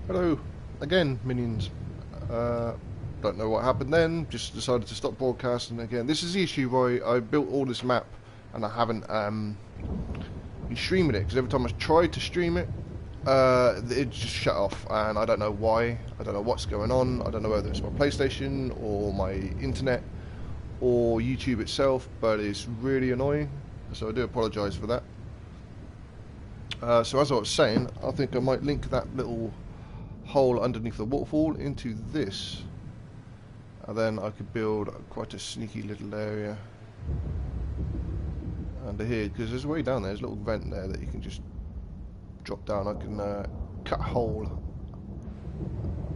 Hello, again, minions. Uh, don't know what happened then, just decided to stop broadcasting again. This is the issue where I built all this map and I haven't been streaming it, because every time I tried to stream it, it just shut off, and I don't know why. I don't know what's going on. I don't know whether it's my PlayStation or my internet or YouTube itself, but it's really annoying, so I do apologise for that. So as I was saying, I think I might link that little hole underneath the waterfall into this, and then I could build quite a sneaky little area under here, because there's a way down there, there's a little vent there that you can just drop down. I can cut a hole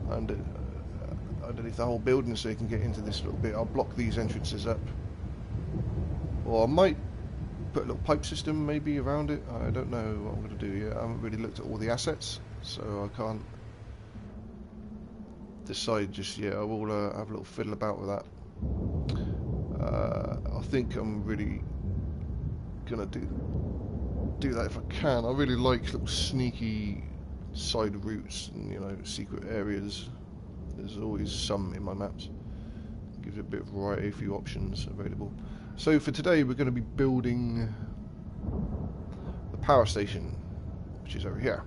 underneath the whole building so you can get into this little bit. I'll block these entrances up, or I might put a little pipe system maybe around it. I don't know what I'm going to do yet. I haven't really looked at all the assets, so I can't decide just yet. I will have a little fiddle about with that. I think I'm really gonna do that if I can. I really like little sneaky side routes and, you know, secret areas. There's always some in my maps. It gives it a bit of variety, a few options available. So for today we're going to be building the power station, which is over here.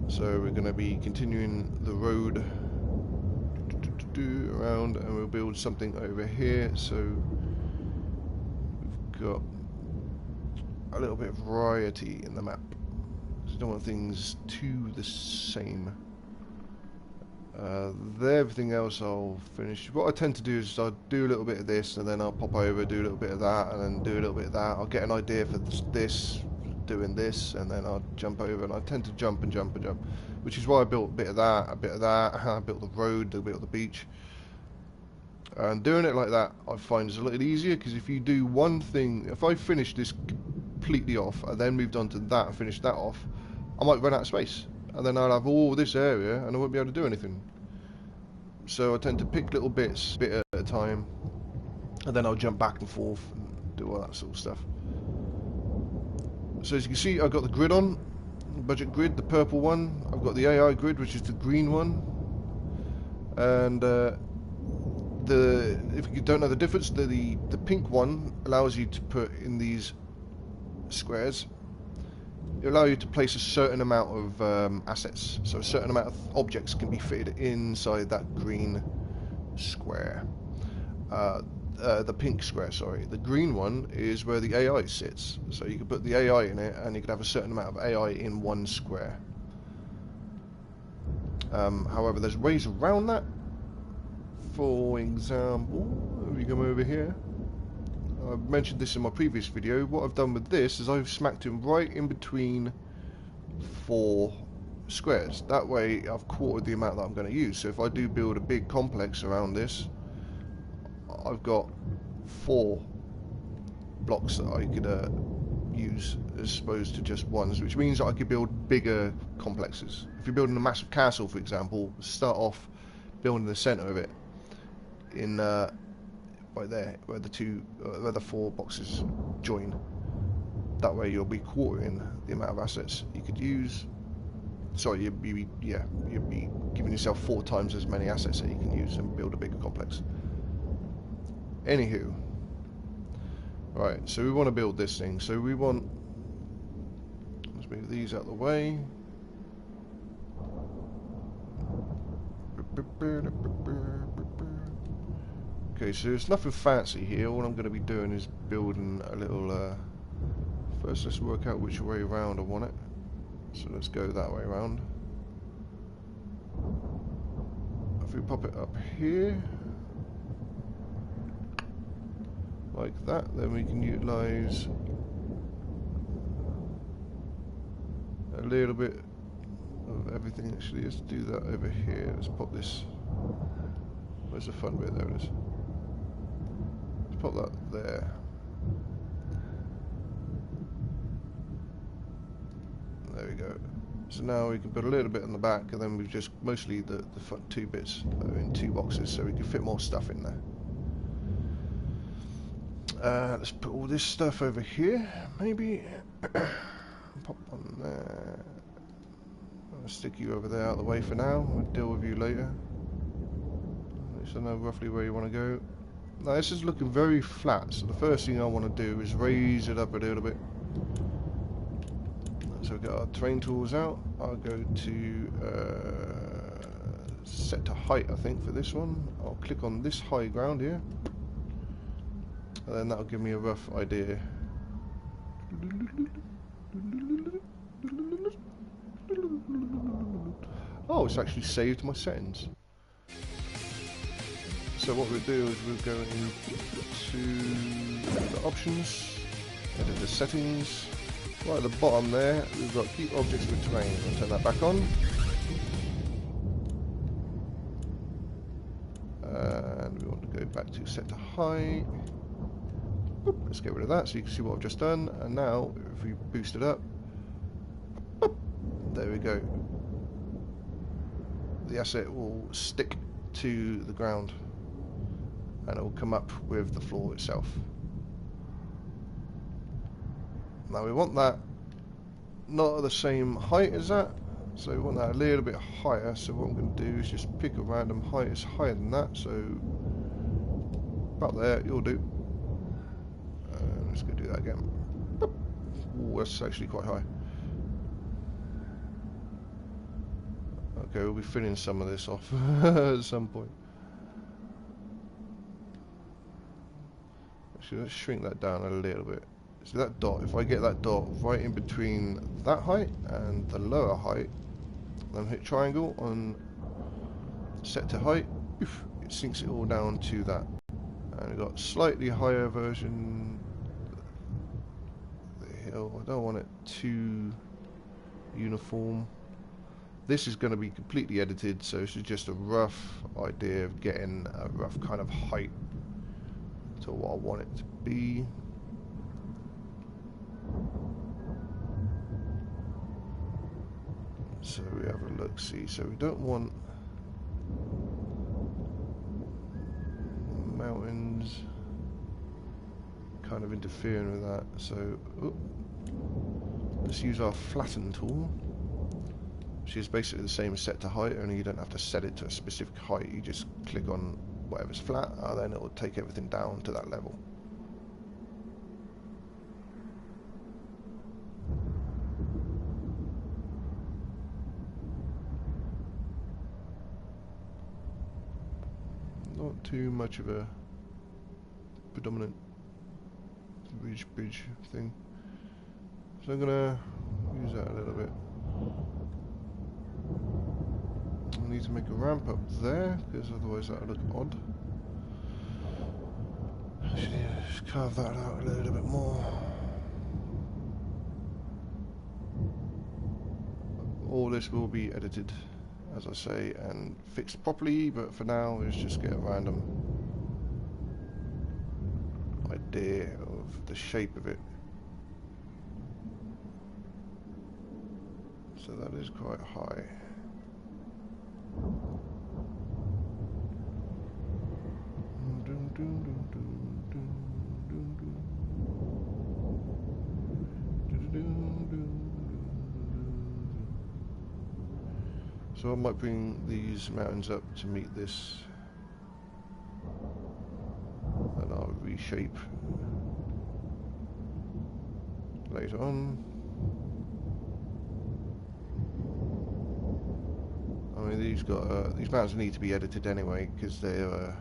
So we're going to be continuing the road around, and we'll build something over here. So we've got a little bit of variety in the map, because I don't want things too the same. Everything else I'll finish. What I tend to do is I'll do a little bit of this, and then I'll pop over, do a little bit of that, and then do a little bit of that. I'll get an idea for this, doing this, and then I'll jump over, and I tend to jump and jump and jump, which is why I built a bit of that, a bit of that. I built the road, a bit of the beach, and doing it like that I find is a little easier, because if you do one thing, if I finish this completely off and then moved on to that and finish that off, I might run out of space, and then I'll have all this area and I won't be able to do anything. So I tend to pick little bits, bit at a time, and then I'll jump back and forth and do all that sort of stuff. So as you can see, I've got the grid on, budget grid, the purple one. I've got the AI grid, which is the green one. And if you don't know the difference, the pink one allows you to put in these squares. It allows you to place a certain amount of assets, so a certain amount of objects can be fitted inside that green square. The pink square, sorry. The green one is where the AI sits, so you can put the AI in it, and you can have a certain amount of AI in one square. However, there's ways around that. For example, if you come over here, I mentioned this in my previous video. What I've done with this is I've smacked him right in between 4 squares. That way I've quartered the amount that I'm going to use. So if I do build a big complex around this, I've got 4 blocks that I could use as opposed to just ones, which means that I could build bigger complexes. If you're building a massive castle, for example, start off building the center of it in right there, where the 4 boxes join. That way you'll be quartering the amount of assets you could use. Sorry, you'd be giving yourself 4 times as many assets that you can use and build a bigger complex. Anywho, right, so we want to build this thing. So we want, let's move these out of the way. Okay, so there's nothing fancy here. All I'm going to be doing is building a little, first let's work out which way around I want it. So let's go that way around. If we pop it up here, like that, then we can utilize a little bit of everything. Actually, let's do that over here. Let's pop this. Where's the fun bit? There it is. Let's pop that there. There we go. So now we can put a little bit on the back, and then we've just mostly the front 2 bits in 2 boxes, so we can fit more stuff in there. Let's put all this stuff over here, maybe. Pop on there. stick you over there out of the way for now. I'll deal with you later. At least I know roughly where you want to go. Now this is looking very flat, so the first thing I want to do is raise it up a little bit. So we've got our terrain tools out. I'll go to set to height, I think, for this one. I'll click on this high ground here, and then that'll give me a rough idea. Oh, it's actually saved my settings. So what we'll do is we'll go into the options, edit the settings. Right at the bottom there, we've got keep objects with terrain. I'll turn that back on. And we want to go back to set to height. Boop, let's get rid of that so you can see what I've just done. And now, if we boost it up, boop, there we go. The asset will stick to the ground and it will come up with the floor itself. Now we want that not at the same height as that, so we want that a little bit higher. So what I'm going to do is just pick a random height that's higher than that, so about there you'll do. Let's go do that again. Ooh, that's actually quite high. Okay, we'll be filling some of this off at some point. Actually, let's shrink that down a little bit. So that dot, if I get that dot right in between that height and the lower height, then hit triangle on set to height, oof, it sinks it all down to that. And we've got slightly higher version. The hill, I don't want it too uniform. This is going to be completely edited, so this is just a rough idea of getting a rough kind of height to what I want it to be. So we have a look, see, so we don't want mountains kind of interfering with that, so let's use our flatten tool, which is basically the same as set to height, only you don't have to set it to a specific height, you just click on whatever's flat, and then it will take everything down to that level. Not too much of a predominant bridge thing, so I'm gonna use that a little bit. I need to make a ramp up there because otherwise that'll look odd. Actually, just carve that out a little bit more. All this will be edited, as I say, and fixed properly, but for now let's just get a random idea of the shape of it. So that is quite high. So I might bring these mountains up to meet this, and I'll reshape later on. I mean, these mountains need to be edited anyway because they're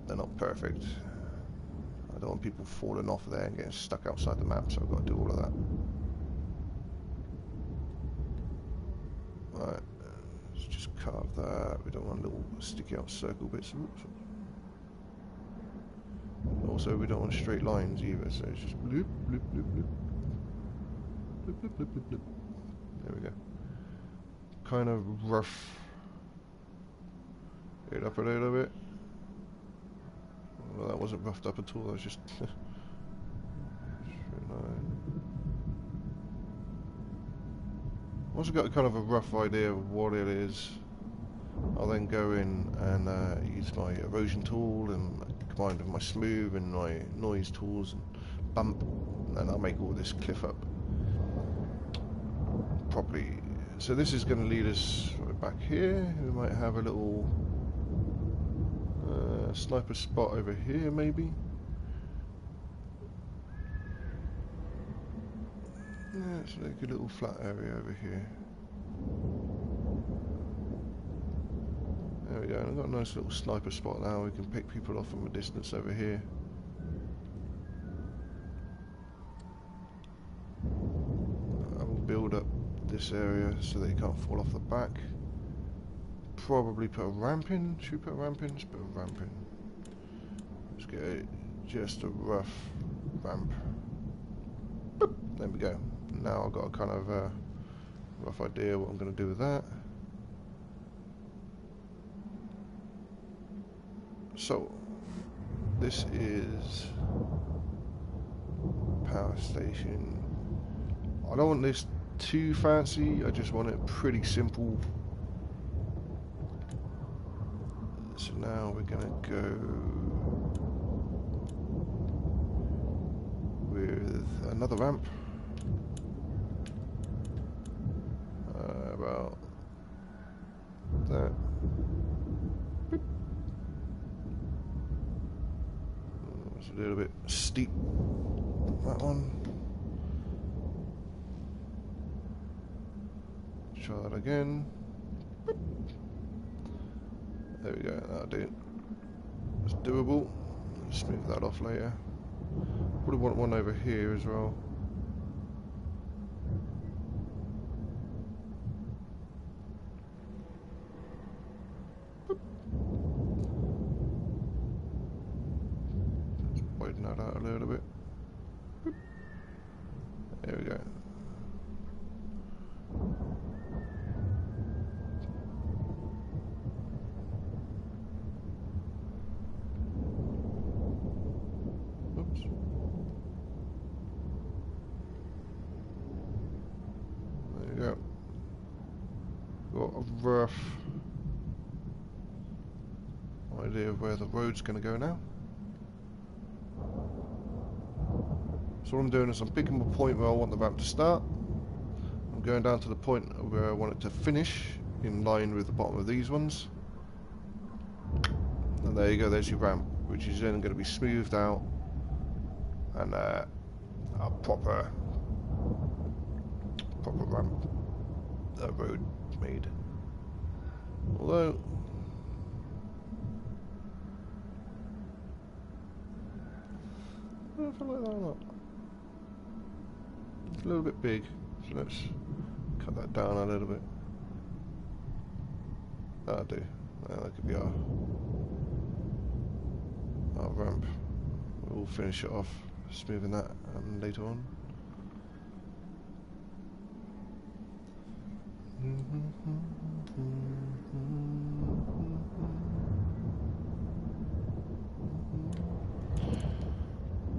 not perfect. I don't want people falling off there and getting stuck outside the map, so I've got to do all of that. Right, let's just carve that. We don't want little sticky out circle bits. Oops. Also, we don't want straight lines either, so it's just bloop, bloop, bloop, bloop. Bloop, bloop, bloop, bloop, bloop. There we go. Kind of rough it up a little bit. Well, that wasn't roughed up at all, that was just straight line. Once I've got kind of a rough idea of what it is, I'll then go in and use my erosion tool and combined with my smooth and my noise tools and bump, and then I'll make all this cliff up properly So this is going to lead us right back here. We might have a little sniper spot over here, maybe. Yeah, it's like a little flat area over here. There we go. I've got a nice little sniper spot now. We can pick people off from a distance over here. I will build up this area so they can't fall off the back. Probably put a ramp in. Should we put a ramp in? Let's put a ramp in. Let's get just a rough ramp. Boop. There we go. Now I've got a kind of rough idea what I'm going to do with that. So, this is power station. I don't want this too fancy, I just want it pretty simple. So now we're gonna go with another ramp. About that. Boop. It's a little bit steep, that one. Try that again. Boop. There we go, that'll do. It's doable. Smooth that off later. Probably want one over here as well. Boop. Just widen that out a little bit. Boop. There we go. Got a rough idea of where the road's going to go now. So what I'm doing is I'm picking the point where I want the ramp to start. I'm going down to the point where I want it to finish, in line with the bottom of these ones. And there you go, there's your ramp, which is then going to be smoothed out and a proper ramp, road made. Although I don't feel like that or not. It's a little bit big, so let's cut that down a little bit. That'll do. That could be our ramp. We'll finish it off, smoothing that later on.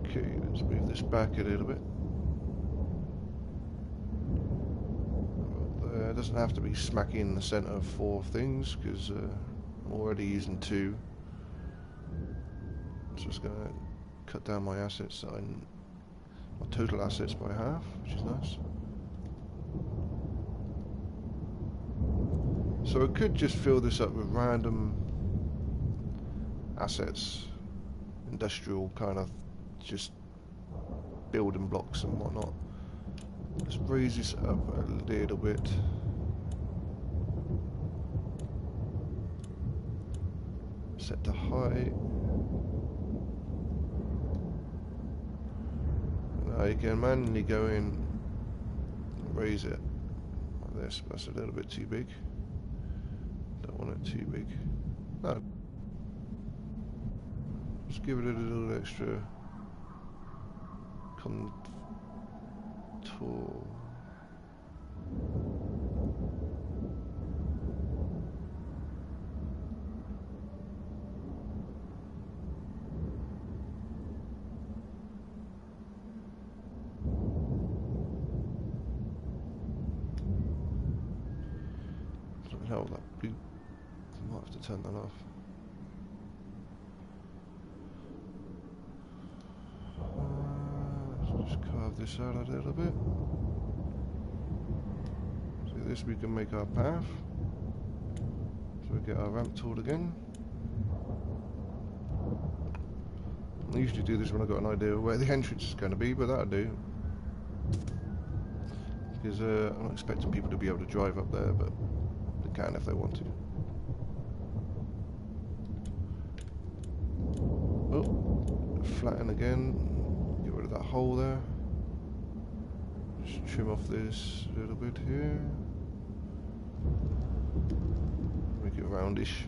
Okay, let's move this back a little bit. It doesn't have to be smack in the center of 4 things, because I'm already using 2. So it's going to cut down my assets, my total assets by half, which is nice. So I could just fill this up with random assets, industrial kind of just building blocks and whatnot. Let's raise this up a little bit. Set to high. Now you can manually go in and raise it like this, but that's a little bit too big. Don't want it too big. No. Just give it a little extra contour. Hell, that blue. I might have to turn that off. Let's just carve this out a little bit. See this we can make our path. So we get our ramp tool again. I usually do this when I've got an idea of where the entrance is going to be, but that'll do. Because I'm not expecting people to be able to drive up there, but they can if they want to. Oh, flatten again. Get rid of that hole there. Just trim off this a little bit here. Make it roundish.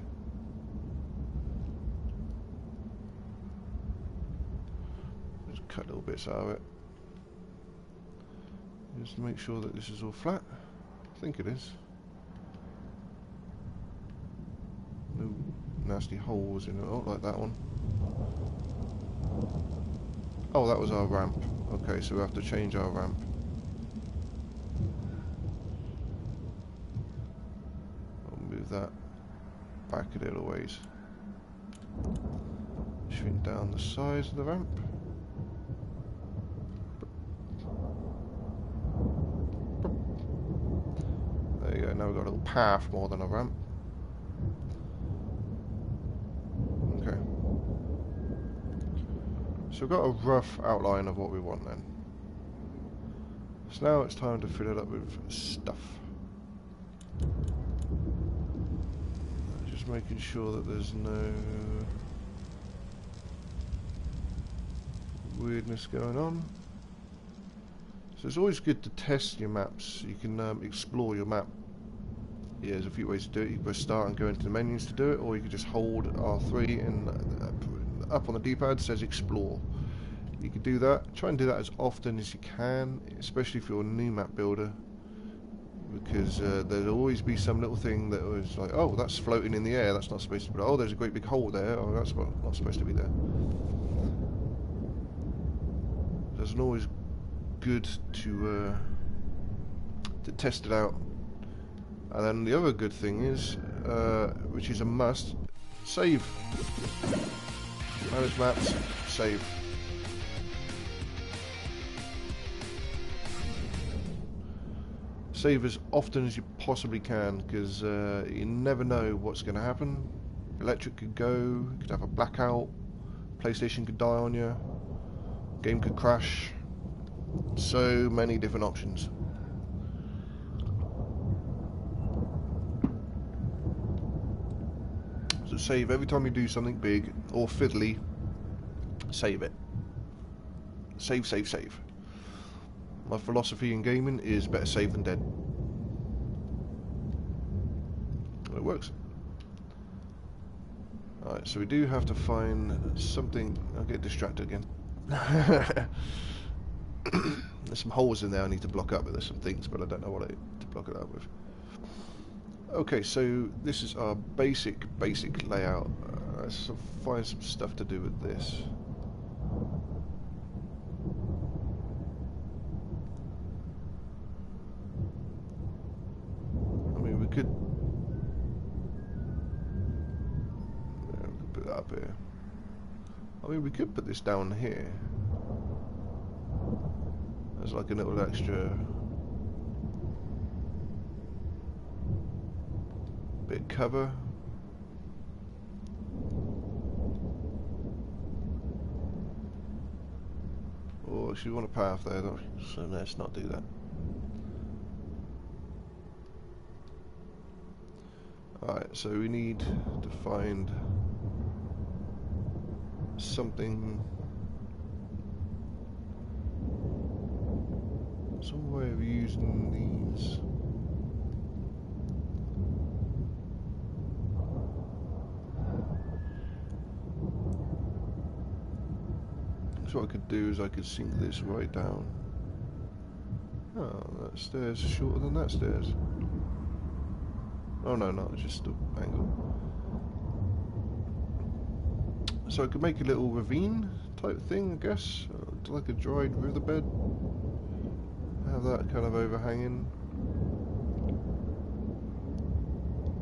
Just cut little bits out of it. Just make sure that this is all flat. I think it is. No nasty holes in it, oh, like that one. Oh, that was our ramp. Okay, so we have to change our ramp. I'll move that back a little ways. Shrink down the size of the ramp. There you go, now we've got a little path more than a ramp. Okay. So we've got a rough outline of what we want then. So now it's time to fill it up with stuff. Just making sure that there's no weirdness going on. So it's always good to test your maps. You can explore your map. Yeah, there's a few ways to do it. You can press start and go into the menus to do it, or you can just hold R3 and up on the D-pad says explore. You can do that. Try and do that as often as you can, especially if you're a new map builder, because there'll always be some little thing that was like, oh, that's floating in the air, that's not supposed to be. Oh, there's a great big hole there. Oh, that's not supposed to be there. It's always good to test it out. And then the other good thing is, which is a must, save. Manage maps, save. Save as often as you possibly can, because you never know what's going to happen. Electric could go, you could have a blackout, PlayStation could die on you, game could crash. So many different options. So save every time you do something big or fiddly. Save it. Save, save, save. My philosophy in gaming is better safe than dead. It works. Alright, so we do have to find something. I'll get distracted again. There's some holes in there I need to block up, but there's some things, but I don't know what to block it up with. Okay, so this is our basic layout. Let's find some stuff to do with this. I mean, we could put that up here. I mean, we could put this down here. There's like a little extra bit of cover. Oh, actually, we want a path there, don't we? So let's not do that. Alright, so we need to find something, some way of using these. So what I could do is I could sink this right down. Oh, that stairs is shorter than that stairs. Oh no, no, it's just an angle. So I could make a little ravine type thing, I guess, like a dried riverbed. Have that kind of overhanging.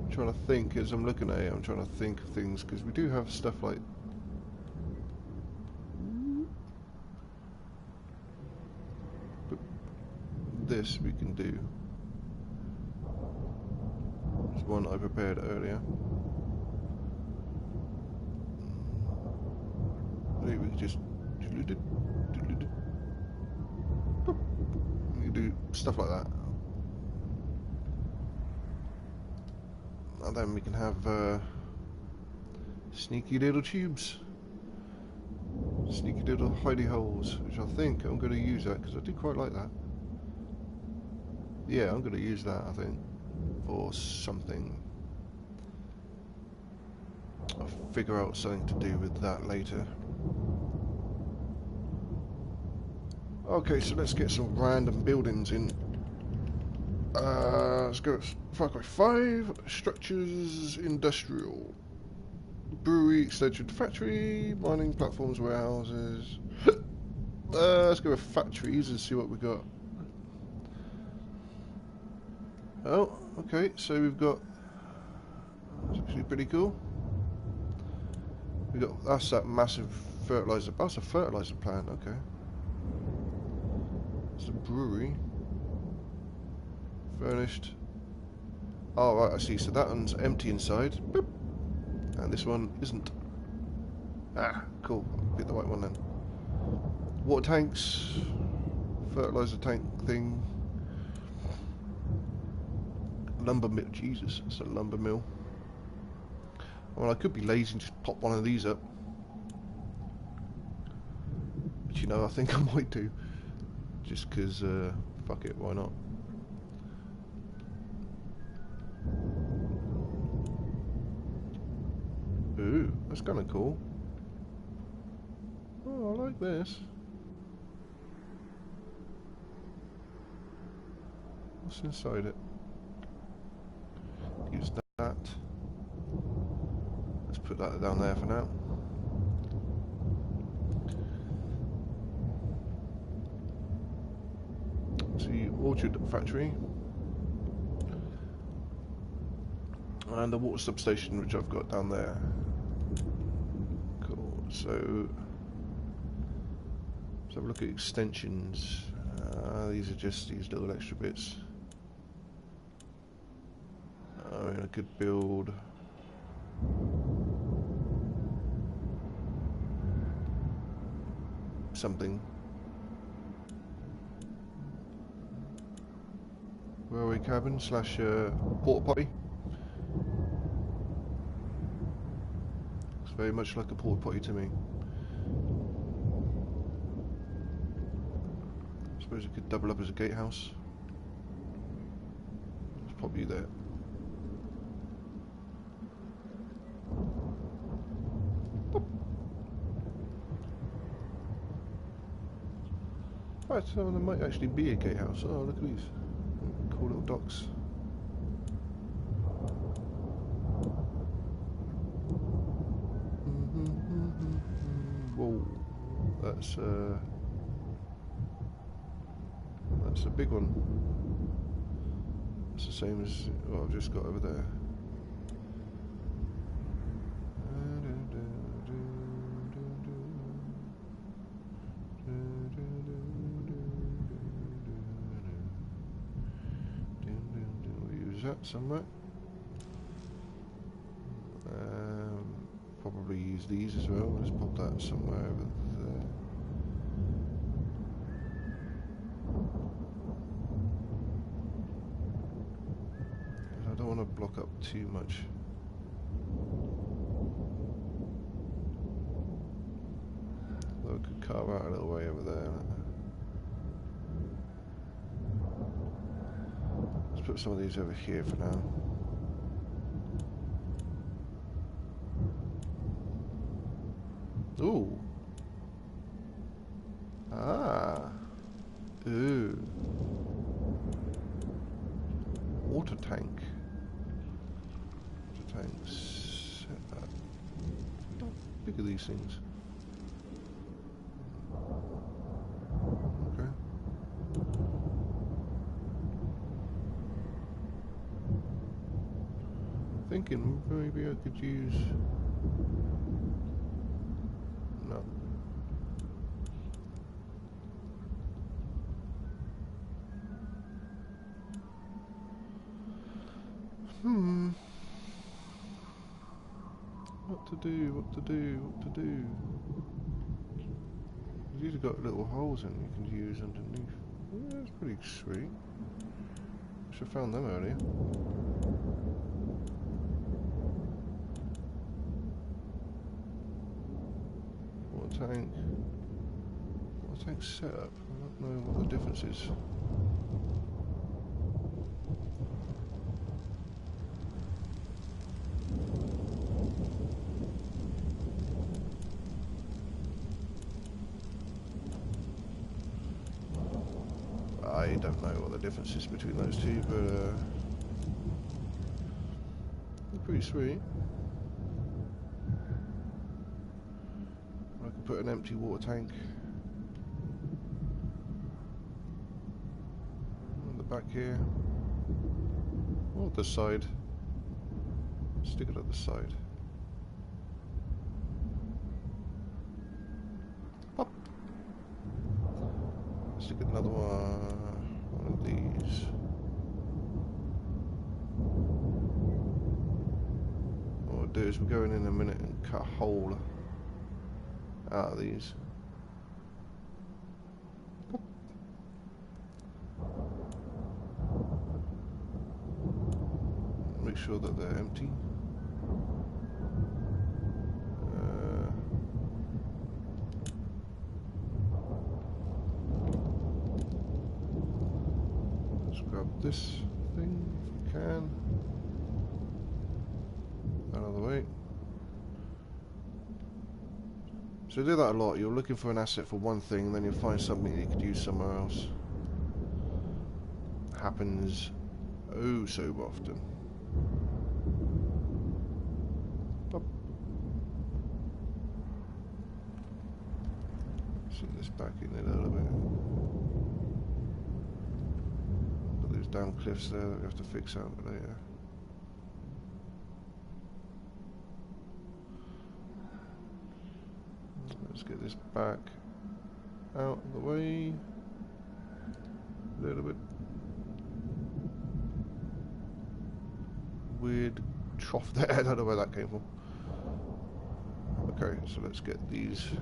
I'm trying to think as I'm looking at it. I'm trying to think of things because we do have stuff like. But this we can do. It's one I prepared earlier. Maybe we could just you do stuff like that, and then we can have sneaky little tubes, sneaky little hidey holes, which I think I'm going to use that because I do quite like that. Yeah, I'm going to use that, I think, for something. I'll figure out something to do with that later. Okay, so let's get some random buildings in. Let's go FARCRY 5, structures, industrial, brewery, extension factory, mining platforms, warehouses. Let's go with factories and see what we got. Oh, okay, so we've got, it's actually pretty cool. We got, that's that massive fertilizer, that's a fertilizer plant, okay. It's a brewery. Furnished. Oh, right, I see. So that one's empty inside. Boop. And this one isn't. Ah, cool. I'll pick the right one then. Water tanks. Fertilizer tank thing. Lumber mill. Jesus, it's a lumber mill. Well, I could be lazy and just pop one of these up. But you know, I think I might do. Just because, fuck it, why not? Ooh, that's kind of cool. Oh, I like this. What's inside it? Use that. Let's put that down there for now. See, orchard factory. And the water substation, which I've got down there. Cool. So, let's have a look at extensions. These are just these little extra bits. I mean, I could build something. Railway cabin slash porta potty. Looks very much like a porta potty to me. I suppose it could double up as a gatehouse. Let's pop you there. Right, so there might actually be a gatehouse. Oh, look at these cool little docks. Whoa, that's a big one. It's the same as what I've just got over there. That somewhere. Probably use these as well. Let's pop that somewhere over there. I don't want to block up too much. Although I could carve out a little way over there. Put some of these over here for now. Ooh. Ah. Ooh. Water tank. Water tanks. How big are these things? Okay. Thinking maybe I could use. No. What to do, what to do, what to do. These have got little holes in you can use underneath. Yeah, that's pretty sweet. Should have found them earlier. Water tank. Water tank setup. I don't know what the difference is. I don't know what the difference is between those two, but they're pretty sweet. I can put an empty water tank on the back here, or the side. Stick it at the side. Pop. Stick another one of these. What we'll do is we'll go in a minute and cut a hole out of these. Make sure that they're empty. Let's grab this thing if we can. Out of the way. So do that a lot. You're looking for an asset for one thing, and then you'll find something that you could use somewhere else. Happens oh so often. Pop. Set this back in a little bit. Got those damn cliffs there that we have to fix out later. Let's get this back out of the way a little bit. Weird trough there, I don't know where that came from. Okay, so let's get these.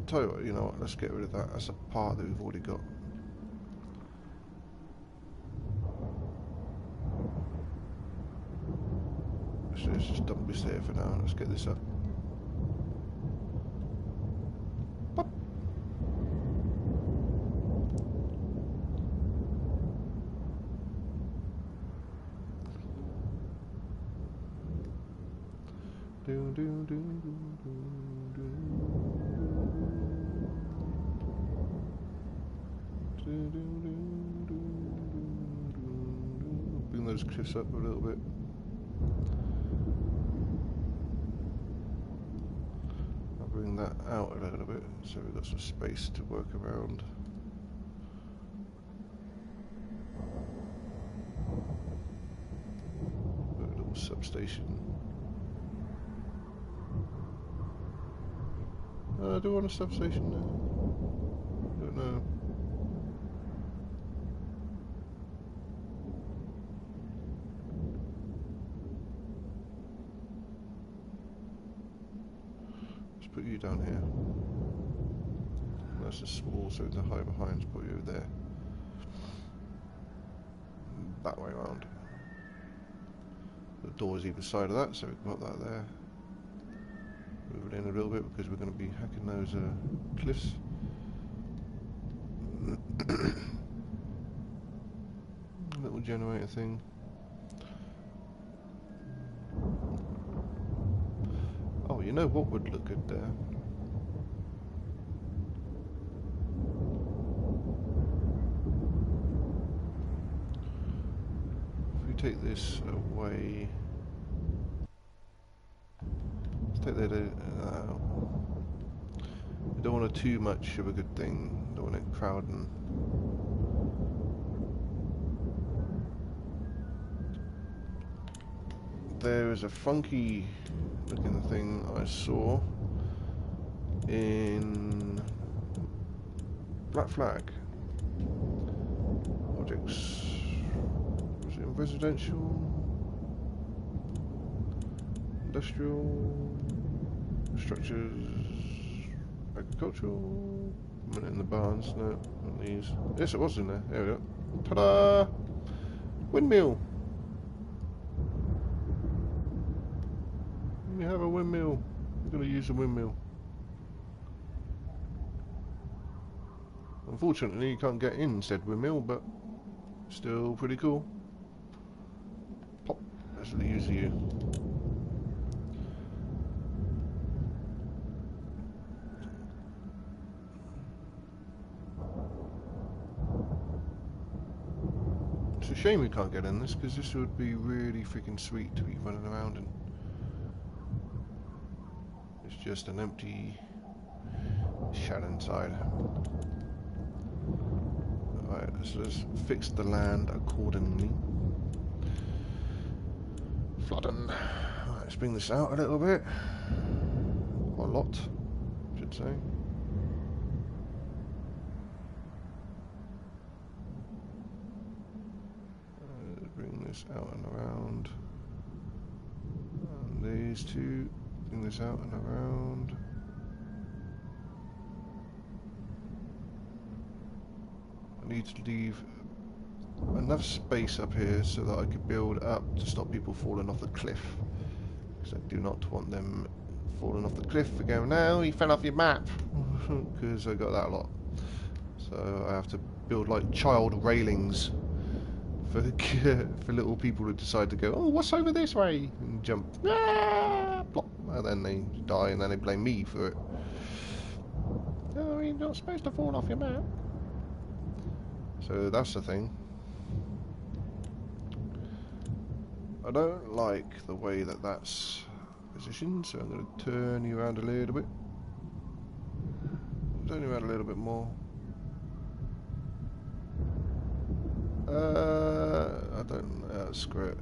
Tell you what, you know what, let's get rid of that. That's a part that we've already got. So let's just dump this there for now. Let's get this up. Pop. Do, do, do, do, do, do. Bring those cliffs up a little bit. I'll bring that out a little bit so we've got some space to work around. Put a little substation. I do want a substation now. Don't know. Let's put you down here. Nice and small so the hide behind's put you there. That way around. The door's either side of that, so we can put that there. Move it in a little bit because we're going to be hacking those cliffs. Little generator thing. Oh, you know what would look good there? If we take this away. Take that out. We don't want too much of a good thing. Don't want it crowding. There is a funky looking thing I saw in Black Flag. Objects. Was it in residential? industrial, structures, agricultural, in the barns, no, not these. Yes, it was in there, there we go. Ta-da! Windmill! We have a windmill. We're going to use a windmill. Unfortunately, you can't get in said windmill, but still pretty cool. Pop, let's use you. It's a shame we can't get in this, because this would be really freaking sweet to be running around in. It's just an empty shell inside. Alright, so let's fix the land accordingly. Flooding. Right, let's bring this out a little bit. Or a lot, I should say. Bring this out and around. And these two. Bring this out and around. I need to leave enough space up here so that I could build up to stop people falling off the cliff. Because I do not want them falling off the cliff and going, no, he fell off your map. Because I got that a lot. So I have to build like child railings for little people who decide to go, oh, what's over this way? And jump, ah, plop, and then they die and then they blame me for it. No, you're not supposed to fall off your map. So that's the thing. I don't like the way that that's positioned, so I'm going to turn you around a little bit. Turn you around a little bit more. I don't know, screw it.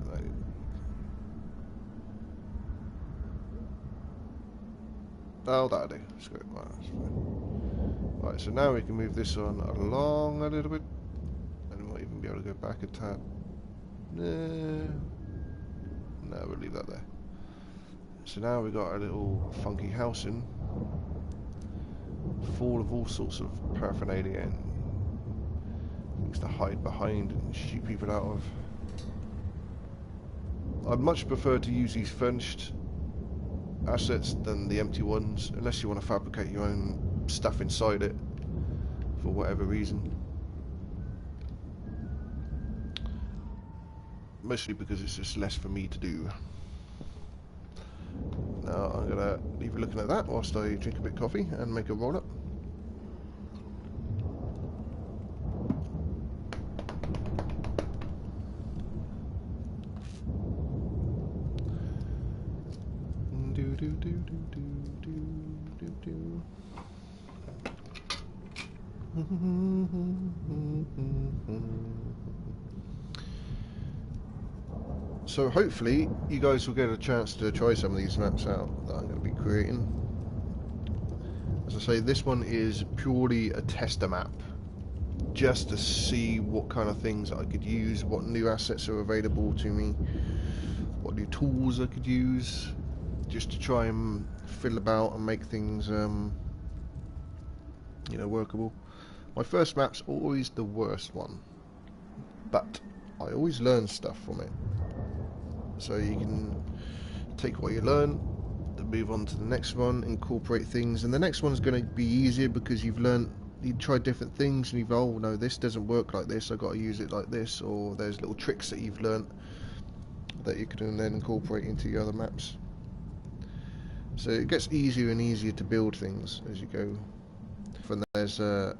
Oh, that'll do. Screw it. Right, that's fine. Right, so now we can move this on along a little bit. And we might even be able to go back a tad. No, we'll leave that there. So now we've got a little funky house in, full of all sorts of paraphernalia and things to hide behind and shoot people out of. I'd much prefer to use these furnished assets than the empty ones, unless you want to fabricate your own stuff inside it for whatever reason. Mostly because it's just less for me to do. Now I'm gonna leave you looking at that whilst I drink a bit of coffee and make a roll up. So hopefully you guys will get a chance to try some of these maps out that I'm going to be creating. As I say, this one is purely a tester map, just to see what kind of things I could use, what new assets are available to me, what new tools I could use, just to try and fiddle about and make things you know, workable. My first map's always the worst one, but I always learn stuff from it. So you can take what you learn, then move on to the next one, incorporate things, and the next one's going to be easier because you've learned, you tried different things, and you've, oh no, this doesn't work like this, I've got to use it like this, or there's little tricks that you've learned that you can then incorporate into your other maps. So it gets easier and easier to build things as you go. When there's an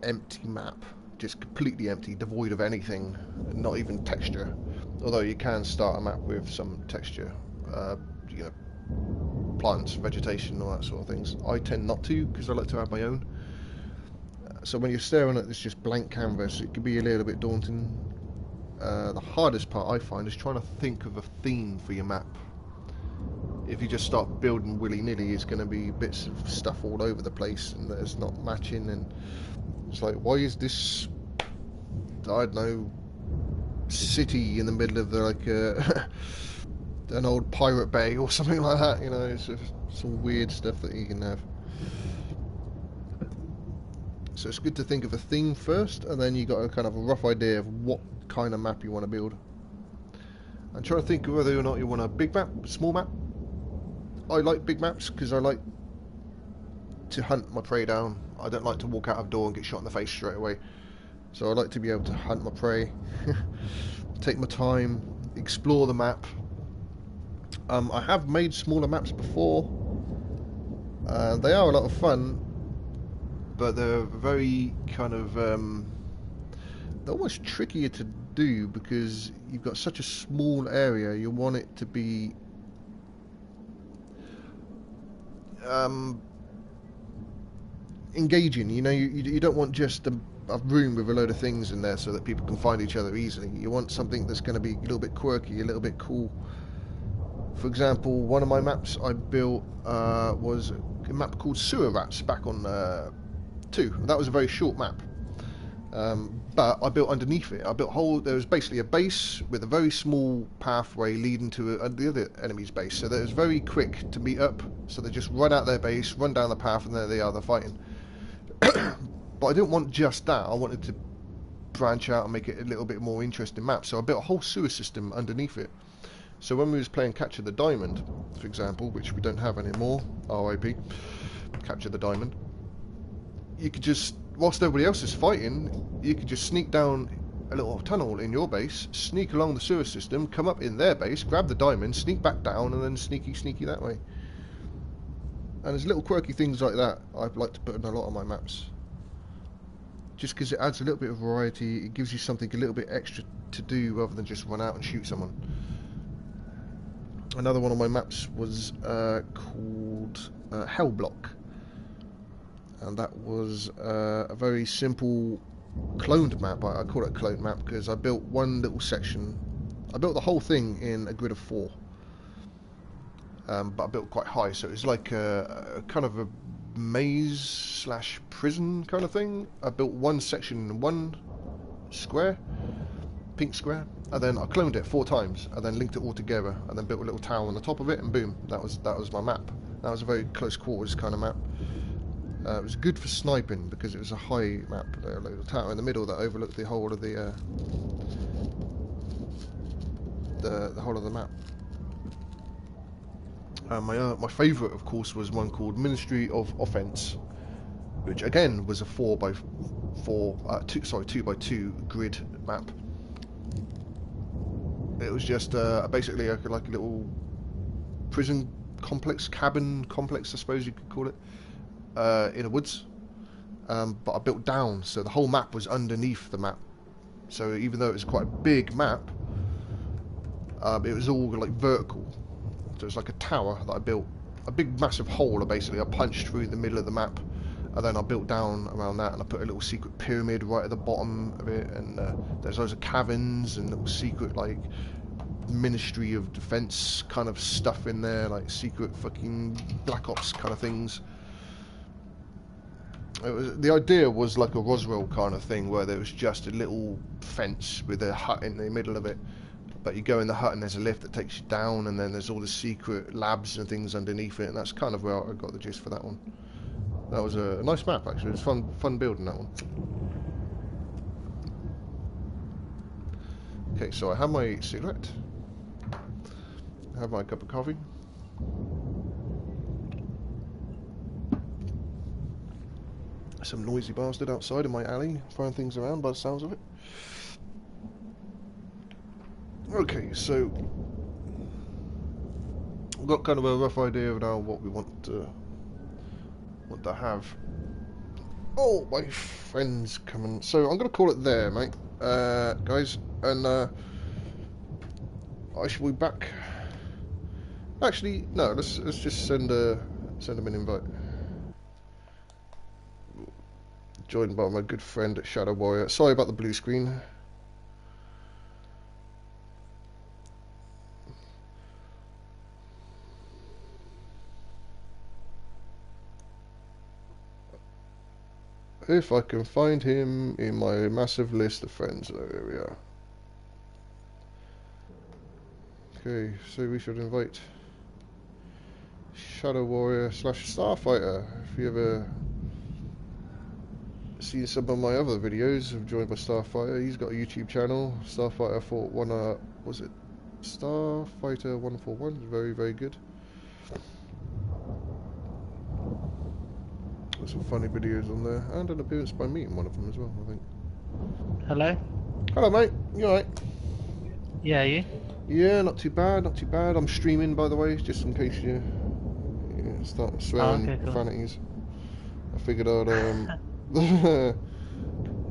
empty map, just completely empty, devoid of anything, not even texture. Although you can start a map with some texture, you know, plants, vegetation, all that sort of things. I tend not to, because I like to have my own. So when you're staring at this just blank canvas, it can be a little bit daunting. The hardest part I find is trying to think of a theme for your map. If you just start building willy-nilly, it's going to be bits of stuff all over the place and there's not matching, and it's like, why is this, I don't know, city in the middle of the, like an old pirate bay or something like that. You know, it's just some weird stuff that you can have. So it's good to think of a theme first, and then you got a kind of a rough idea of what kind of map you want to build. And try to think of whether or not you want a big map, small map. I like big maps because I like to hunt my prey down. I don't like to walk out of door and get shot in the face straight away. So I like to be able to hunt my prey, take my time, explore the map. I have made smaller maps before. They are a lot of fun, but they're very kind of they're almost trickier to do because you've got such a small area. You want it to be engaging. You know, you don't want just a room with a load of things in there so that people can find each other easily. You want something that's going to be a little bit quirky, a little bit cool. For example, one of my maps I built was a map called Sewer Rats back on 2. That was a very short map, but I built underneath it. There was basically a base with a very small pathway leading to the other enemy's base, so that it was very quick to meet up. So they just run out their base, run down the path, and there they are, they're fighting. But I didn't want just that. I wanted to branch out and make it a little bit more interesting map. So I built a whole sewer system underneath it. So when we was playing Capture the Diamond, for example, which we don't have anymore, RIP, Capture the Diamond, you could just, whilst everybody else is fighting, you could just sneak down a little tunnel in your base, sneak along the sewer system, come up in their base, grab the diamond, sneak back down, and then sneaky that way. And there's little quirky things like that I'd like to put in a lot of my maps. Just because it adds a little bit of variety, it gives you something a little bit extra to do rather than just run out and shoot someone. Another one of my maps was called Hell Block. And that was a very simple cloned map. I call it a cloned map because I built one little section. I built the whole thing in a grid of 4. But I built quite high, so it was like a kind of a maze / prison kind of thing. I built one section in one square, pink square, and then I cloned it 4 times, and then linked it all together, and then built a little tower on the top of it, and boom, that was my map. That was a very close quarters kind of map. It was good for sniping because it was a high map. There, a little tower in the middle that overlooked the whole of the whole of the map. My favourite, of course, was one called Ministry of Offence, which again was a 2x2 grid map. It was just basically like a little prison complex, cabin complex, I suppose you could call it, in the woods. But I built down, so the whole map was underneath the map. So even though it was quite a big map, it was all like vertical. So it's like a tower that I built, a big massive hole basically. I punched through the middle of the map, and then I built down around that, and I put a little secret pyramid right at the bottom of it, and there's loads of caverns and little secret like Ministry of Defence kind of stuff in there, like secret fucking Black Ops kind of things. The idea was like a Roswell kind of thing, where there was just a little fence with a hut in the middle of it. But you go in the hut and there's a lift that takes you down, and then there's all the secret labs and things underneath it, and that's kind of where I got the gist for that one. That was a nice map, actually. It was fun building that one. Okay, so I have my cigarette. I have my cup of coffee. Some noisy bastard outside in my alley, throwing things around by the sounds of it. Okay, so we've got kind of a rough idea of now what we want to have. Oh, my friend's coming. So I'm going to call it there, mate, guys, and I shall be back. Actually, no, let's just send him an invite. Joined by my good friend Shadow Warrior. Sorry about the blue screen. If I can find him in my massive list of friends. There we are. Okay, so we should invite Shadow Warrior / Starfighter. If you ever seen some of my other videos, I'm joined by Starfighter. He's got a YouTube channel, Starfighter 41. Was it Starfighter 141? Very, very good. There's some funny videos on there, and an appearance by me in one of them as well, I think. Hello? Hello, mate. You alright? Yeah, you? Yeah, not too bad, not too bad. I'm streaming, by the way, just in case you start swearing profanities. I figured I'd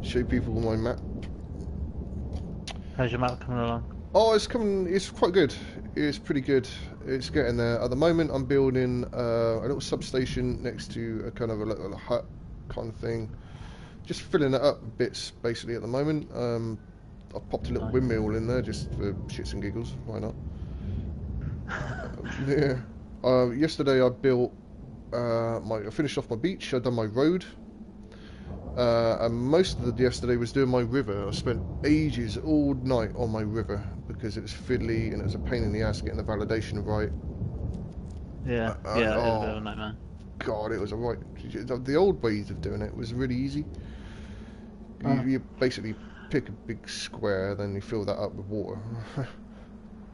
show people my map. How's your map coming along? Oh, it's coming. It's quite good. It's pretty good. It's getting there. At the moment, I'm building a little substation next to a kind of a little hut kind of thing. Just filling it up bits, basically, at the moment. I've popped a little windmill in there just for shits and giggles. Why not? Yeah. Yesterday I built I finished off my beach. I'd done my road. And most of the yesterday was doing my river. I spent ages all night on my river because it was fiddly and it was a pain in the ass getting the validation right. Yeah, it was a bit of a nightmare. God, it was alright. The old ways of doing it was really easy. You basically pick a big square, then you fill that up with water.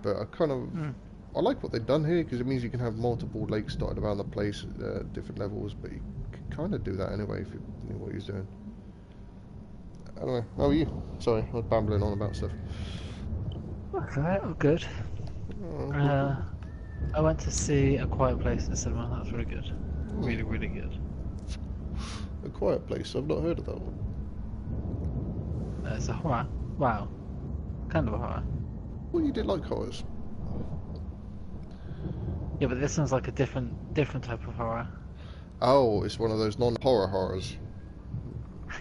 But I like what they've done here because it means you can have multiple lakes dotted around the place at different levels, but you can kind of do that anyway if you knew what you're doing. I don't know. How are you? Sorry, I was babbling on about stuff. Okay, all good. I went to see A Quiet Place in the cinema. That was really good. Really, really good. A Quiet Place? I've not heard of that one. It's a horror. Wow. Kind of a horror. Well, you did like horrors. Yeah, but this one's like a different type of horror. Oh, it's one of those non-horror horrors.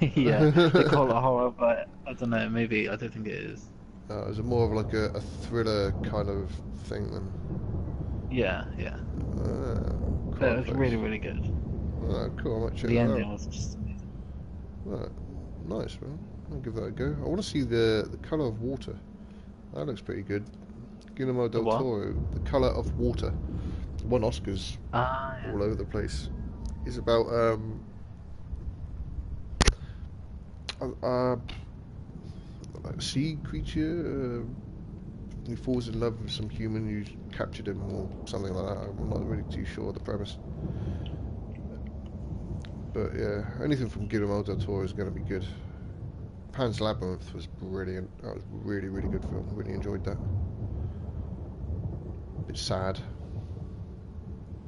Yeah, they call it horror, but I don't know, maybe, I don't think it is. Is it more of like a thriller kind of thing then? Yeah. But it was really, really good. Cool, I might check the that ending out. was just amazing. Nice, man. I'll give that a go. I want to see the colour of water. That looks pretty good. Guillermo del Toro, The Colour of Water. Won Oscars all over the place. It's about a sea creature. He falls in love with some human who's captured him or something like that. I'm not really too sure of the premise. But yeah, anything from Guillermo del Toro is going to be good. Pan's Labyrinth was brilliant. That was a really, really good film. Really enjoyed that. A bit sad,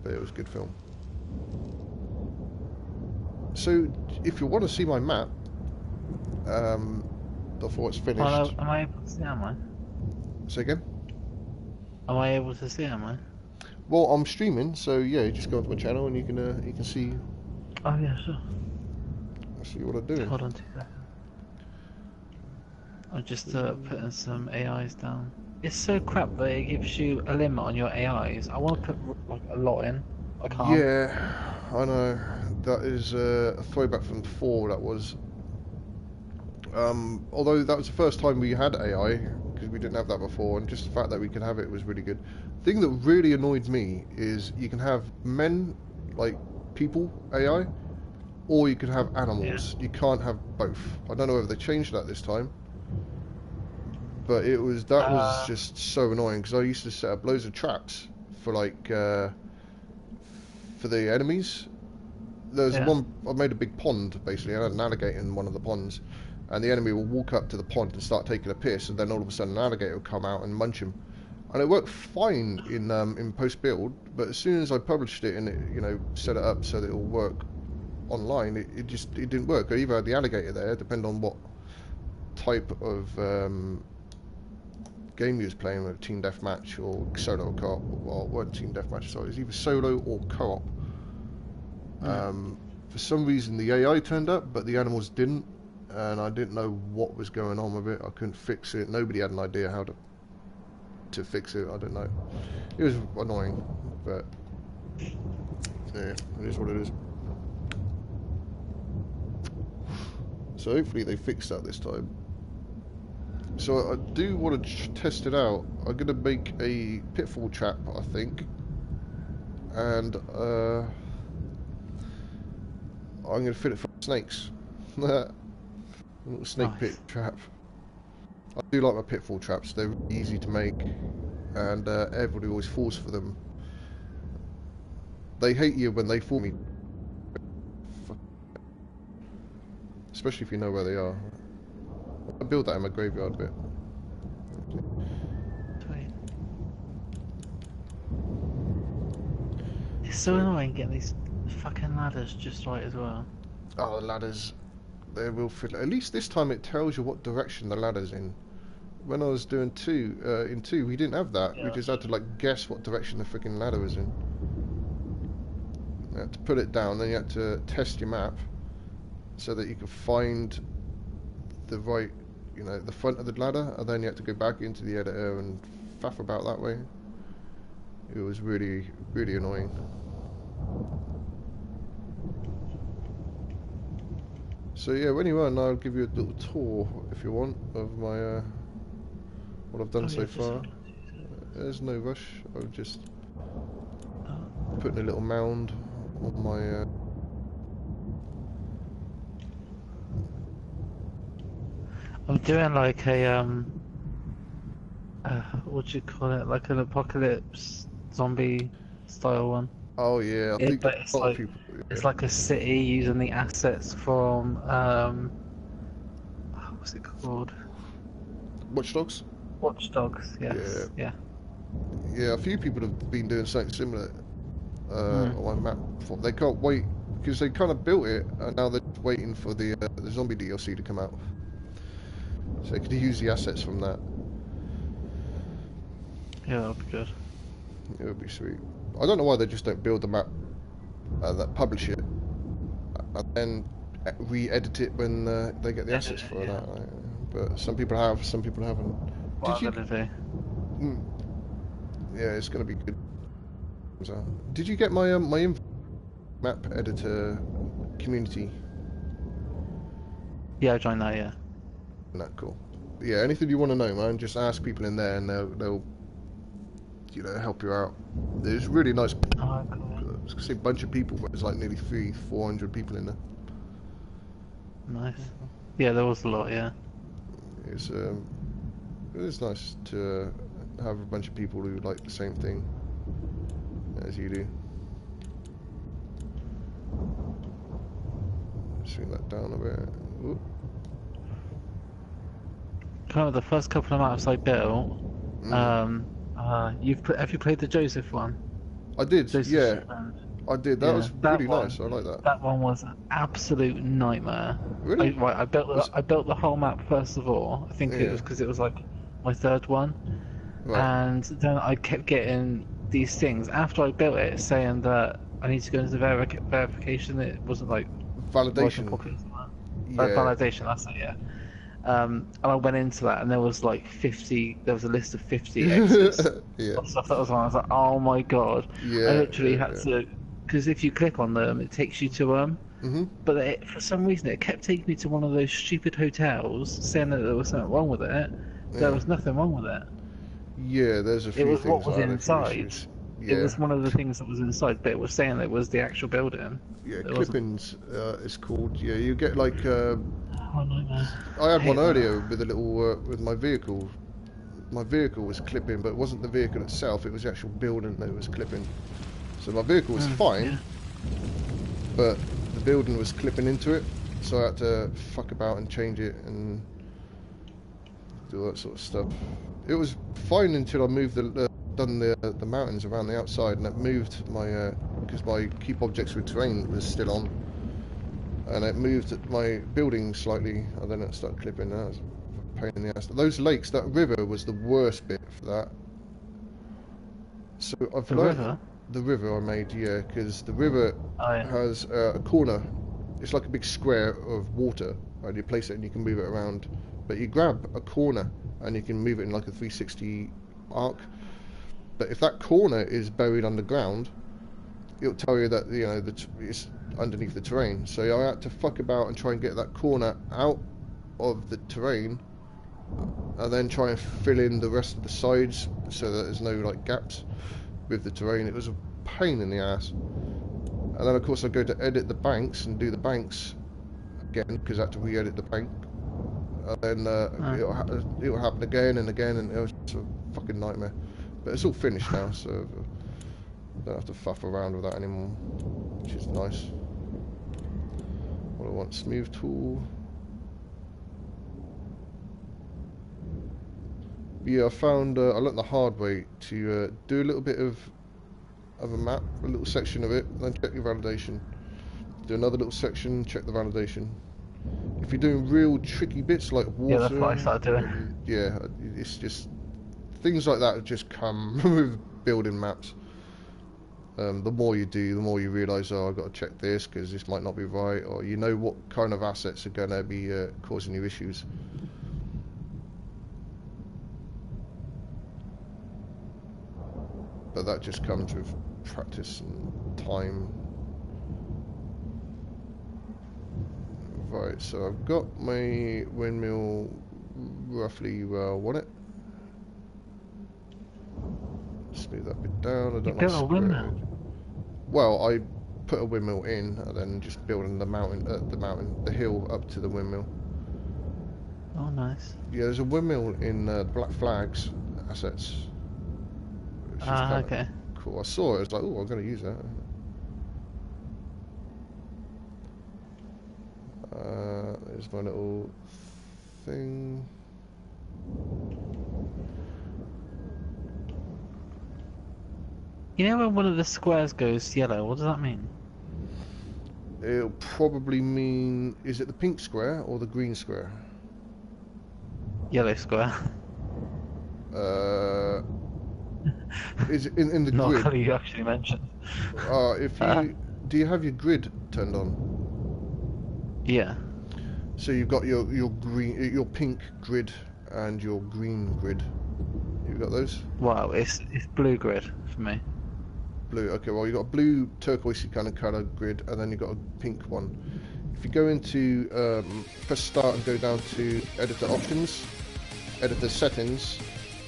but it was a good film. So, if you want to see my map, before it's finished... Well, am I able to see, am I? Say again? Am I able to see, am I? Well, I'm streaming, so yeah, you just go onto my channel and you can see... Oh yeah, sure. See what I'm doing. Hold on 2 seconds. I'm just putting some AIs down. It's so crap that it gives you a limit on your AIs. I want to put like a lot in. I can't. Yeah, I know. That is a throwback from 4. That was. Although that was the first time we had AI because we didn't have that before, and just the fact that we could have it was really good. The thing that really annoyed me is you can have men, like people AI, or you can have animals. Yeah. You can't have both. I don't know whether they changed that this time. But it was was just so annoying because I used to set up loads of traps for like for the enemies. There's one I made a big pond basically. I had an alligator in one of the ponds, and the enemy will walk up to the pond and start taking a piss, and then all of a sudden an alligator will come out and munch him. And it worked fine in post build, but as soon as I published it and it, set it up so that it will work online, it didn't work. I either had the alligator there, depending on what type of game you was playing, with team deathmatch or solo or co-op. Well, it wasn't team deathmatch, sorry, it was either solo or co-op. For some reason the AI turned up, but the animals didn't, and I didn't know what was going on with it. I couldn't fix it. Nobody had an idea how to fix it. I don't know. It was annoying, but yeah, it is what it is. So hopefully they fix that this time. So I do want to test it out. I'm gonna make a pitfall trap, I think, and I'm gonna fill it full of snakes. A little snake pit Nice. trap. I do like my pitfall traps. They're really easy to make, and everybody always falls for them. They hate you when they fall me, especially if you know where they are. I build that in my graveyard bit. Sweet. It's so annoying getting these fucking ladders just right as well. Oh, the ladders, they will fit. At least this time it tells you what direction the ladder's in. When I was doing in two, we didn't have that. Yeah. We just had to like guess what direction the freaking ladder was in. You had to put it down, then you had to test your map so that you could find the right, you know, the front of the ladder, and then you had to go back into the editor and faff about that way. It was really, really annoying. So yeah, when you run, I'll give you a little tour if you want of my what I've done so far. There's no rush. I'm just putting a little mound on my. I'm doing like a what do you call it? Like an apocalypse zombie style one. Oh yeah, I think But a it's lot of like people. it's like a city using the assets from what's it called? Watch Dogs. Watch Dogs. Yes. Yeah. Yeah, a few people have been doing something similar on my map before. They can't wait because they kind of built it, and now they're just waiting for the zombie DLC to come out, so they could use the assets from that. Yeah, that'd be good. It would be sweet. I don't know why they just don't build the map, that publish it, and then re-edit it when they get the assets for that. But some people have, some people haven't. What I'm gonna do? Yeah, it's gonna be good. So, did you get my my map editor community? Yeah, I joined that. Yeah. That cool. Yeah, anything you want to know, man, just ask people in there, and they'll you know, help you out. There's really nice. Oh, cool. I was gonna say bunch of people, but there's like nearly 400 people in there. Nice. Yeah, there was a lot. Yeah. It's nice to have a bunch of people who like the same thing as you do. Swing that down a bit. Ooh. Kind of the first couple of maps I built. Have you played the Joseph one? I did. Joseph's Yeah, Friend? I did. That was really nice. I like that. That one was an absolute nightmare. Really? I built the whole map first of all. I think it was because it was like my third one, and then I kept getting these things after I built it saying that I need to go into verification. It wasn't like validation. Validation. That's it. Yeah. And I went into that, and there was like 50. There was a list of 50 exits. Stuff that was on. I was like, oh my god! Yeah. I literally had to, because if you click on them, it takes you to them. But for some reason, it kept taking me to one of those stupid hotels, saying that there was something wrong with it. There was nothing wrong with it. Yeah, there's a few things. It was things what was inside. Yeah. It was one of the things that was inside, but it was saying that it was the actual building. Yeah, clippings it's called. Yeah, you get like. Oh, nightmare. I had one earlier with a little with my vehicle. My vehicle was clipping, but it wasn't the vehicle itself. It was the actual building that was clipping. So my vehicle was fine, but the building was clipping into it. So I had to fuck about and change it and do that sort of stuff. It was fine until I moved done the mountains around the outside, and it moved my because my keep objects with terrain was still on, and it moved my building slightly, and then it started clipping. That was a pain in the ass. Those lakes, that river was the worst bit for that. So I've learned the river I made, yeah, because the river has a corner. It's like a big square of water, and you place it and you can move it around. But you grab a corner and you can move it in like a 360 arc. But if that corner is buried underground, it'll tell you that, you know, it's underneath the terrain. So I had to fuck about and try and get that corner out of the terrain and then try and fill in the rest of the sides so that there's no like gaps with the terrain. It was a pain in the ass. And then of course I go to edit the banks and do the banks again because I had to re-edit the bank, and then it'll happen again and again, and it was just a fucking nightmare. But it's all finished now, so I don't have to fuff around with that anymore, which is nice. What do I want? Smooth tool. Yeah, I found I learnt the hard way to do a little bit of a map, a little section of it, then check your validation. Do another little section, check the validation. If you're doing real tricky bits like water, yeah, that's what I started doing. Yeah, it's just things like that just come with building maps. The more you do, the more you realise, oh, I've got to check this because this might not be right, or you know what kind of assets are going to be causing you issues. But that just comes with practice and time. Right, so I've got my windmill roughly where I want it. Smooth that bit down. I don't built a windmill? Well, I put a windmill in and then just building the the hill up to the windmill. Oh, nice. Yeah, there's a windmill in Black Flag's assets. Okay. Cool. I saw it. I was like, oh, I'm going to use that. There's my little thing. You know when one of the squares goes yellow, what does that mean? It'll probably mean, is it the pink square or the green square? Yellow square. Is it in the Not grid? how you actually mentioned. If you do you have your grid turned on? Yeah. So you've got your green, your pink grid and your green grid. You've got those? Wow, it's blue grid for me. Blue. Okay. Well, you've got a blue turquoise kind of colour grid, and then you've got a pink one. If you go into press start and go down to editor options, editor settings,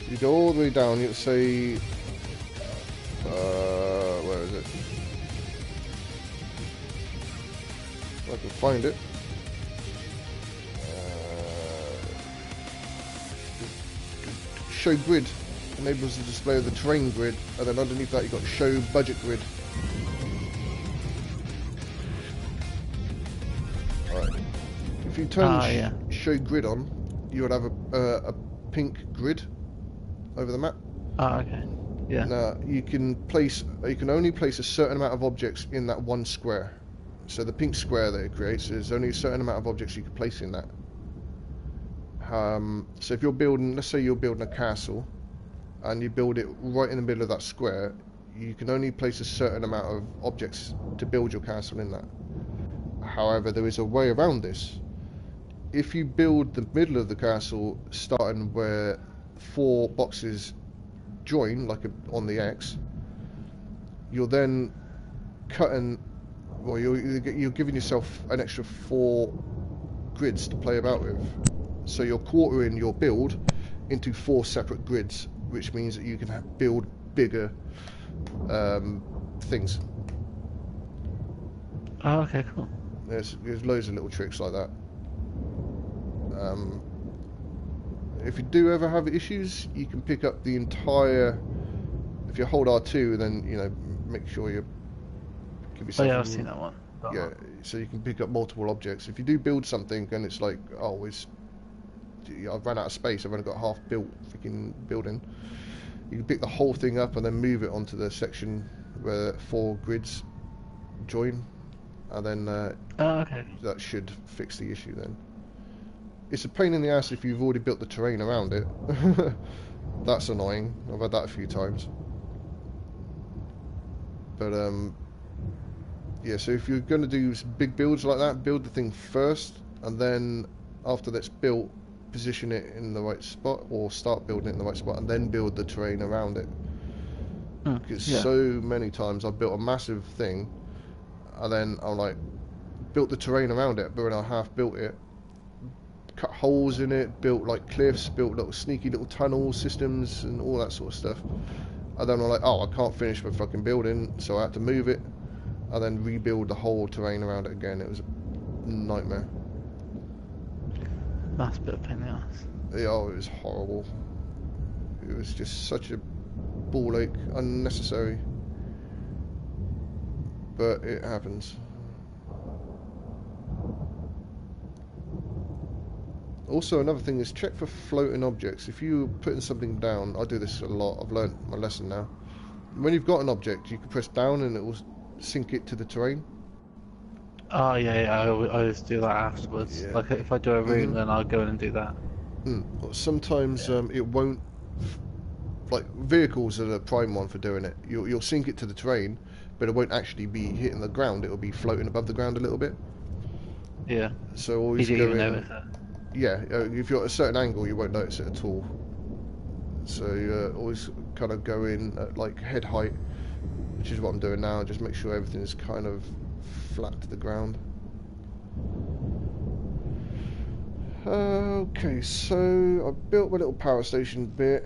you go all the way down. You'll say, where is it? I can find it. Show grid enables the display of the terrain grid, and then underneath that you've got show budget grid. Alright. If you turn show grid on, you would have a pink grid over the map. Oh, okay. Yeah. Now you can only place a certain amount of objects in that one square. So the pink square that it creates, there's only a certain amount of objects you can place in that. So if you're building, let's say you're building a castle, and you build it right in the middle of that square, you can only place a certain amount of objects to build your castle in that. However, there is a way around this. If you build the middle of the castle starting where 4 boxes join, like on the X, you're then cutting, well, you're giving yourself an extra 4 grids to play about with. So you're quartering your build into 4 separate grids, which means that you can build bigger things. Oh, okay, cool. There's loads of little tricks like that. If you do ever have issues, you can pick up the entire. If you hold R2, then make sure you give yourself. Oh yeah, I've seen that one. Yeah, so you can pick up multiple objects. If you do build something and it's like, oh, I've run out of space, I've only got half built freaking building, you can pick the whole thing up and then move it onto the section where 4 grids join, and then okay. that should fix the issue then. It's a pain in the ass if you've already built the terrain around it. That's annoying. I've had that a few times. But yeah, so if you're going to do big builds like that, build the thing first, and then after that's built, position it in the right spot, or start building it in the right spot, and then build the terrain around it. Because so many times I've built a massive thing, and then I'm like, built the terrain around it, but when I half built it, cut holes in it, built like cliffs, built little sneaky little tunnel systems and all that sort of stuff. And then I'm like, oh, I can't finish my fucking building, so I had to move it and then rebuild the whole terrain around it again. It was a nightmare. That's a bit of a pain in the ass. Yeah, oh, it was horrible. It was just such a ball ache, unnecessary. But it happens. Also, another thing is check for floating objects. If you're putting something down, I do this a lot, I've learned my lesson now. When you've got an object, you can press down and it will sink it to the terrain. Oh yeah, I always do that afterwards. Yeah. Like if I do a room, then I'll go in and do that. Sometimes it won't. Like vehicles are the prime one for doing it. You'll sink it to the terrain, but it won't actually be hitting the ground. It will be floating above the ground a little bit. Yeah. So always you go don't even in. notice it. Yeah, if you're at a certain angle, you won't notice it at all. So always kind of go in at like head height, which is what I'm doing now. Just make sure everything is kind of flat to the ground. Okay, so I built my little power station bit.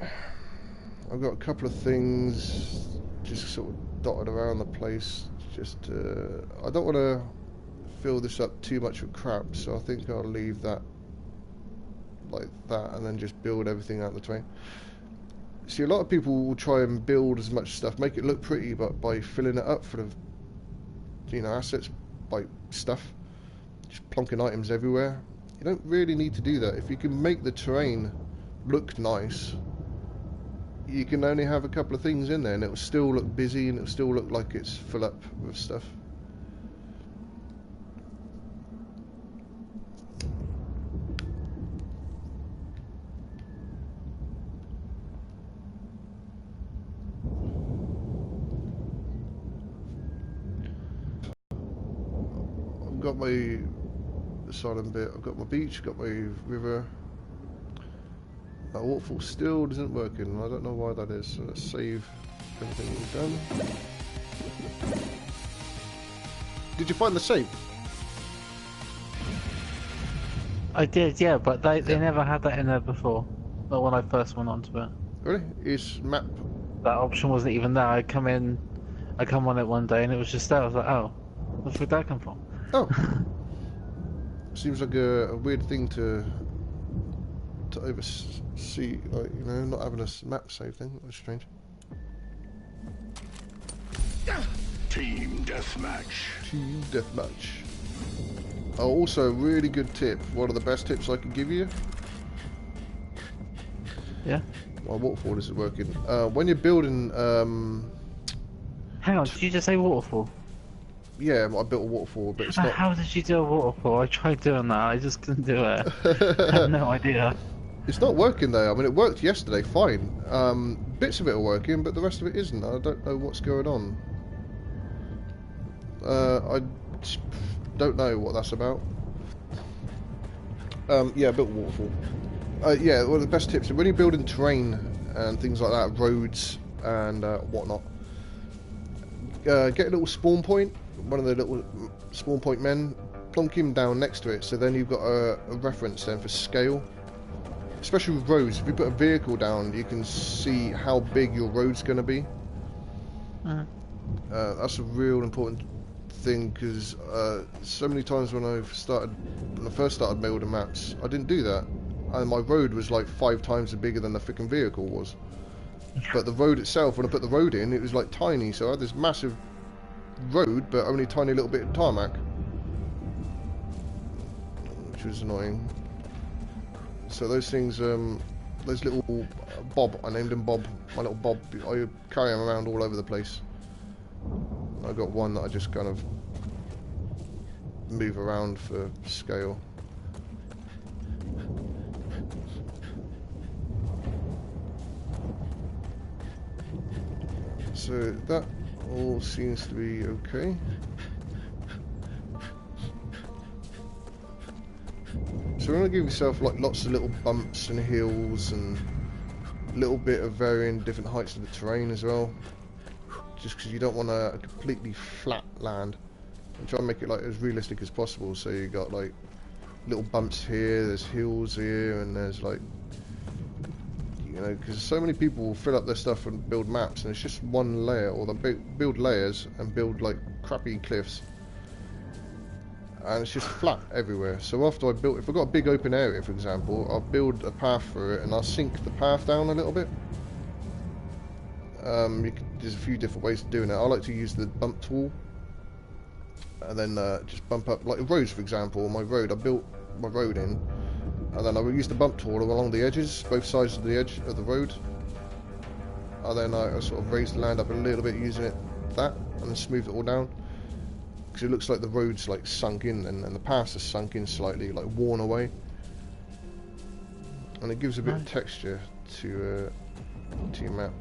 I've got a couple of things just sort of dotted around the place. Just I don't want to fill this up too much with crap, so I think I'll leave that like that and then just build everything out the train. See, a lot of people will try and build as much stuff, make it look pretty, but by filling it up full of, you know, assets, by stuff, just plonking items everywhere. You don't really need to do that. If you can make the terrain look nice, you can only have a couple of things in there and it will still look busy and it will still look like it's full up with stuff. I've got my Asylum bit, I've got my beach, I've got my river. That waterfall still isn't working. I don't know why that is. So let's save everything we've done. Did you find the save? I did, yeah, but they never had that in there before. Not when I first went onto it. Really? Is map? That option wasn't even there. I come on it one day and it was just there. I was like, oh, where did that come from? Oh. Seems like a weird thing to oversee, like, you know, not having a map save thing. That's strange. Team deathmatch. Team deathmatch. Oh, also, really good tip. One of the best tips I can give you. Yeah. My waterfall isn't working. When you're building, hang on, did you just say waterfall? Yeah, I built a waterfall, but it's not. How did you do a waterfall? I tried doing that. I just couldn't do it. I have no idea. It's not working though. I mean, it worked yesterday, fine. Bits of it are working, but the rest of it isn't. I don't know what's going on. I don't know what that's about. Yeah, I built a waterfall. Yeah, one of the best tips when you're building terrain and things like that, roads and whatnot. Get a little spawn point, one of the little spawn point men, plonk him down next to it, so then you've got a reference then for scale. Especially with roads, if you put a vehicle down, you can see how big your road's going to be. That's a real important thing, because so many times when I first started building maps, I didn't do that, and my road was like 5 times bigger than the freaking vehicle was. But the road itself, when I put the road in, it was like tiny, so I had this massive road, but only a tiny little bit of tarmac, which was annoying. So those things, those little Bob, I named him Bob, my little Bob, I carry him around all over the place. I got one that I just kind of move around for scale. So that all seems to be okay. So we're going to give yourself like lots of little bumps and hills and a little bit of varying different heights of the terrain as well. Just because you don't want a completely flat land. And try and make it like as realistic as possible, so you got like little bumps here, there's hills here, and there's like, you know, because so many people will fill up their stuff and build maps, and it's just one layer, or they build layers and build like crappy cliffs, and it's just flat everywhere. So after I built, if I've got a big open area, for example, I'll build a path through it, and I'll sink the path down a little bit. There's a few different ways of doing it. I like to use the bump tool, and then just bump up, like roads, for example. My road, I built my road in, and then I will use the bump tool along the edges, both sides of the edge of the road, and then I sort of raise the land up a little bit using it that, and then smooth it all down, because it looks like the road's like sunk in, and the paths are sunk in slightly, like worn away, and it gives a bit of texture to your map.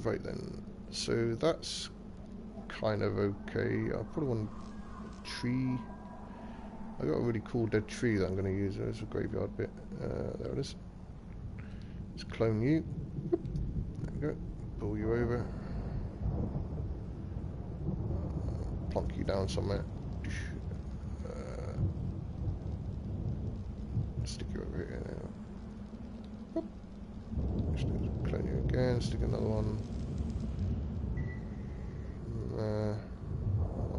Right then, so that's kind of okay. I'll put one tree. I got a really cool dead tree that I'm going to use as a graveyard bit. There it is. Let's clone you. There we go. Pull you over. Plonk you down somewhere. Stick you over here now. Clone you again, stick another one.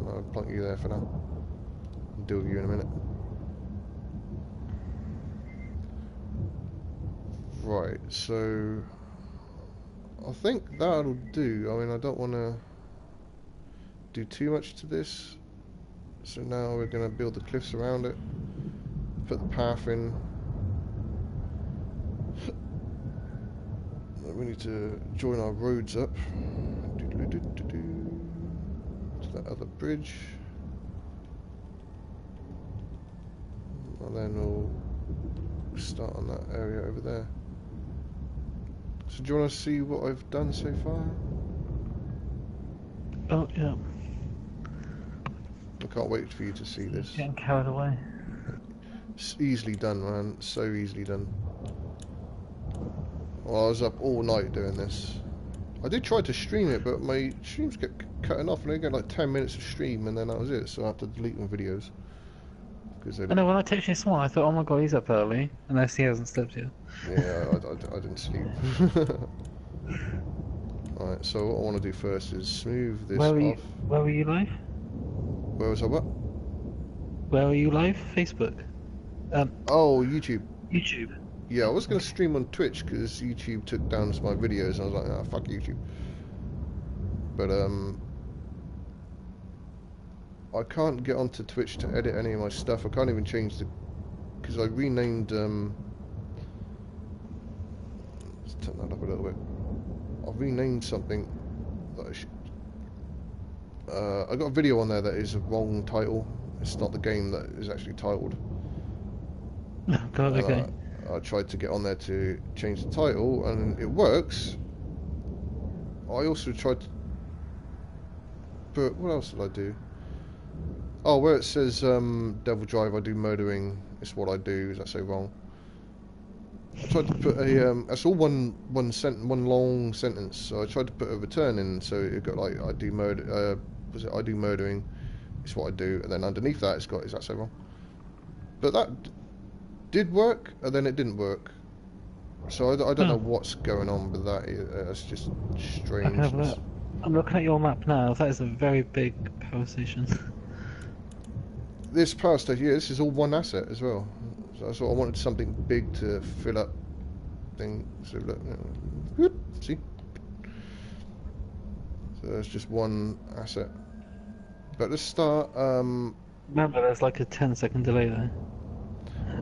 I'll plonk you there for now. I'll deal with you in a minute. Right, so I think that'll do. I mean, I don't want to do too much to this. So now we're going to build the cliffs around it. Put the path in. We need to join our roads up to that other bridge, and then we'll start on that area over there. So do you want to see what I've done so far? Oh yeah. I can't wait for you to see this. Getting carried away. It's easily done, man. So easily done. Well, I was up all night doing this. I did try to stream it, but my streams get cutting off, and I get like 10 minutes of stream, and then that was it. So I have to delete my videos. I know, when I texted this morning, I thought, oh my god, he's up early, unless he hasn't slept yet. Yeah, I didn't sleep. Alright, so what I want to do first is smooth this off. Where were you live? Where was I what? Where were you live? Facebook? Oh, YouTube. YouTube. Yeah, I was going to stream on Twitch because YouTube took down my videos, and I was like, ah, fuck YouTube. But, I can't get onto Twitch to edit any of my stuff. I can't even change the... because I renamed, let's turn that up a little bit. I've renamed something that I should... I got a video on there that is a wrong title. It's not the game that is actually titled. Oh god, okay. I tried to get on there to change the title, and it works. I also tried to put... what else did I do? Oh, where it says Devildrive, I do murdering, it's what I do. Is that so wrong? I tried to put a... that's all one long sentence, so I tried to put a return in, so it got like, I do murder... was it I do murdering, it's what I do, and then underneath that it's got, is that so wrong? But that did work, and then it didn't work. So I don't know what's going on with that. It's just strange. I'm looking at your map now. That is a very big power station. This power station, yeah, this is all one asset as well. So I sort of wanted something big to fill up thing. So look, whoop, see? So there's just one asset. But let's start. Remember, there's like a 10-second delay there.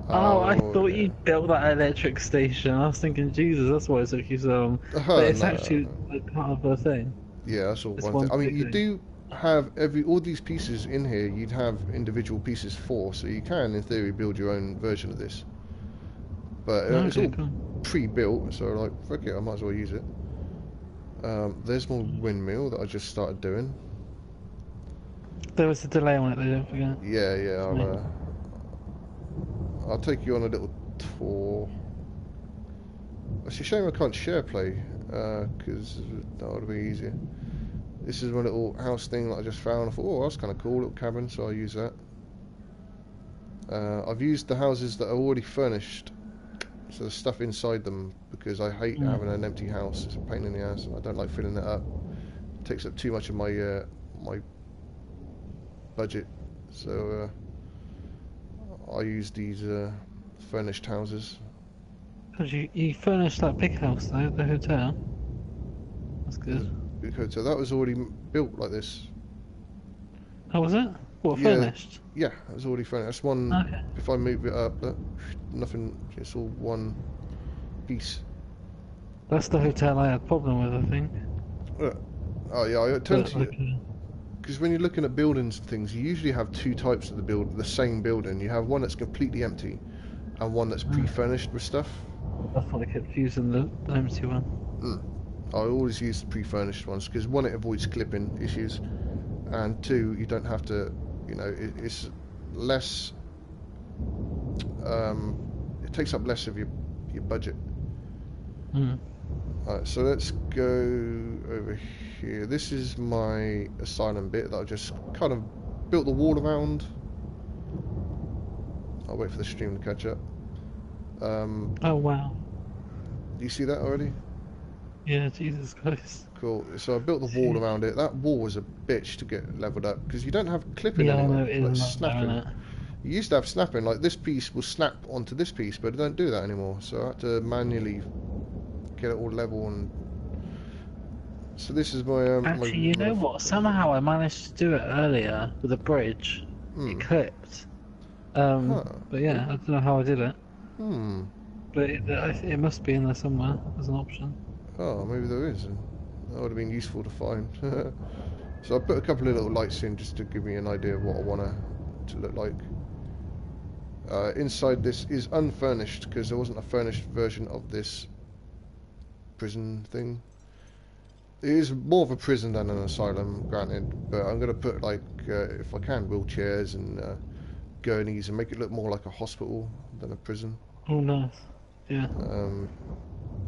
Oh, I thought you built that electric station. I was thinking, Jesus, that's why it took you so long. But it's actually like part of the thing. Yeah, that's all one thing. I mean, you do have all these pieces in here. You'd have individual pieces for, so you can, in theory, build your own version of this. But it's all pre-built, so like, fuck it, I might as well use it. There's my windmill that I just started doing. There was a delay on it, though, don't forget. Yeah, I'll take you on a little tour. It's a shame I can't share play, because that would be easier. This is my little house thing that I just found. I thought, oh, that's kind of cool, little cabin, so I'll use that. I've used the houses that are already furnished, so the stuff inside them, because I hate having an empty house. It's a pain in the ass. I don't like filling it up. It takes up too much of my my budget. So I use these furnished houses. Because you furnished that big house though, the hotel. That's good. Big hotel. That was already built like this. How was it? What, Yeah. furnished? Yeah, it was already furnished. That's one. Okay. If I move it up, nothing. It's all one piece. That's the hotel I had problem with, I think. Oh yeah, I tend to. Okay. Because when you're looking at buildings and things, you usually have two types of the same building. You have one that's completely empty, and one that's pre-furnished with stuff. That's why I kept using the empty one. I always use the pre-furnished ones because one, it avoids clipping issues, and two, you don't have to. You know, it's less. It takes up less of your budget. Alright, so let's go over here. This is my asylum bit that I just kind of built the wall around. I'll wait for the stream to catch up. Oh wow. Do you see that already? Yeah, Jesus Christ. Cool. So I built the wall around it. That wall was a bitch to get leveled up because you don't have clipping Yeah, I anymore. know it Like is. snapping. You used to have snapping, like this piece will snap onto this piece, but it don't do that anymore. So I had to manually get it all level. And so this is my Actually, you know what? Somehow I managed to do it earlier with a bridge. It clipped. But yeah, I don't know how I did it. But it must be in there somewhere as an option. Oh, maybe there is. That would have been useful to find. So I put a couple of little lights in just to give me an idea of what I want to look like. Inside this is unfurnished because there wasn't a furnished version of this prison thing. It is more of a prison than an asylum, granted, but I'm going to put, like, if I can, wheelchairs and gurneys and make it look more like a hospital than a prison. Oh, nice. Yeah.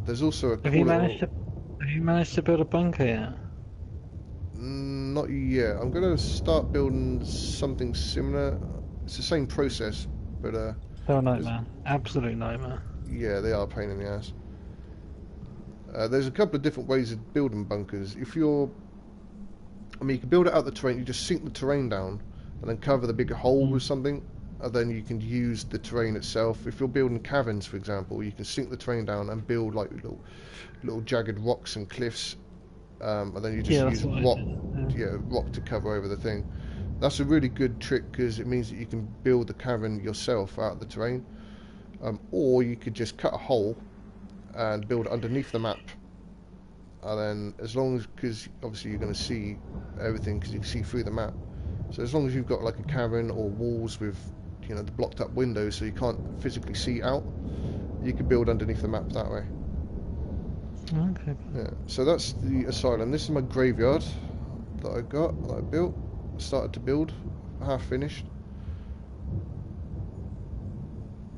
There's also a Have you managed to build a bunker yet? Not yet. I'm going to start building something similar. It's the same process, but Oh, nightmare. Absolute nightmare. yeah, they are a pain in the ass. There's a couple of different ways of building bunkers. If you're, I mean, you can build it out the terrain. You just sink the terrain down and then cover the big hole with something, and then you can use the terrain itself. If you're building caverns, for example, you can sink the terrain down and build like little jagged rocks and cliffs, and then you just use rock to cover over the thing. That's a really good trick because it means that you can build the cavern yourself out of the terrain, or you could just cut a hole and build underneath the map, and then as long as, because obviously you're going to see everything because you can see through the map, so as long as you've got like a cavern or walls with, you know, the blocked up windows so you can't physically see out, you can build underneath the map that way. Okay. Yeah, so that's the asylum. This is my graveyard that I built, started to build, half finished.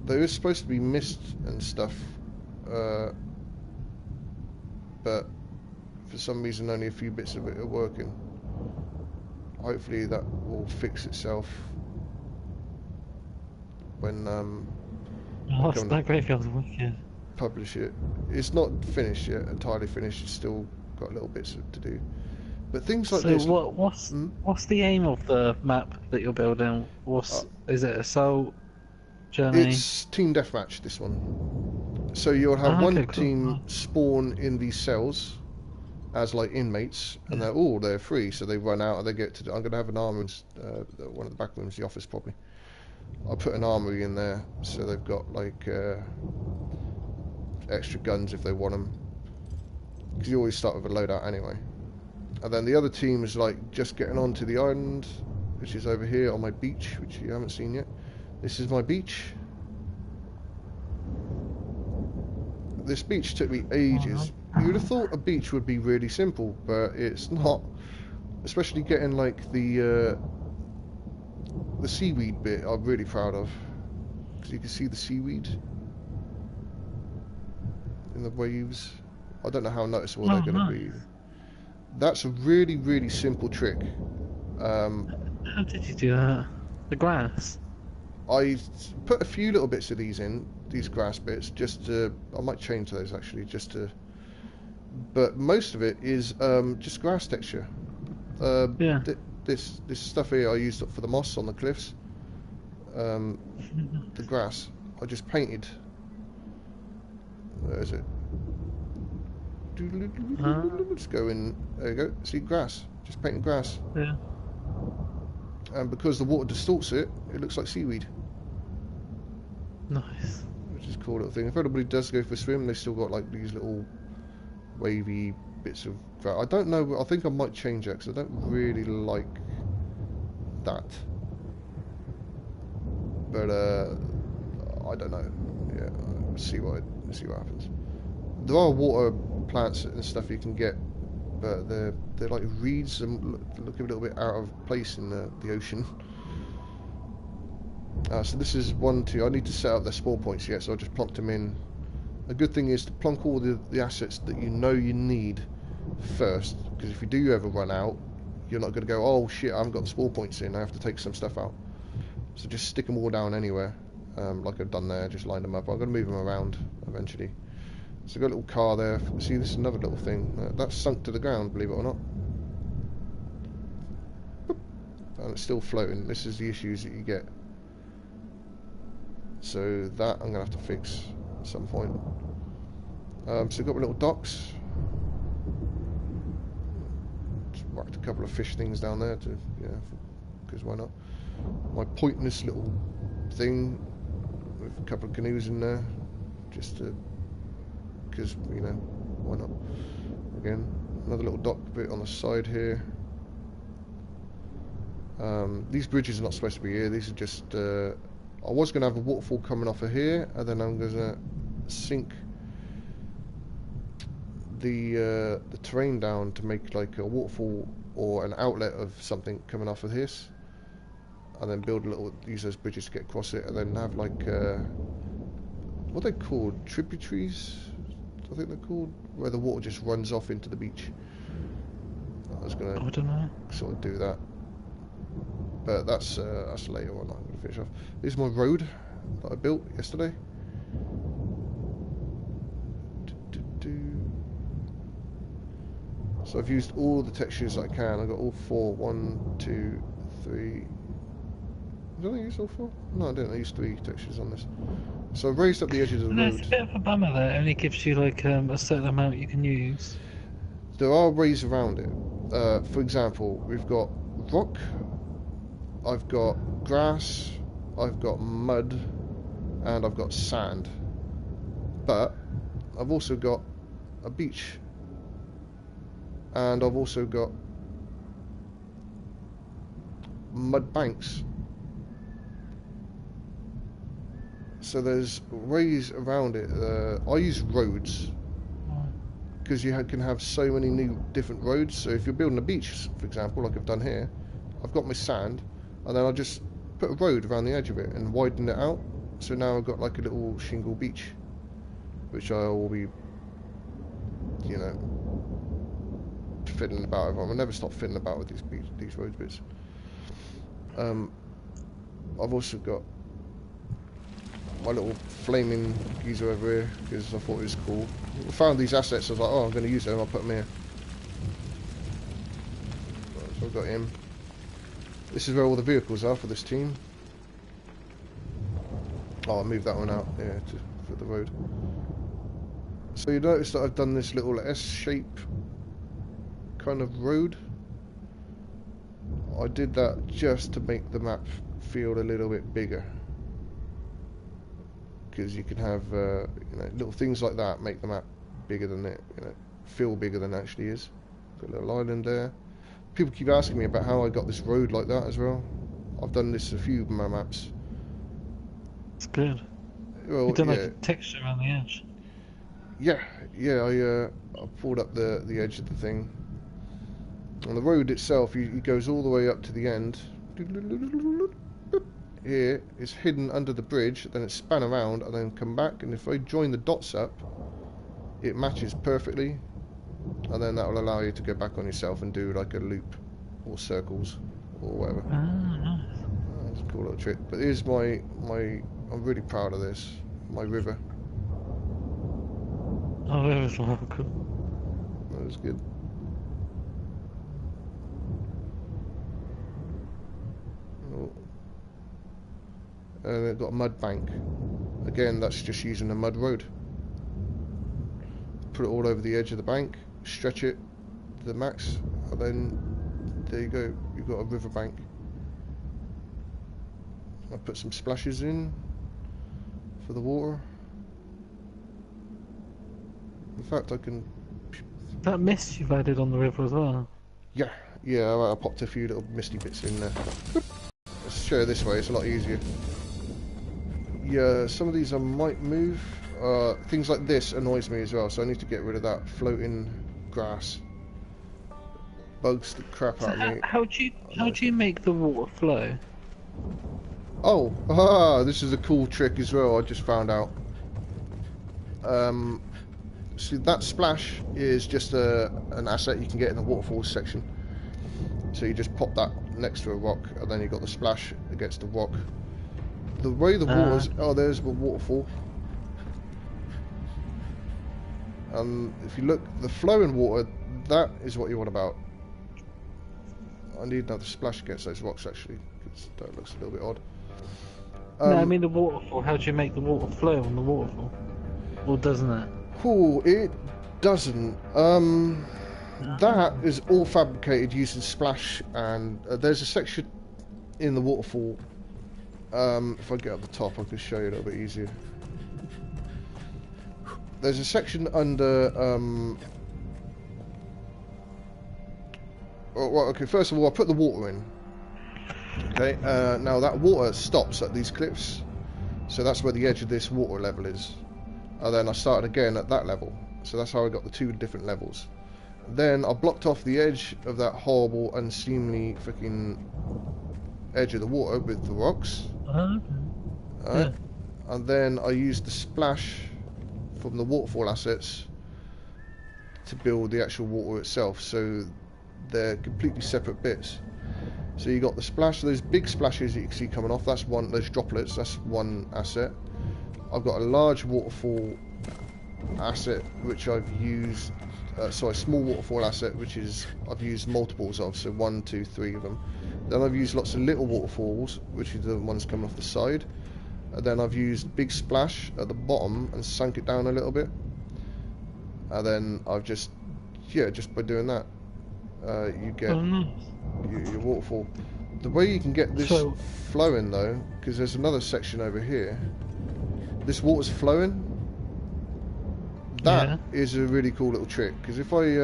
There is supposed to be mist and stuff, but for some reason only a few bits of it are working. Hopefully that will fix itself when that graveyard's wicked. publish it. It's not finished yet, entirely finished. It's still got little bits to do. But things like this. So what's the aim of the map that you're building? Is it assault, journey? It's team deathmatch, this one. So you'll have one team spawn in these cells as like inmates, and they're free, so they run out and they get to. I'm going to have an armory in one of the back rooms, the office probably. I'll put an armory in there, so they've got like extra guns if they want them. Because you always start with a loadout anyway. And then the other team is like just getting onto the island, which is over here on my beach, which you haven't seen yet. This is my beach. This beach took me ages. You would have thought a beach would be really simple, but it's not. Especially getting like the seaweed bit, I'm really proud of, because you can see the seaweed in the waves. I don't know how noticeable they're going to be. That's a really, really simple trick. How did you do that? The grass? I put a few little bits of these in, these grass bits, just to... I might change those actually, just to... But most of it is just grass texture. Yeah. This stuff here I used up for the moss on the cliffs. The grass I just painted. Where is it? Let's go in. There you go. See, grass. Just painted grass. Yeah. And because the water distorts it, it looks like seaweed. Nice. Which is a cool little thing. If anybody does go for a swim, they've still got like these little wavy bits of grass. I don't know. I think I might change that because I don't really like that. But I don't know. Yeah, let's see what happens. There are water plants and stuff you can get, but they're like reeds and look a little bit out of place in the ocean. So this is 1, 2. I need to set up their spawn points yet, so I just plonked them in. A good thing is to plonk all the assets that you know you need first, because if you do ever run out, you're not going to go, oh shit, I haven't got the spawn points in, I have to take some stuff out. So just stick them all down anywhere, like I've done there, just line them up. I'm going to move them around eventually. So I've got a little car there. See, this is another little thing. That's sunk to the ground, believe it or not. Boop. And it's still floating. This is the issues that you get. So that I'm going to have to fix at some point. So I've got my little docks. Just whacked a couple of fish things down there to, yeah, because why not? My pointless little thing with a couple of canoes in there, just to, because, you know, why not? Again, another little dock bit on the side here. These bridges are not supposed to be here. These are just, I was going to have a waterfall coming off of here, and then I'm going to sink the terrain down to make like a waterfall or an outlet of something coming off of this, and then build a little, use those bridges to get across it, and then have like what are they called, tributaries, I think they're called, where the water just runs off into the beach. I was going to sort of do that, but that's later on. I'm going to finish off. This is my road that I built yesterday. So I've used all the textures I can. I've got all 4. 1, 2, 3. Did I use all 4? No, I didn't. I used 3 textures on this. So I've raised up the edges of the road. It's a bit of a bummer that it only gives you like a certain amount you can use. There are ways around it. For example, we've got rock, I've got grass, I've got mud, and I've got sand. But I've also got a beach. And I've also got mud banks. So there's ways around it. I use roads because you can have so many new different roads. So if you're building a beach, for example, like I've done here, I've got my sand, and then I just put a road around the edge of it and widen it out. So now I've got like a little shingle beach, which I will be, you know, fiddling about with. I'll never stop fiddling about with these road bits. I've also got my little flaming geezer over here because I thought it was cool. I found these assets, I was like, oh, I'm going to use them, I'll put them here. So I've got him. This is where all the vehicles are for this team. Oh, I'll move that one out, yeah, for the road. So you notice that I've done this little S-shape kind of road. I did that just to make the map feel a little bit bigger, because you can have you know, little things like that make the map bigger than it, you know, feel bigger than it actually is. Got a little island there. People keep asking me about how I got this road like that as well. I've done this a few of my maps. It's good. Well, you've done yeah. like a texture around the edge. Yeah, I pulled up the edge of the thing. On the road itself, it goes all the way up to the end. Here, it's hidden under the bridge, then it's span around and then come back, and if I join the dots up, it matches perfectly. and then that will allow you to go back on yourself and do like a loop or circles or whatever. Nice. That's a cool little trick. But here's my I'm really proud of this. My river. Oh, that was well cool. That was good. Oh. And it got a mud bank. Again, that's just using a mud road. Put it all over the edge of the bank, stretch it to the max, and then there you go, you've got a river bank. I put some splashes in for the water. In fact, I can... That mist you've added on the river as well. Yeah, I popped a few little misty bits in there. Let's show you this way, it's a lot easier. Yeah, some of these I might move. Things like this annoys me as well, so I need to get rid of that floating grass. Bugs the crap out of me. How do you make the water flow? Oh, this is a cool trick as well. I just found out. See, that splash is just an asset you can get in the waterfalls section. So you just pop that next to a rock, and then you got the splash against the rock. The way the water's... Oh, there's the waterfall. If you look, the flowing water, that is what you want about. I need another splash against those rocks, actually, because that looks a little bit odd. No, I mean the waterfall. How do you make the water flow on the waterfall? Or doesn't it? Cool, it doesn't. That is all fabricated using splash, and there's a section in the waterfall. If I get up the top, I can show you a little bit easier. There's a section under... Oh, well, okay, first of all, I put the water in. Okay, now that water stops at these cliffs. So that's where the edge of this water level is. And then I started again at that level. So that's how I got the two different levels. Then I blocked off the edge of that horrible, unseemly freaking edge of the water with the rocks. Okay. Alright. Yeah. And then I used the splash from the waterfall assets to build the actual water itself, so they're completely separate bits. So you got the splash, those big splashes that you can see coming off, that's one, those droplets, that's one asset. I've got a large waterfall asset which I've used, sorry, a small waterfall asset which is I've used multiples of, so 1, 2, 3 of them. Then I've used lots of little waterfalls, which are the ones coming off the side. And then I've used big splash at the bottom and sunk it down a little bit. And then I've just, yeah, just by doing that, you get your waterfall. The way you can get this flowing though, because there's another section over here. This water's flowing. That is a really cool little trick. Because if I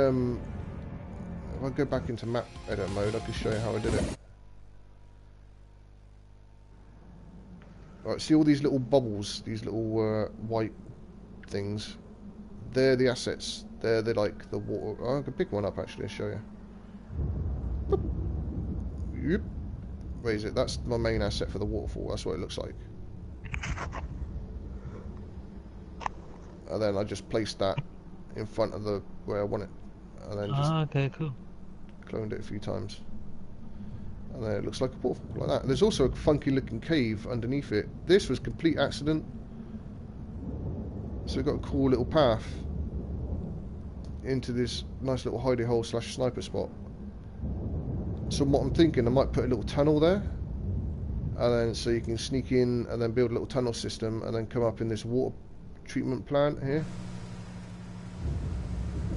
go back into map edit mode, I can show you how I did it. Right, see all these little bubbles, these little white things? They're the assets. They're like the water. Oh, I can pick one up actually and show you. Yep. Raise it. That's my main asset for the waterfall. That's what it looks like. And then I just placed that in front of the where I want it, and then just okay, cool. Cloned it a few times. And then it looks like a waterfall, like that. There's also a funky looking cave underneath it. This was complete accident. So we've got a cool little path into this nice little hidey hole / sniper spot. So what I'm thinking, I might put a little tunnel there. And then so you can sneak in and then build a little tunnel system and then come up in this water treatment plant here.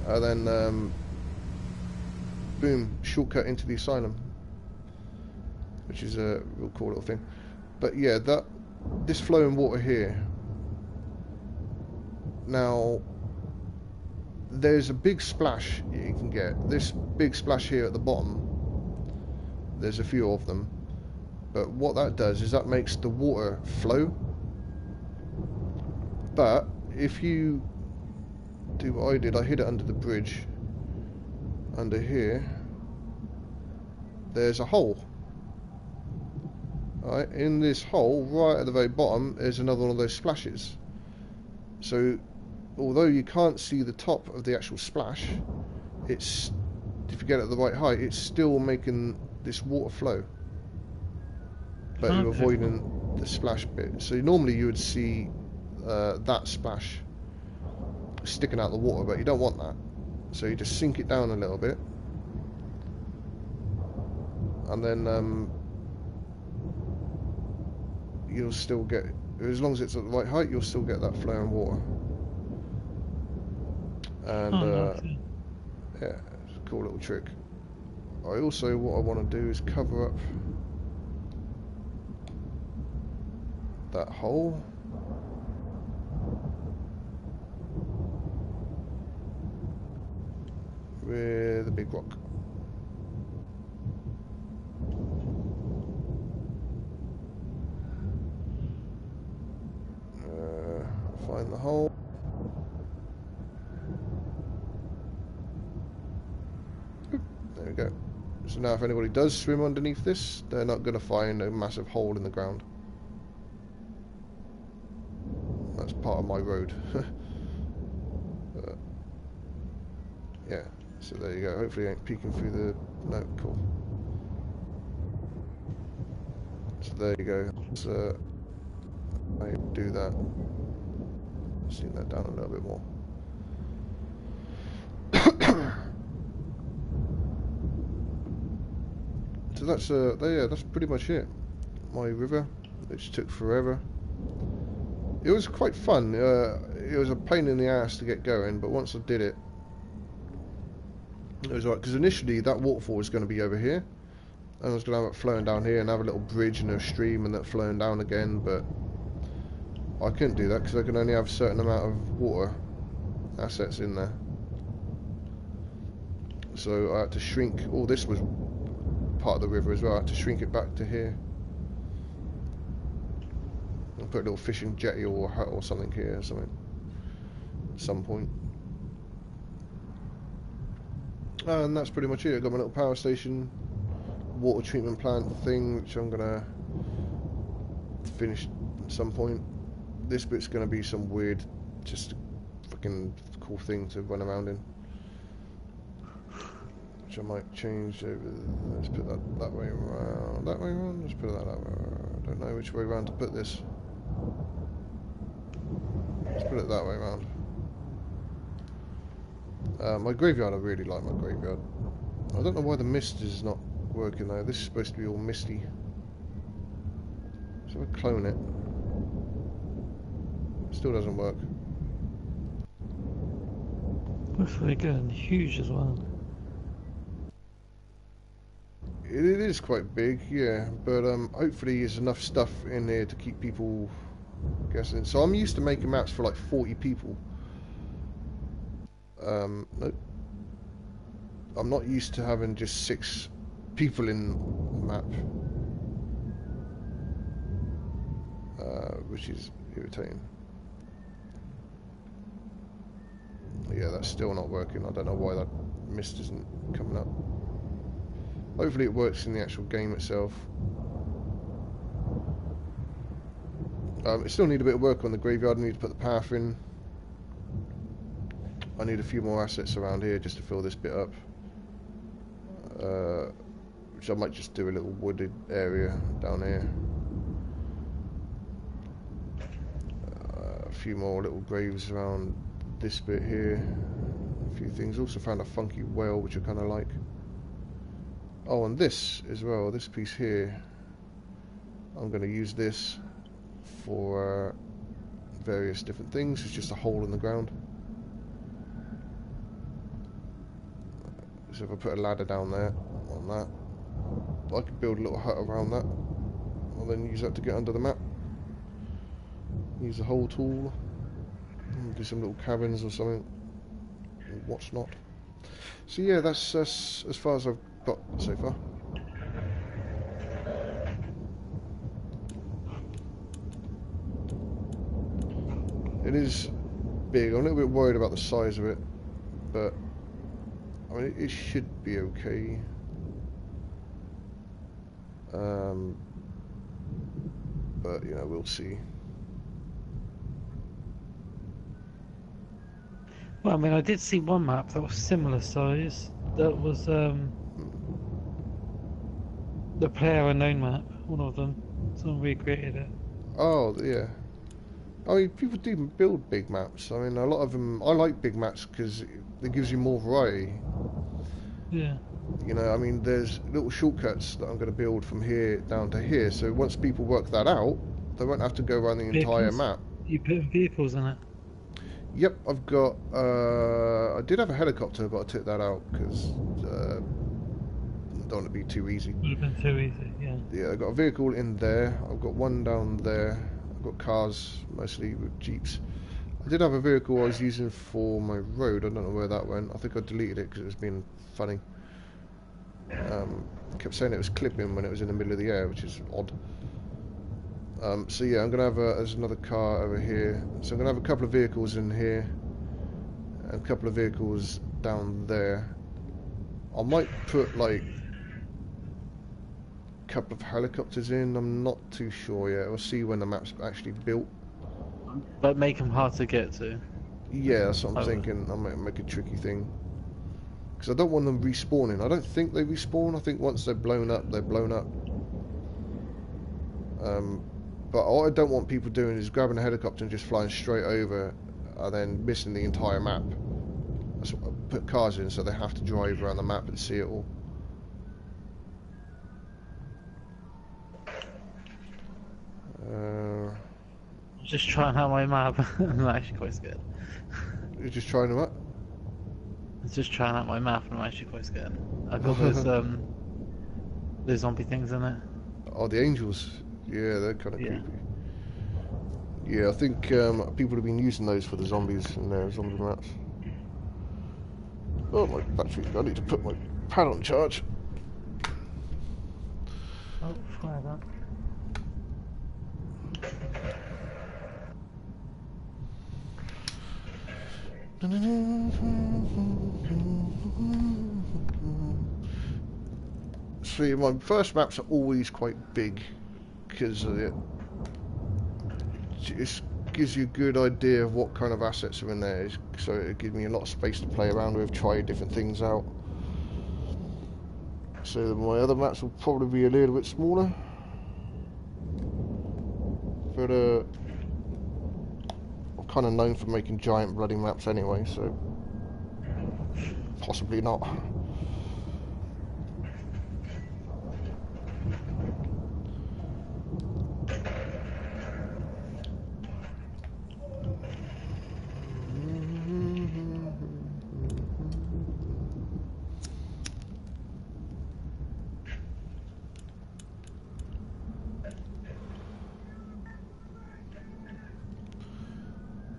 And then boom, shortcut into the asylum. Which is a real cool little thing. But yeah, this flowing water here. Now, there's a big splash you can get. This big splash here at the bottom. There's a few of them. But what that does is that makes the water flow. But if you do what I did, I hid it under the bridge. Under here, there's a hole. Right, in this hole, right at the very bottom, is another one of those splashes. So, although you can't see the top of the actual splash, it's, if you get it at the right height, it's still making this water flow, but you're avoiding the splash bit. So normally you would see that splash sticking out the water, but you don't want that. So you just sink it down a little bit, and then you'll still get, as long as it's at the right height, you'll still get that flowing water. And yeah, it's a cool little trick. I also, what I want to do is cover up that hole. With a big rock. Find the hole. There we go. So now if anybody does swim underneath this, they're not going to find a massive hole in the ground. That's part of my road. Yeah, so there you go. Hopefully it ain't peeking through the... No, cool. So there you go. So I do that. Sink that down a little bit more. So that's yeah, that's pretty much it. My river, which took forever. It was quite fun. It was a pain in the ass to get going, but once I did it, it was alright. Because initially that waterfall was going to be over here, and I was going to have it flowing down here and have a little bridge and a stream and that flowing down again, but I couldn't do that because I can only have a certain amount of water assets in there. So I had to shrink. All this was part of the river as well. I had to shrink it back to here and put a little fishing jetty or hut or something here or something at some point. And that's pretty much it. I've got my little power station, water treatment plant thing, which I'm gonna finish at some point. This bit's gonna be some weird, just fucking cool thing to run around in, which I might change over. Let's put that way around. That way around. Let's put that way around. I don't know which way around to put this. Let's put it that way around. My graveyard, I really like my graveyard. I don't know why the mist is not working though. This is supposed to be all misty. So I clone it. Still doesn't work. Looks really good and huge as well. It is quite big, yeah, but hopefully there's enough stuff in there to keep people guessing. So I'm used to making maps for like 40 people. Nope. I'm not used to having just 6 people in the map, which is irritating. Yeah, that's still not working. I don't know why that mist isn't coming up. Hopefully it works in the actual game itself. I still need a bit of work on the graveyard. I need to put the path in. I need a few more assets around here just to fill this bit up. Which I might just do a little wooded area down here. A few more little graves around this bit here. A few things. Also found a funky well which I kind of like. Oh, and this as well. This piece here. I'm going to use this for various different things. It's just a hole in the ground. So if I put a ladder down there on that, I could build a little hut around that. I'll then use that to get under the map. Use the hole tool. Do some little cabins or something. What's not. So yeah, that's as far as I've got so far. It is big. I'm a little bit worried about the size of it, but I mean, it should be okay. But you know, we'll see. Well, I mean, I did see one map that was similar size. That was the player unknown map. One of them. Someone recreated it. Oh, yeah. I mean, people do build big maps. I mean, a lot of them. I like big maps because it gives you more variety. Yeah. You know, I mean, there's little shortcuts that I'm going to build from here down to here. So once people work that out, they won't have to go around the entire map. You put vehicles in it. Yep, I've got. I did have a helicopter, but I took that out because I don't want to be too easy. Would have been too easy. Yeah. Yeah, I've got a vehicle in there. I've got one down there. I've got cars, mostly with jeeps. I did have a vehicle I was using for my road. I don't know where that went. I think I deleted it because it was being funny. Kept saying it was clipping when it was in the middle of the air, which is odd. So yeah, I'm gonna have there's another car over here. So I'm gonna have a couple of vehicles in here, and a couple of vehicles down there. I might put like a couple of helicopters in. I'm not too sure yet. We'll see when the map's actually built. But make them hard to get to. Yeah, that's what I'm thinking. I might make a tricky thing. Because I don't want them respawning. I don't think they respawn. I think once they're blown up, they're blown up. But what I don't want people doing is grabbing a helicopter and just flying straight over and then missing the entire map. That's what I put cars in so they have to drive around the map and see it all. Just trying out my map. I'm actually quite scared. You're just trying them up? I'm just trying out my map and I'm actually quite scared. I've got those zombie things in it. Oh, the angels. Yeah, they're kind of creepy. Yeah, I think people have been using those for the zombies in their zombie maps. Oh, my battery. I need to put my pad on charge. Oh, fire that. See, my first maps are always quite big because it just gives you a good idea of what kind of assets are in there, so it gives me a lot of space to play around with, try different things out. So my other maps will probably be a little bit smaller, but I'm kind of known for making giant bloody maps anyway, so possibly not.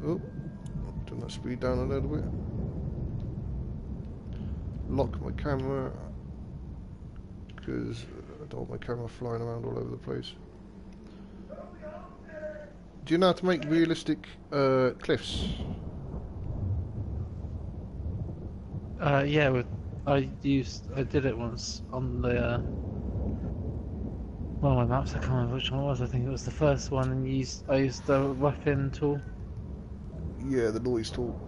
Oh, turn that speed down a little bit. Lock my camera because I don't want my camera flying around all over the place. Do you know how to make realistic cliffs? Yeah, I did it once on the one of my maps. I can't remember which one it was. I think it was the first one, and I used the rough-in tool. Yeah, the noise tool.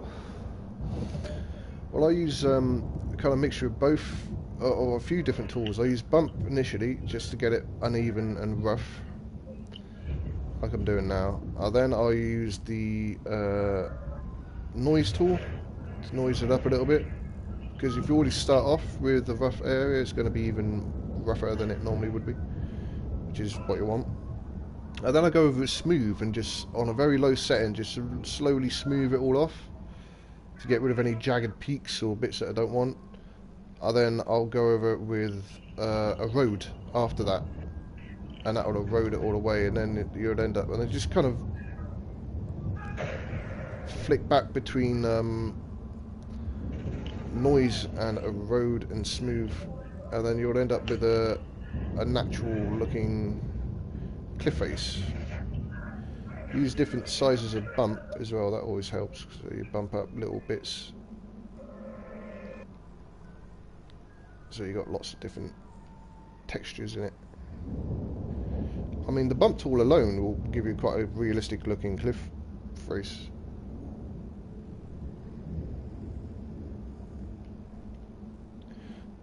Well, I use kind of mixture of both, or a few different tools. I use bump initially just to get it uneven and rough, like I'm doing now. Then I use the noise tool to noise it up a little bit, because if you already start off with the rough area, it's going to be even rougher than it normally would be, which is what you want. And then I go over it smooth and just on a very low setting, just slowly smooth it all off to get rid of any jagged peaks or bits that I don't want. And then I'll go over it with a road after that, and that will erode it all away, and then you'll end up, and then just kind of flick back between noise and erode and smooth, and then you'll end up with a natural looking cliff face. Use different sizes of bump as well, that always helps, so you bump up little bits, so you got lots of different textures in it. I mean, the bump tool alone will give you quite a realistic looking cliff face.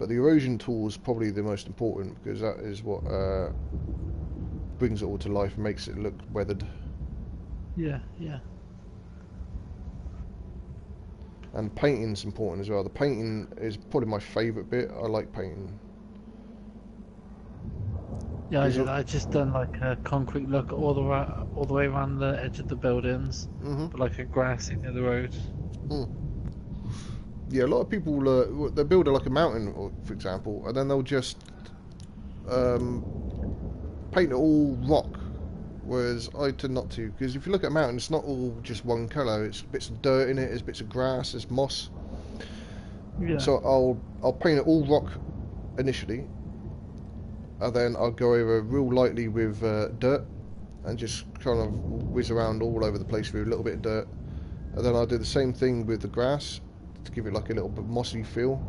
But the erosion tool is probably the most important, because that is what brings it all to life and makes it look weathered. Yeah, yeah. And painting's important as well. The painting is probably my favourite bit. I like painting. Yeah, I just done like a concrete look all the way around the edge of the buildings, but like a grassy near the road. Yeah, a lot of people they build like a mountain, for example, and then they'll just paint it all rock. Whereas I tend not to, because if you look at a mountain, it's not all just one colour. It's bits of dirt in it, there's bits of grass, there's moss. Yeah. So I'll paint it all rock initially, and then I'll go over real lightly with dirt, and just kind of whiz around all over the place with a little bit of dirt. And then I'll do the same thing with the grass to give it like a little bit mossy feel.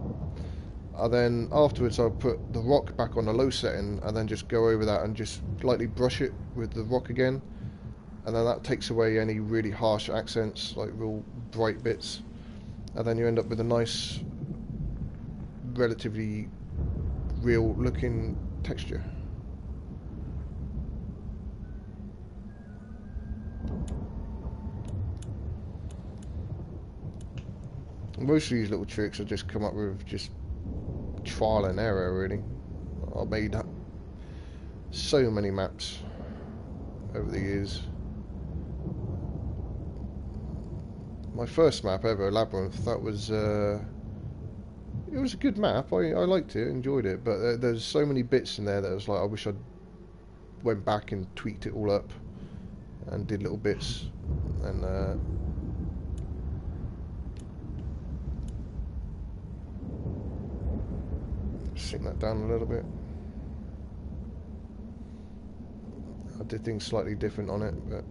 And then afterwards I'll put the rock back on a low setting, and then just go over that and just lightly brush it with the rock again. And then that takes away any really harsh accents, like real bright bits. And then you end up with a nice, relatively real looking texture. Most of these little tricks I just come up with just trial and error, really. I've made so many maps over the years. My first map ever, Labyrinth, that was it was a good map. I liked it, enjoyed it, but there's so many bits in there that I was like, I wish I'd went back and tweaked it all up and did little bits, and sink that down a little bit. I did things slightly different on it, but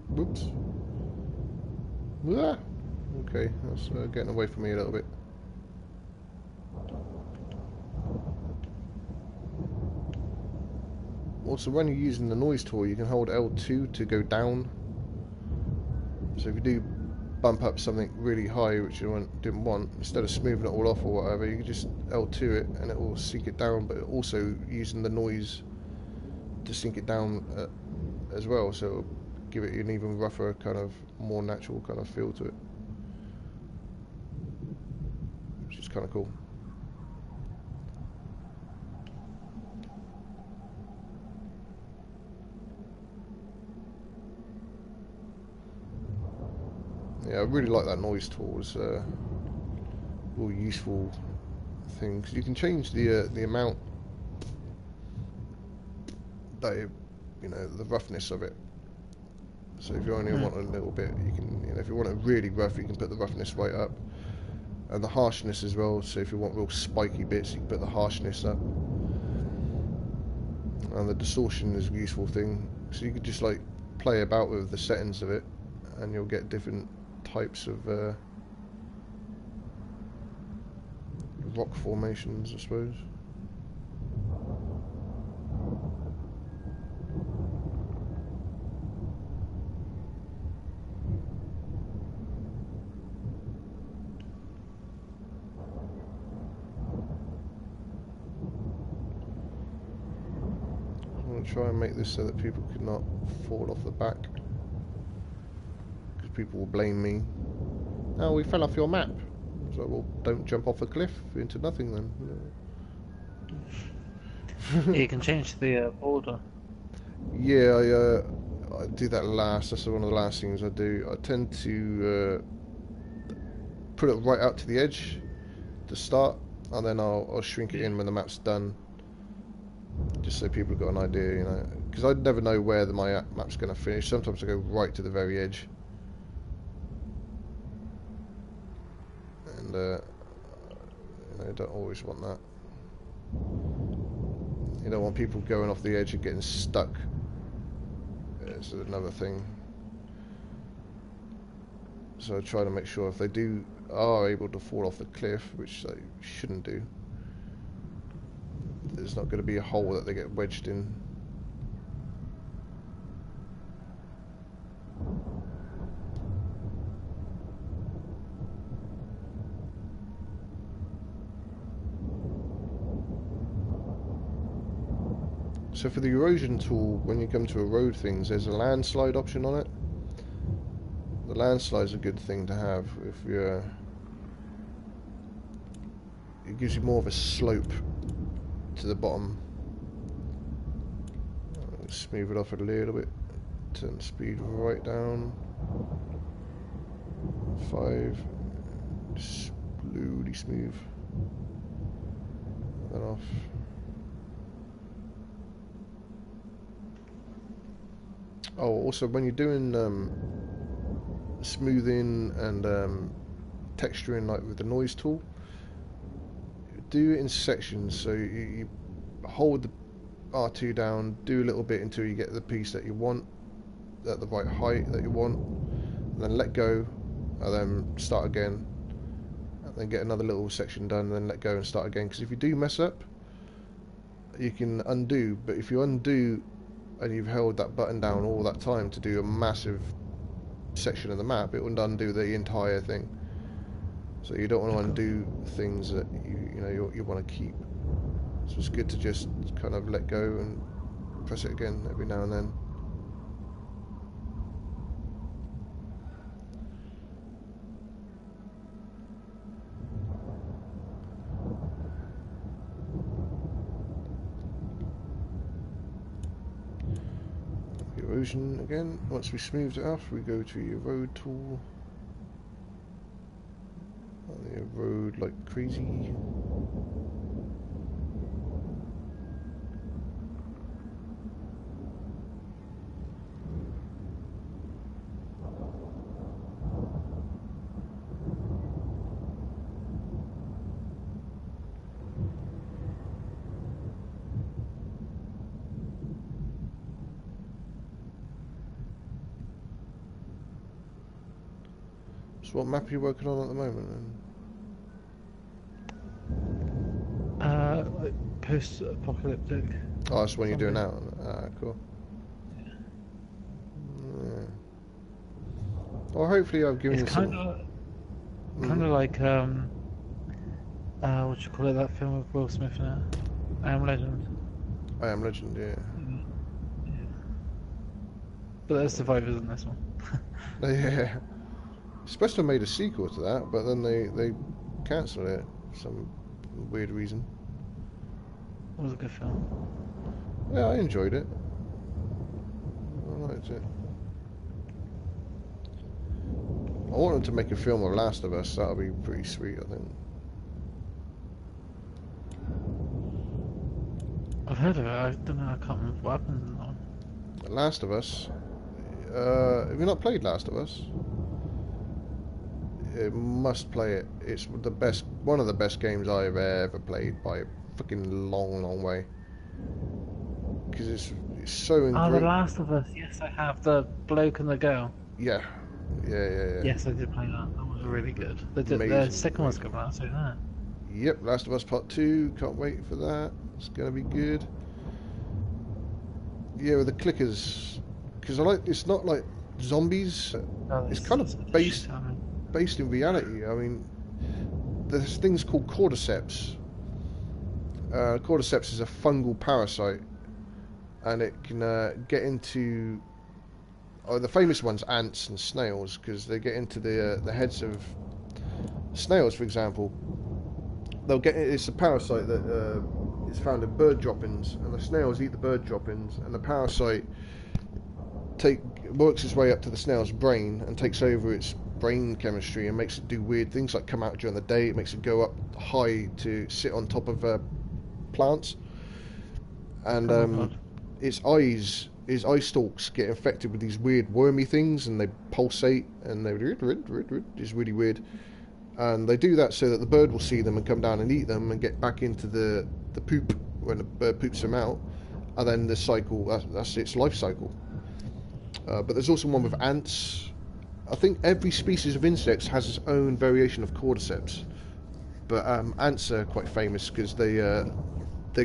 whoops. Ah, okay, that's getting away from me a little bit. Also, when you're using the noise tool, you can hold L2 to go down. So if you do bump up something really high, which you didn't want, instead of smoothing it all off or whatever, you can just L2 it and it will sink it down, but also using the noise to sink it down as well, so it'll give it an even rougher, kind of more natural kind of feel to it, which is kind of cool. Yeah, I really like that noise tool. It's a real useful thing, because you can change the amount that the roughness of it. So if you only want a little bit, you can, if you want it really rough, you can put the roughness right up, and the harshness as well. So if you want real spiky bits, you can put the harshness up, and the distortion is a useful thing. So you could just like play about with the settings of it, and you'll get different types of rock formations, I suppose. I'm going to try and make this so that people could not fall off the back, because people will blame me. Oh, we fell off your map. So, well, don't jump off a cliff into nothing then. You can change the border. Yeah, I do that last. That's one of the last things I do. I tend to put it right out to the edge to start, and then I'll shrink it in when the map's done, just so people have got an idea, because I never know where my map's going to finish. Sometimes I go right to the very edge. and you don't always want that. You don't want people going off the edge and getting stuck. It's another thing. So I try to make sure if they are able to fall off the cliff, which they shouldn't do, there's not going to be a hole that they get wedged in. So for the erosion tool, when you come to erode things, there's a landslide option on it. The landslide's a good thing to have if you're... It gives you more of a slope to the bottom. Smooth it off a little bit. Turn the speed right down. 5. Slowly smooth. That off. Oh, also when you're doing smoothing and texturing, like with the noise tool, do it in sections. So you hold the R2 down, do a little bit until you get the piece that you want at the right height that you want, and then let go, and then start again, and then get another little section done, and then let go and start again. Because if you do mess up, you can undo, but if you undo and you've held that button down all that time to do a massive section of the map, it would undo the entire thing. So you don't want to undo things that you want to keep. So it's good to just kind of let go and press it again every now and then. Erosion again. Once we smoothed it off, we go to the erode tool. And they erode like crazy. So what map are you working on at the moment then? Like post-apocalyptic. Oh, that's what you're doing now? Ah, cool. Yeah. Well, hopefully I've given you some... It's kind of like, what do you call it, that film with Will Smith in it? I Am Legend. I Am Legend, yeah. Yeah. But there's survivors in this one. Yeah. Supposed to have made a sequel to that, but then they cancelled it for some weird reason. It was a good film. Yeah, I enjoyed it. I liked it. I wanted to make a film of Last of Us. That'll be pretty sweet, I think. I've heard of it. I don't know. I can't remember what happens in that one. Last of Us. Have you not played Last of Us? You must play it. It's the best, one of the best games I've ever played by a fucking long way. Because it's so ingrained. Oh, The Last of Us. Yes, I have. The bloke and the girl. Yeah. Yes, I did play that. That was really good. The second one's coming out soon, isn't it? Yep, Last of Us Part 2. Can't wait for that. It's gonna be good. Yeah, with the clickers. Because it's not like zombies. Oh, it's kind of based in reality. I mean, there's things called cordyceps. Cordyceps is a fungal parasite, and it can get into... Oh, the famous ones, ants and snails, because they get into the heads of snails, for example. They'll get... It's a parasite that is found in bird droppings, and the snails eat the bird droppings, and the parasite works its way up to the snail's brain and takes over its brain chemistry and makes it do weird things, like come out during the day. It makes it go up high to sit on top of plants, and its eye stalks get infected with these weird wormy things, and they pulsate, and they... It's really weird. And they do that so that the bird will see them and come down and eat them and get back into the poop when the bird poops them out. And then the cycle, that's its life cycle. But there's also one with ants. I think every species of insects has its own variation of cordyceps. But ants are quite famous because they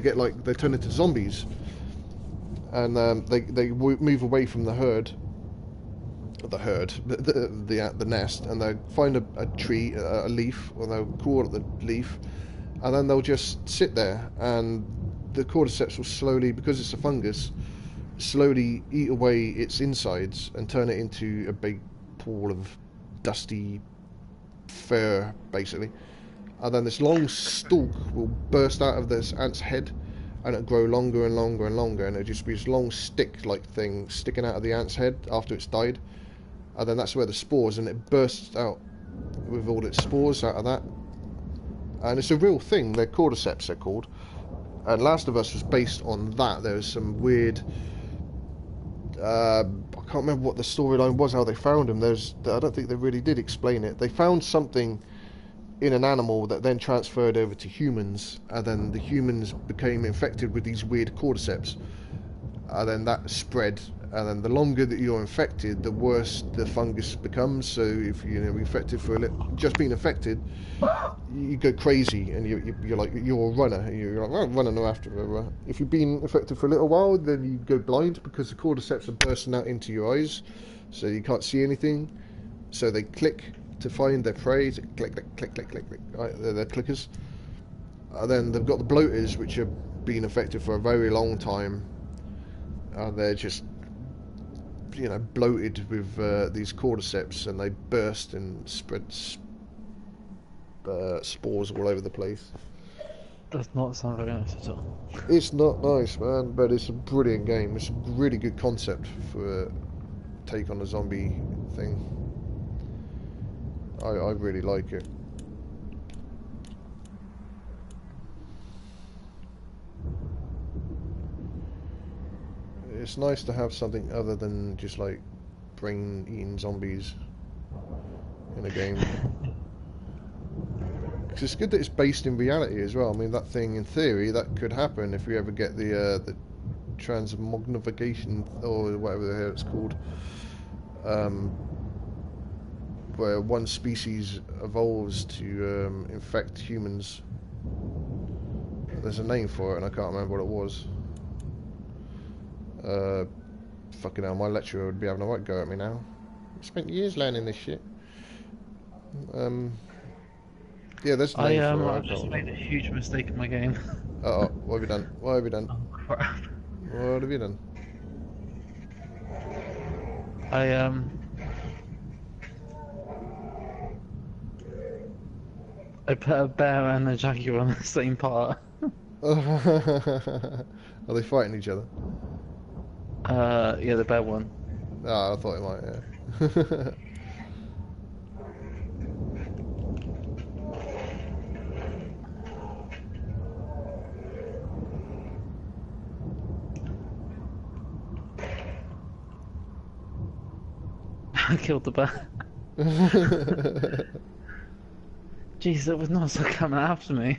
get like, they turn into zombies. And they move away from the herd. The nest, and they'll find a tree, a leaf, or they'll crawl at the leaf, and then they'll just sit there, and the cordyceps will slowly, because it's a fungus, slowly eat away its insides and turn it into a big pool of dusty fur, basically. And then this long stalk will burst out of this ant's head, and it'll grow longer and longer and longer, and it'll just be this long stick-like thing sticking out of the ant's head after it's died. And then that's where the spores, and it bursts out with all its spores out of that. And it's a real thing. They're cordyceps, they're called. And Last of Us was based on that. There was some weird... I can't remember what the storyline was, how they found them. I don't think they really did explain it. They found something in an animal that then transferred over to humans, and then the humans became infected with these weird cordyceps. And then that spread, and then the longer that you're infected, the worse the fungus becomes. So if you're infected for just being infected, you go crazy, and you're like, you're a runner. You're like, well, running after her. If you've been infected for a little while, then you go blind because the cordyceps are bursting out into your eyes, so you can't see anything. So they click to find their prey. So click, click, click, click, click, click. Right, they're clickers. And then they've got the bloaters, which have been infected for a very long time. They're just, bloated with these cordyceps, and they burst and spread spores all over the place. Does not sound very nice at all. It's not nice, man, but it's a brilliant game. It's a really good concept for a take on a zombie thing. I really like it. It's nice to have something other than just like brain-eating zombies in a game. Because it's good that it's based in reality as well. I mean, that thing, in theory, that could happen if we ever get the transmogrification, or whatever the hell it's called, where one species evolves to infect humans. There's a name for it, and I can't remember what it was. Fucking hell, my lecturer would be having a right go at me now. I spent years learning this shit. Yeah, there's a name for it. I've just made a huge mistake in my game. Uh-oh, what have you done? What have you done? Oh crap. What have you done? I put a bear and a jaguar on the same part. Are they fighting each other? Yeah, the bear one. Ah, I thought it might, yeah. I killed the bear. Jeez, that was not so coming after me.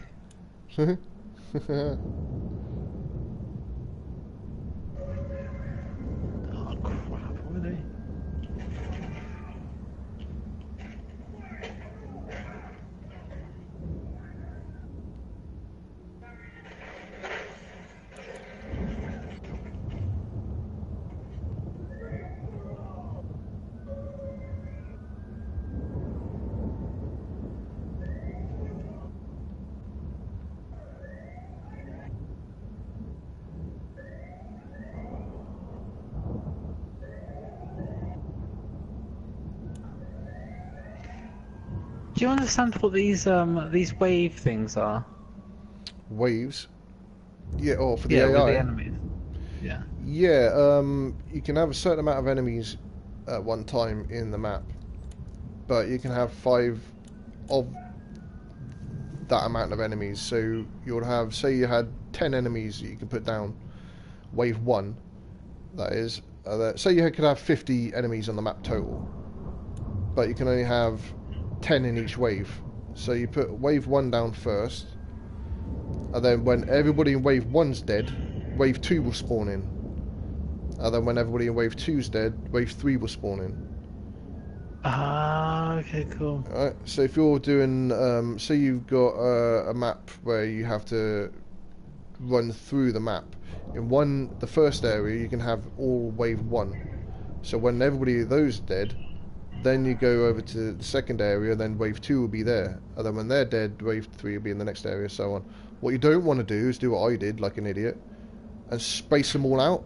Do you understand what these wave things are? Waves? Yeah, or for the AI? AI? With the enemies. Yeah. Yeah, you can have a certain amount of enemies at one time in the map, but you can have 5 of that amount of enemies. So you'll have, say you had 10 enemies that you can put down, wave 1, that is. Say you could have 50 enemies on the map total, but you can only have 10 in each wave. So you put wave 1 down first, and then when everybody in wave 1's dead, wave 2 will spawn in. And then when everybody in wave 2's dead, wave 3 will spawn in. Ah, okay, cool. Alright, so if you're doing, say you've got a map where you have to run through the map. In the first area, you can have all wave 1. So when everybody of those dead, then you go over to the second area, then wave 2 will be there. And then when they're dead, wave 3 will be in the next area, so on. What you don't want to do is do what I did, like an idiot, and space them all out.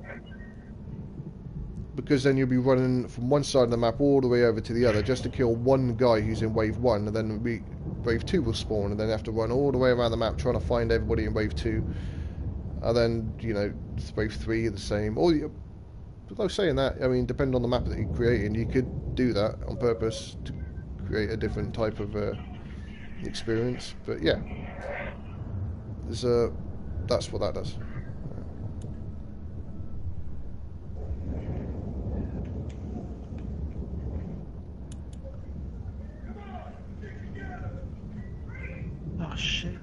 Because then you'll be running from one side of the map all the way over to the other just to kill one guy who's in wave 1, and then wave 2 will spawn, and then you have to run all the way around the map trying to find everybody in wave 2. And then, you know, wave 3 the same. Or, without saying that, I mean, depending on the map that you're creating, you could do that on purpose to create a different type of experience. But yeah, that's what that does. Oh shit.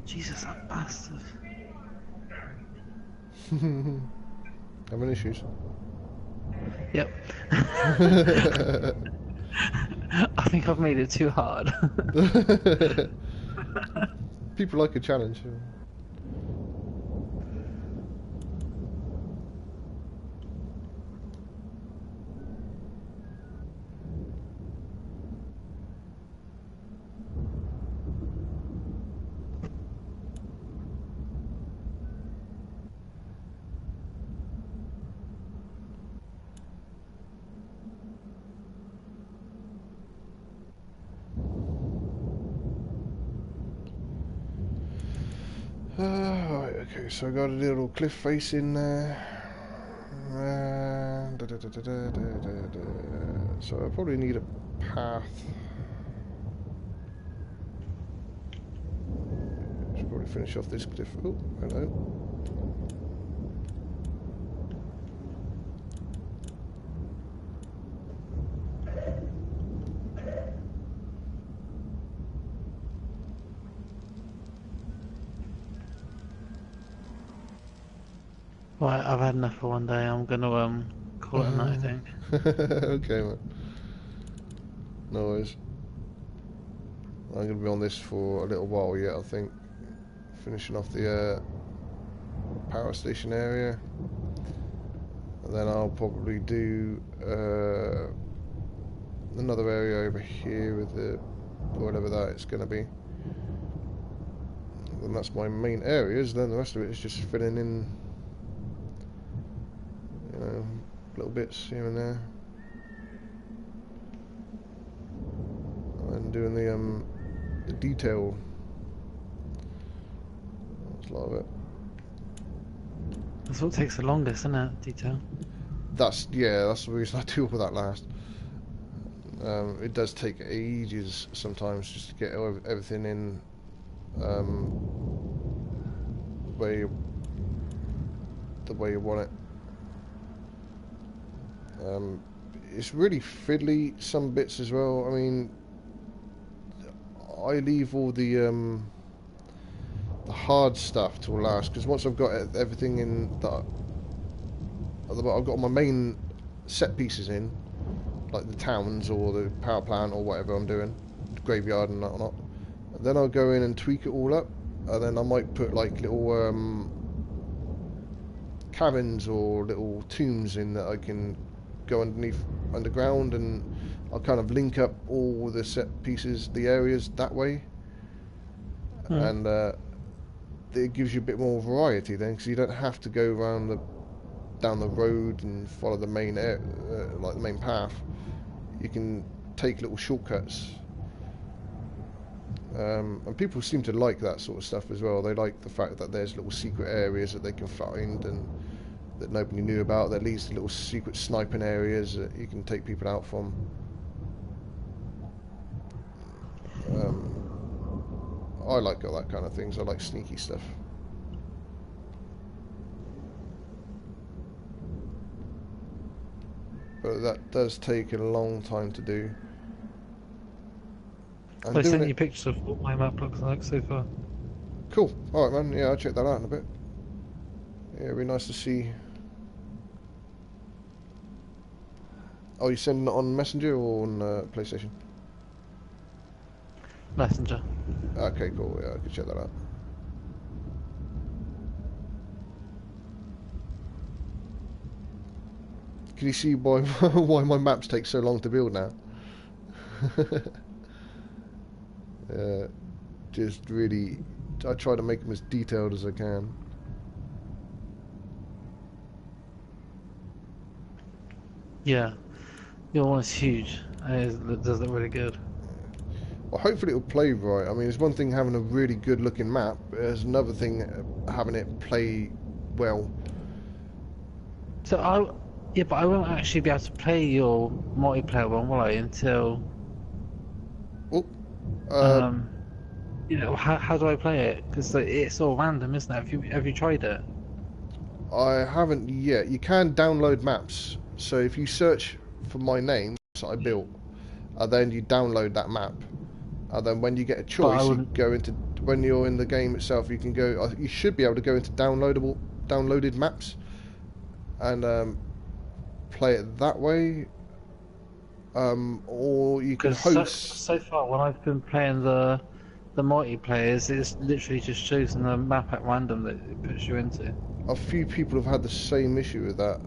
Jesus, that bastard. Having issues? Yep. I think I've made it too hard. People like a challenge. Right, okay, so I got a little cliff face in there. So I probably need a path. Should probably finish off this cliff. Oh, hello. Right, I've had enough for one day. I'm gonna call it a night, I think. Okay, man. No worries. I'm gonna be on this for a little while yet, I think. Finishing off the power station area, and then I'll probably do another area over here with the whatever that it's gonna be. And that's my main areas. Then the rest of it is just filling in. Little bits here and there, and doing the detail. That's a lot of it. That's what takes the longest, isn't it? Detail. That's the reason I do all that last. It does take ages sometimes just to get everything in the way you want it. It's really fiddly some bits as well. I mean, I leave all the hard stuff till last, because once I've got everything in that I've got my main set pieces in, like the towns or the power plant or whatever I'm doing, the graveyard and that or not, and then I'll go in and tweak it all up, and then I might put like little cabins or little tombs in that I can go underground, and I'll kind of link up all the set pieces, the areas that way, and it gives you a bit more variety then, because you don't have to go down the road and follow the main like the main path. You can take little shortcuts, and people seem to like that sort of stuff as well. They like the fact that there's little secret areas that they can find, and that nobody knew about, that leads to little secret sniping areas that you can take people out from. I like all that kind of things. I like sneaky stuff. But that does take a long time to do. I sent you pictures of what my map looks like so far. Cool. Alright, man. Yeah, I'll check that out in a bit. Yeah, it'd be nice to see. Oh, you sending it on Messenger or on PlayStation? Messenger. Okay, cool. Yeah, I can check that out. Can you see why why my maps take so long to build now? Just really, I try to make them as detailed as I can. Yeah, your one is huge. It does look really good. Well, hopefully it'll play right. I mean, it's one thing having a really good looking map. There's another thing having it play well. So yeah, but I won't actually be able to play your multiplayer one, will I? Until you know, how do I play it? Because it's all random, isn't it? Have you tried it? I haven't yet. You can download maps. So if you search for my name that I built, then you download that map. And then when you get a choice, you go into, when you're in the game itself, you can go. You should be able to go into downloaded maps, and play it that way. Or you can host. So far, when I've been playing the multiplayers, it's literally just choosing a map at random that it puts you into. A few people have had the same issue with that.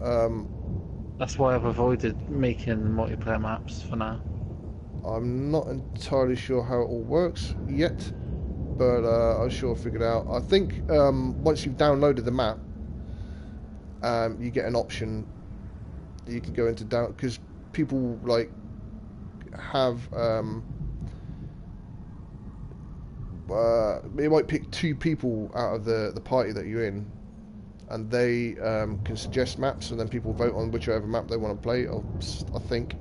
That's why I've avoided making multiplayer maps for now. I'm not entirely sure how it all works yet, but I'll sure figure it out. I think once you've downloaded the map, you get an option that you can go into because people like have it might pick 2 people out of the party that you're in, and they can suggest maps, and then people vote on whichever map they want to play. I think.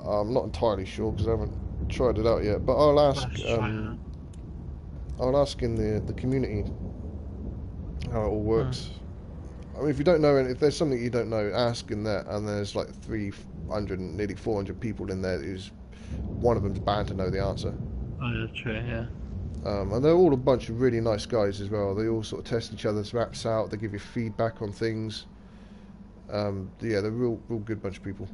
I'm not entirely sure because I haven't tried it out yet, but I'll ask. I'll ask in the community how it all works. I mean, if you don't know, if there's something you don't know, ask in there. And there's like 300, nearly 400 people in there. Who's one of them's bound to know the answer. Oh, yeah, true, yeah. And they're all a bunch of really nice guys as well. They all sort of test each other's maps out. They give you feedback on things. Yeah, they're a real good bunch of people.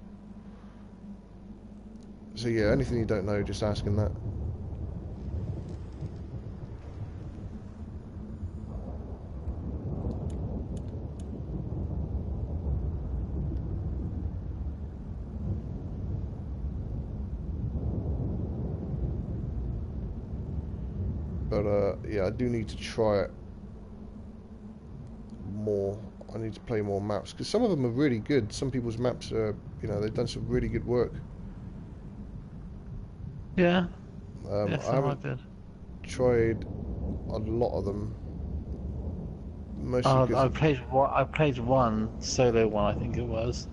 So yeah, anything you don't know, just ask in that. But yeah, I do need to try it more. I need to play more maps because some of them are really good. Some people's maps are, you know, they've done some really good work. Yeah. I haven't tried a lot of them. Mostly I played one solo one, I think it was.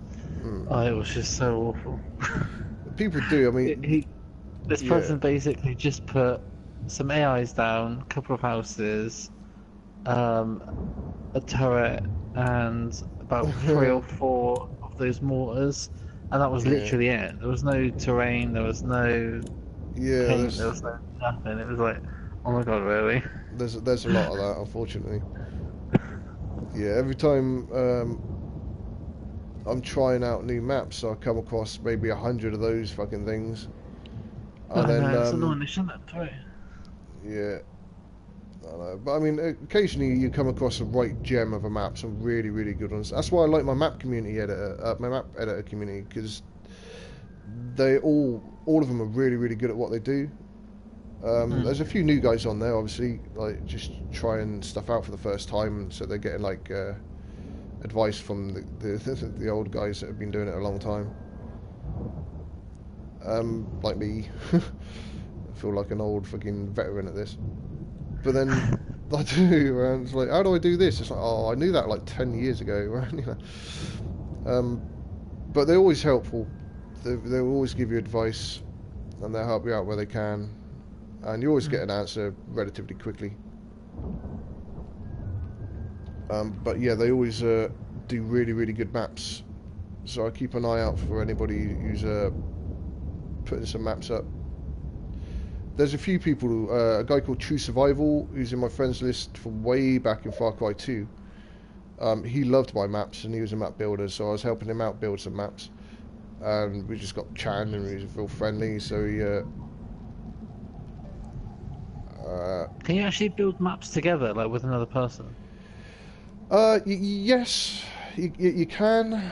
Oh, it was just so awful. People do. I mean, this person basically just put some AIs down, a couple of houses, a turret, and about 3 or 4 of those mortars, and that was literally it. There was no terrain. There was no. Paint, there was nothing. It was like, oh my god, really? There's a lot of that, unfortunately. Yeah, every time I'm trying out new maps, I come across maybe 100 of those fucking things. And then it's annoying, isn't it? Yeah. I know. But I mean, occasionally you come across a right gem of a map, some really good ones. That's why I like my map community editor, my map editor community, because they all of them are really good at what they do. There's a few new guys on there, obviously, like just trying stuff out for the first time, so they're getting like advice from the old guys that have been doing it a long time. Like me, I feel like an old fucking veteran at this. But then I do, and it's like, how do I do this? It's like, oh, I knew that like 10 years ago, right? You know. But they're always helpful. They'll always give you advice, and they'll help you out where they can, and you always get an answer relatively quickly. But yeah, they always do really, really good maps. So I keep an eye out for anybody who's putting some maps up. There's a few people, a guy called True Survival, who's in my friends list from way back in Far Cry 2. He loved my maps, and he was a map builder, so I was helping him out build some maps. And we just got chatting, and he was real friendly, so he... Can you actually build maps together, like with another person? Yes, you can.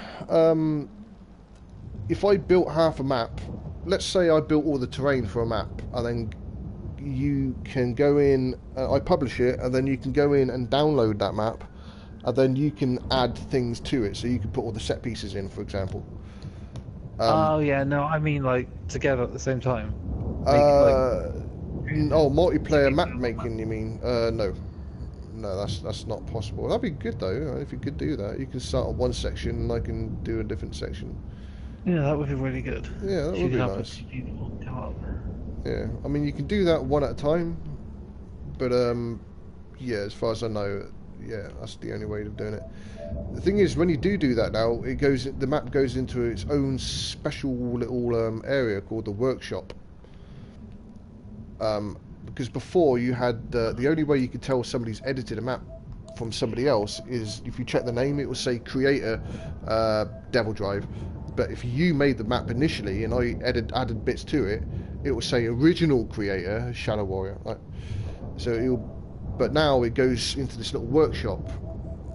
If I built half a map, let's say I built all the terrain for a map, and then you can go in, I publish it, and then you can go in and download that map, and then you can add things to it, so you can put all the set pieces in, for example. Oh yeah, no, I mean like together at the same time. Multiplayer map making, you mean? No, that's not possible. That'd be good though, if you could do that. You can start on one section, and I can do a different section. Yeah, that would be really good. Yeah, that would be nice. Yeah, I mean, you can do that one at a time, but yeah, as far as I know, yeah, that's the only way of doing it. The thing is, when you do that now, the map goes into its own special little area called the workshop. Because before you had the only way you could tell somebody's edited a map from somebody else is if you check the name, it will say creator Devildrive. But if you made the map initially and I added bits to it, it will say original creator Shadow Warrior. Right? So but now it goes into this little workshop,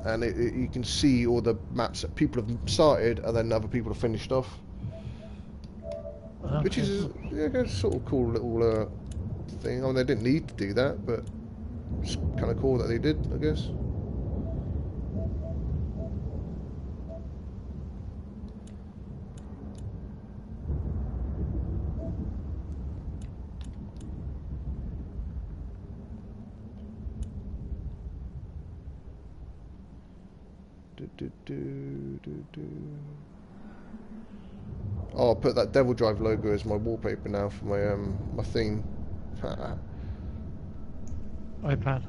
and you can see all the maps that people have started and then other people have finished off. Okay. Which is a sort of cool little thing. I mean, they didn't need to do that, but it's kind of cool that they did, I guess. Oh, I'll put that Devildrive logo as my wallpaper now for my theme. iPad.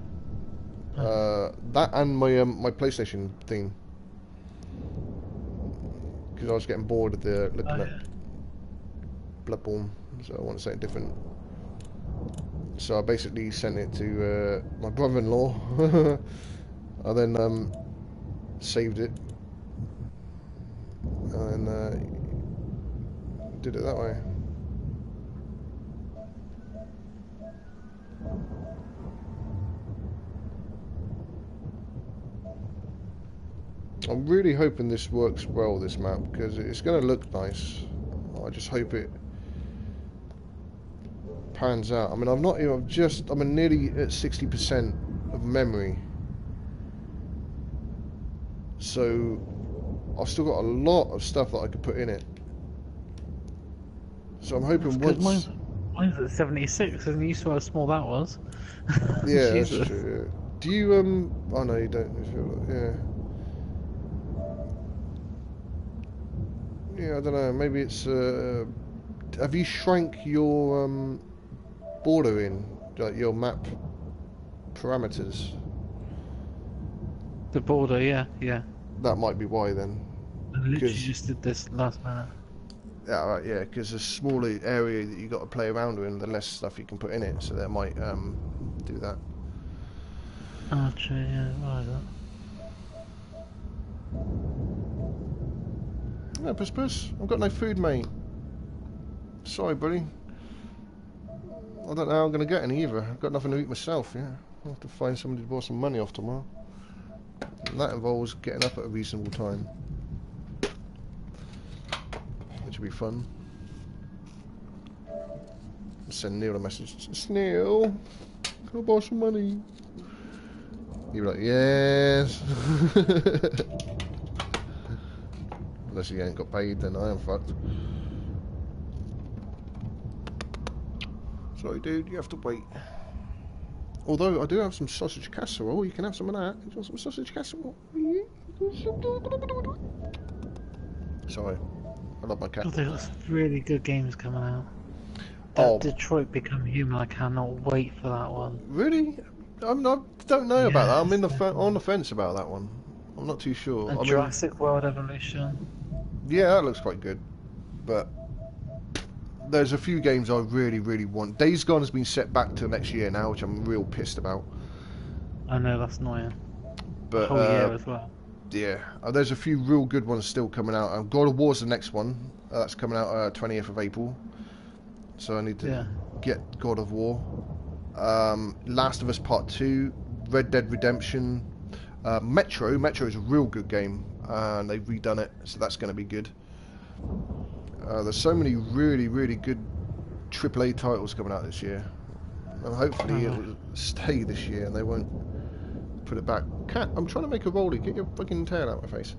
That and my PlayStation theme, because I was getting bored of looking at Bloodborne, so I want something different. So I basically sent it to my brother-in-law. I then saved it and did it that way. I'm really hoping this works well, this map, because it's going to look nice. I just hope it pans out. I mean, I'm nearly at 60% of memory. So I've still got a lot of stuff that I could put in it. So I'm hoping once... Mine's at 76, and you saw how small that was. Yeah, that's true. Do you, oh no, you don't. Yeah. Yeah, I don't know, maybe it's, have you shrank your, border in, like your map parameters? The border, yeah. That might be why then. I literally just did this last minute. Yeah, right, yeah, because the smaller area that you got to play around with, the less stuff you can put in it, so that might do that. Oh, true, yeah, right. No, Puss, I've got no food, mate. Sorry, buddy. I don't know how I'm going to get any either. I've got nothing to eat myself, yeah. I'll have to find somebody to borrow some money off tomorrow. And that involves getting up at a reasonable time. Which will be fun. I'll send Neil a message. Neil, can I borrow some money? He'll be like, yes. Unless he ain't got paid, then I am fucked. Sorry, dude, you have to wait. Although I do have some sausage casserole, you can have some of that. You want some sausage casserole? Sorry, I love my cat. Oh, there's really good games coming out. Oh, That Detroit Become Human, I cannot wait for that one. really? I don't know about that. I'm Yes, on the definitely. fence about that one. I'm not too sure. And I mean, Jurassic World Evolution. yeah, that looks quite good, but there's a few games I really, really want. Days Gone has been set back to next year now, which I'm real pissed about. I know, that's annoying. A But whole year as well. yeah, there's a few real good ones still coming out. God of War's the next one. That's coming out 20th of April. So I need to get God of War. Last of Us Part 2, Red Dead Redemption, Metro. Metro is a real good game, and they've redone it, so that's going to be good. There's so many really, really good AAA titles coming out this year, and hopefully it will stay this year and they won't put it back. Cat, I'm trying to make a rollie. Get your fucking tail out of my face.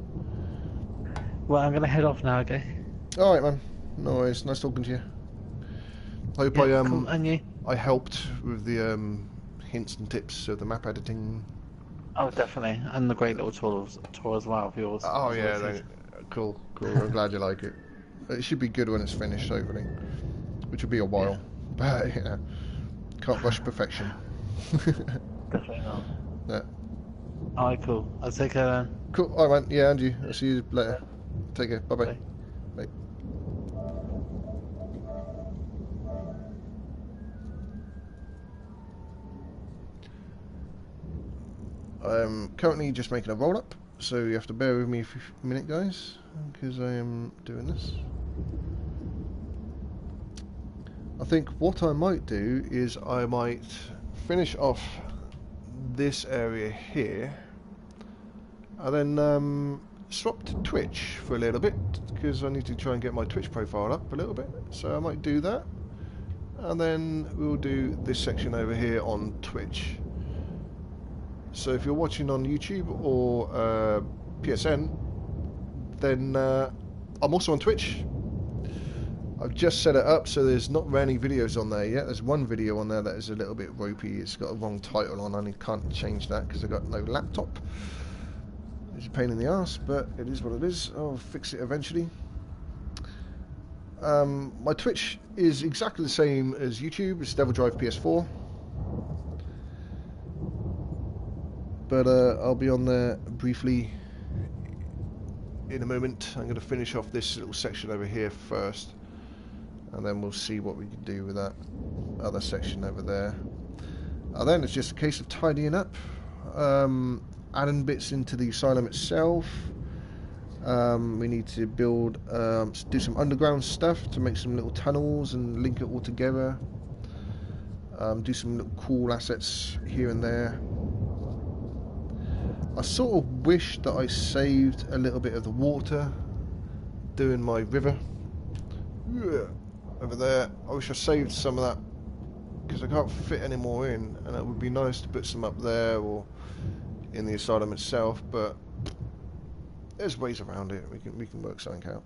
Well, I'm gonna head off now, okay? Alright, man. No worries. Nice talking to you. Hope Cool. And you? I helped with the hints and tips of the map editing. Oh, definitely. And the great little tour as well of yours. Oh yeah, cool. I'm glad you like it. It should be good when it's finished, hopefully, which will be a while. Yeah. But yeah, can't rush perfection. Definitely not. Yeah. Alright, cool. I'll take care then. Cool. Alright, man. Yeah, and you. I'll see you later. Take care. Bye-bye. Bye. Bye. I'm currently just making a roll-up, so you have to bear with me for a minute, guys, because I am doing this. I think what I might do is I might finish off this area here, and then swap to Twitch for a little bit, because I need to try and get my Twitch profile up a little bit, so I might do that, and then we'll do this section over here on Twitch. So if you're watching on YouTube or PSN, then I'm also on Twitch. I've just set it up, so there's not many videos on there yet. There's one video on there that is a little bit ropey. It's got a wrong title on, and I can't change that because I've got no laptop. It's a pain in the ass, but it is what it is. I'll fix it eventually. My Twitch is exactly the same as YouTube. It's Devildrive PS4. But I'll be on there briefly in a moment. I'm going to finish off this little section over here first, and then we'll see what we can do with that other section over there. And then it's just a case of tidying up, adding bits into the asylum itself. We need to build, do some underground stuff to make some little tunnels and link it all together. Do some little cool assets here and there. I sort of wish that I saved a little bit of the water doing my river over there. I wish I saved some of that because I can't fit any more in, and it would be nice to put some up there or in the asylum itself, but there's ways around it. We can work something out.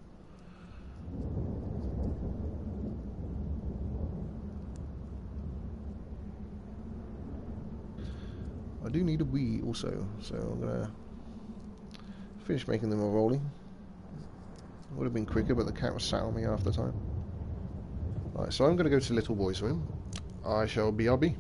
I do need a Wii also, so I'm gonna finish making them all rolling. Would have been quicker, but the cat was sat on me half the time. Alright, so I'm gonna go to little boy's room. I shall BRB.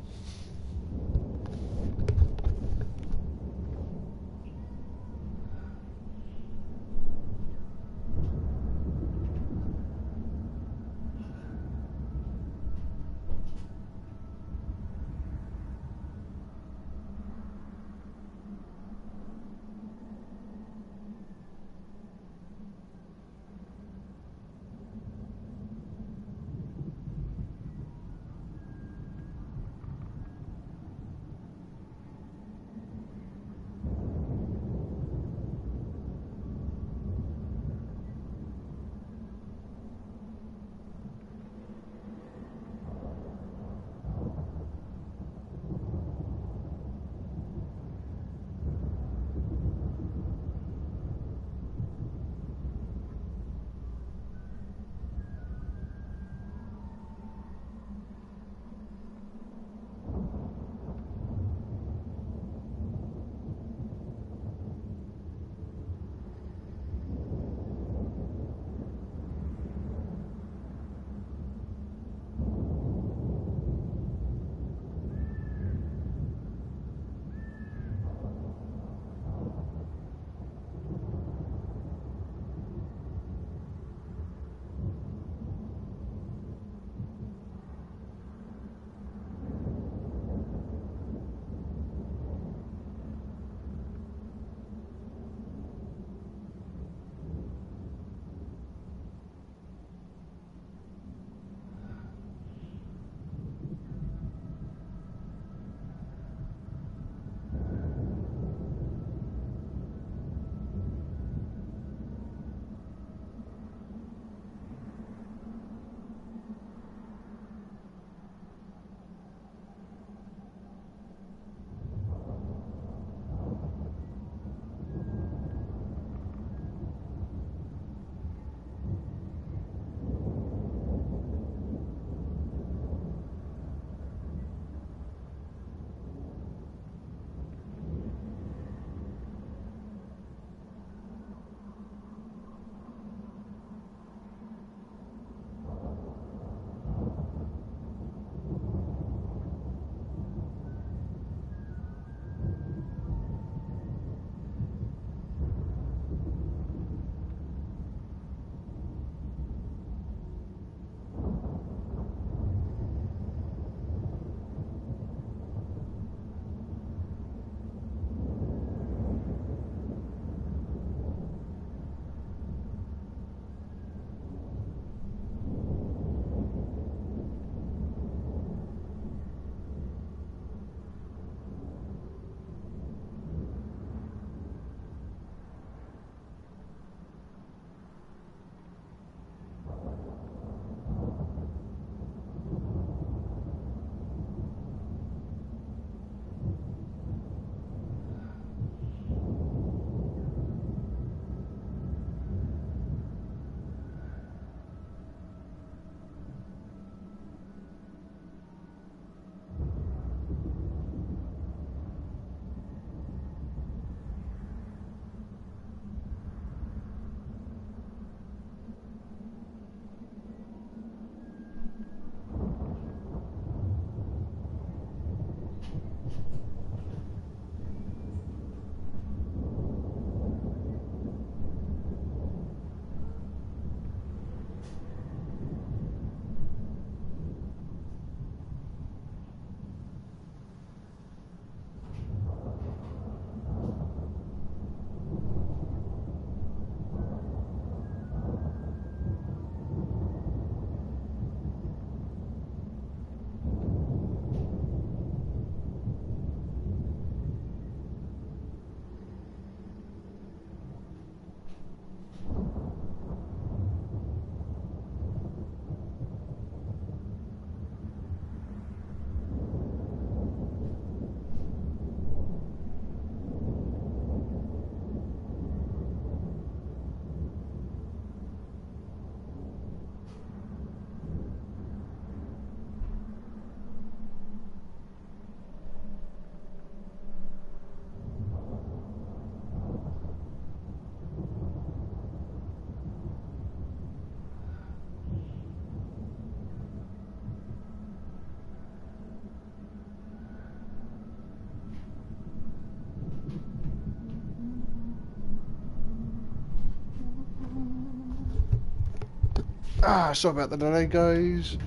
Sorry about the delay, guys.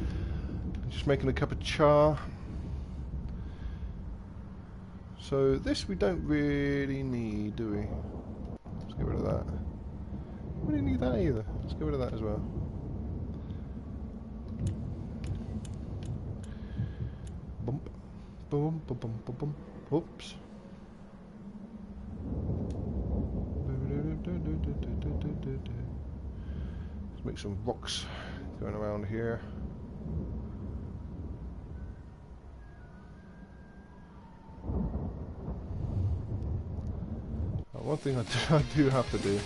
Just making a cup of cha. So this we don't really need, do we? Let's get rid of that. We don't need that either. Let's get rid of that as well. Bump. Boom, boom, boom, boom, boom. Oops. Let's make some rocks going around here. One thing I do have to do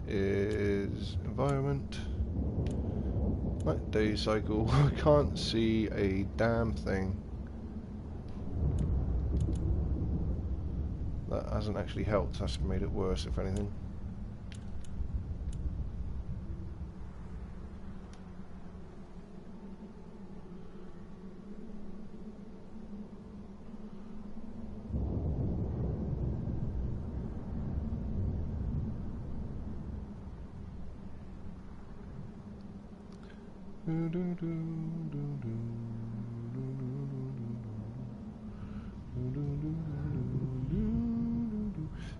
is environment, like day cycle. I can't see a damn thing. That hasn't actually helped, that's made it worse if anything.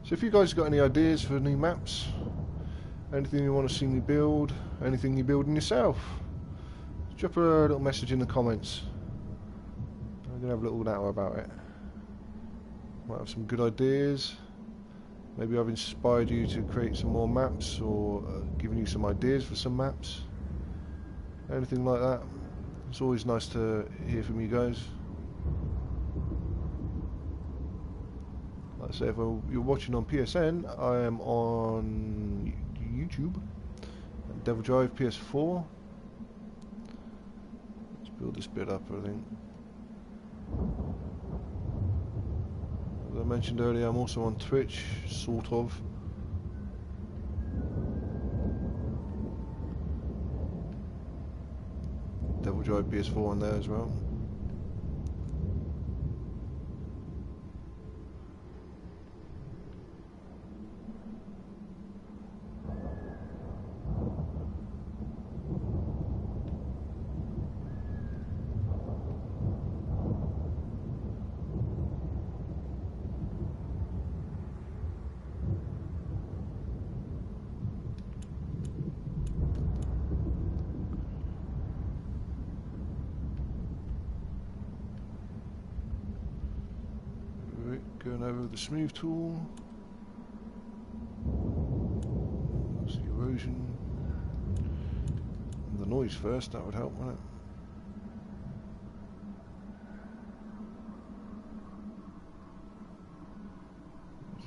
So if you guys got any ideas for new maps, anything you want to see me build, anything you're building yourself, drop a little message in the comments. I'm going to have a little natter about it. Might have some good ideas. Maybe I've inspired you to create some more maps, or given you some ideas for some maps. Anything like that. It's always nice to hear from you guys. Like I say, if you're watching on PSN, I am on YouTube. Devildrive PS4. Let's build this bit up, I think. As I mentioned earlier, I'm also on Twitch, sort of. Devildrive PS4 on there as well. Going over the smooth tool. That's the erosion. And the noise first, that would help, wouldn't it?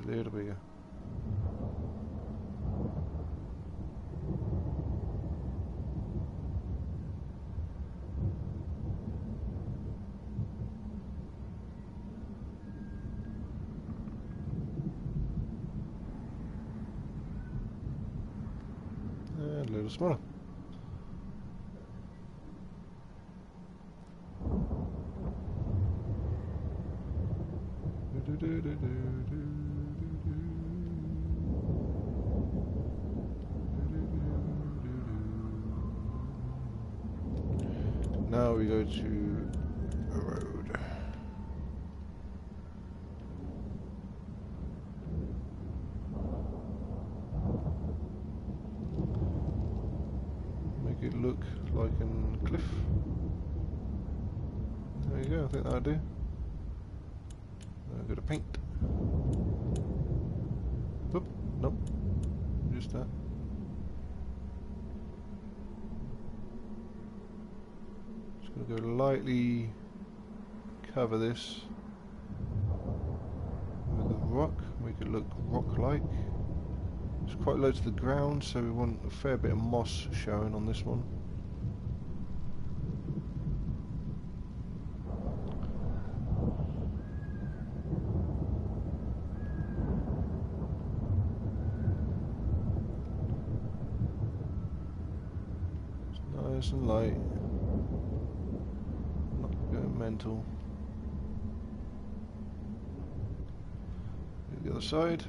There's a little bit. A little smaller. Now we go to a road. Make it look like a cliff. There you go, I think that'll do. Go to paint. Oop, nope, just that. Just gonna go lightly cover this with a rock, make it look rock-like. It's quite low to the ground, so we want a fair bit of moss showing on this one. Nice and light, not going mental. The other side.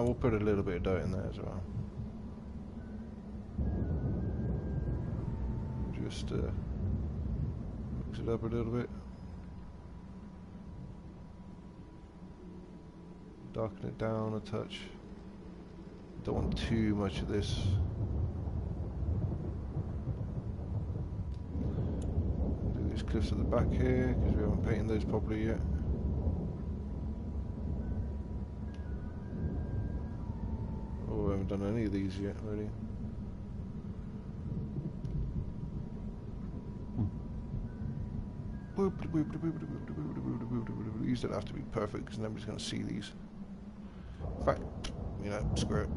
we'll put a little bit of dirt in there as well. Just mix it up a little bit. Darken it down a touch. Don't want too much of this. Do these cliffs at the back here because we haven't painted those properly yet. Oh, we haven't done any of these yet, really. These don't have to be perfect because nobody's going to see these. In fact, you know, screw it.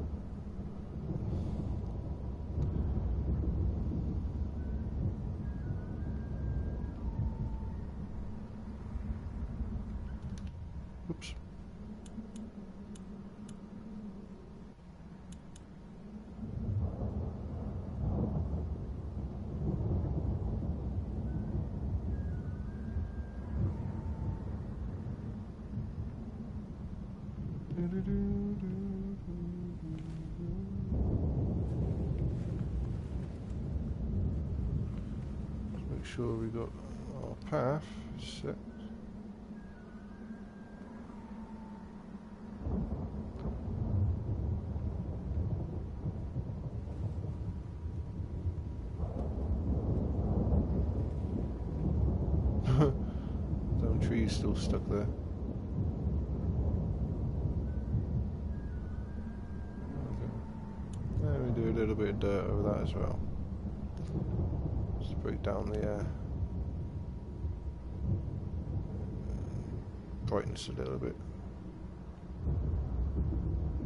Oops. Let's make sure we got our path set. Some trees still stuck there. Do a little bit of dirt over that as well. Just break down the brightness a little bit.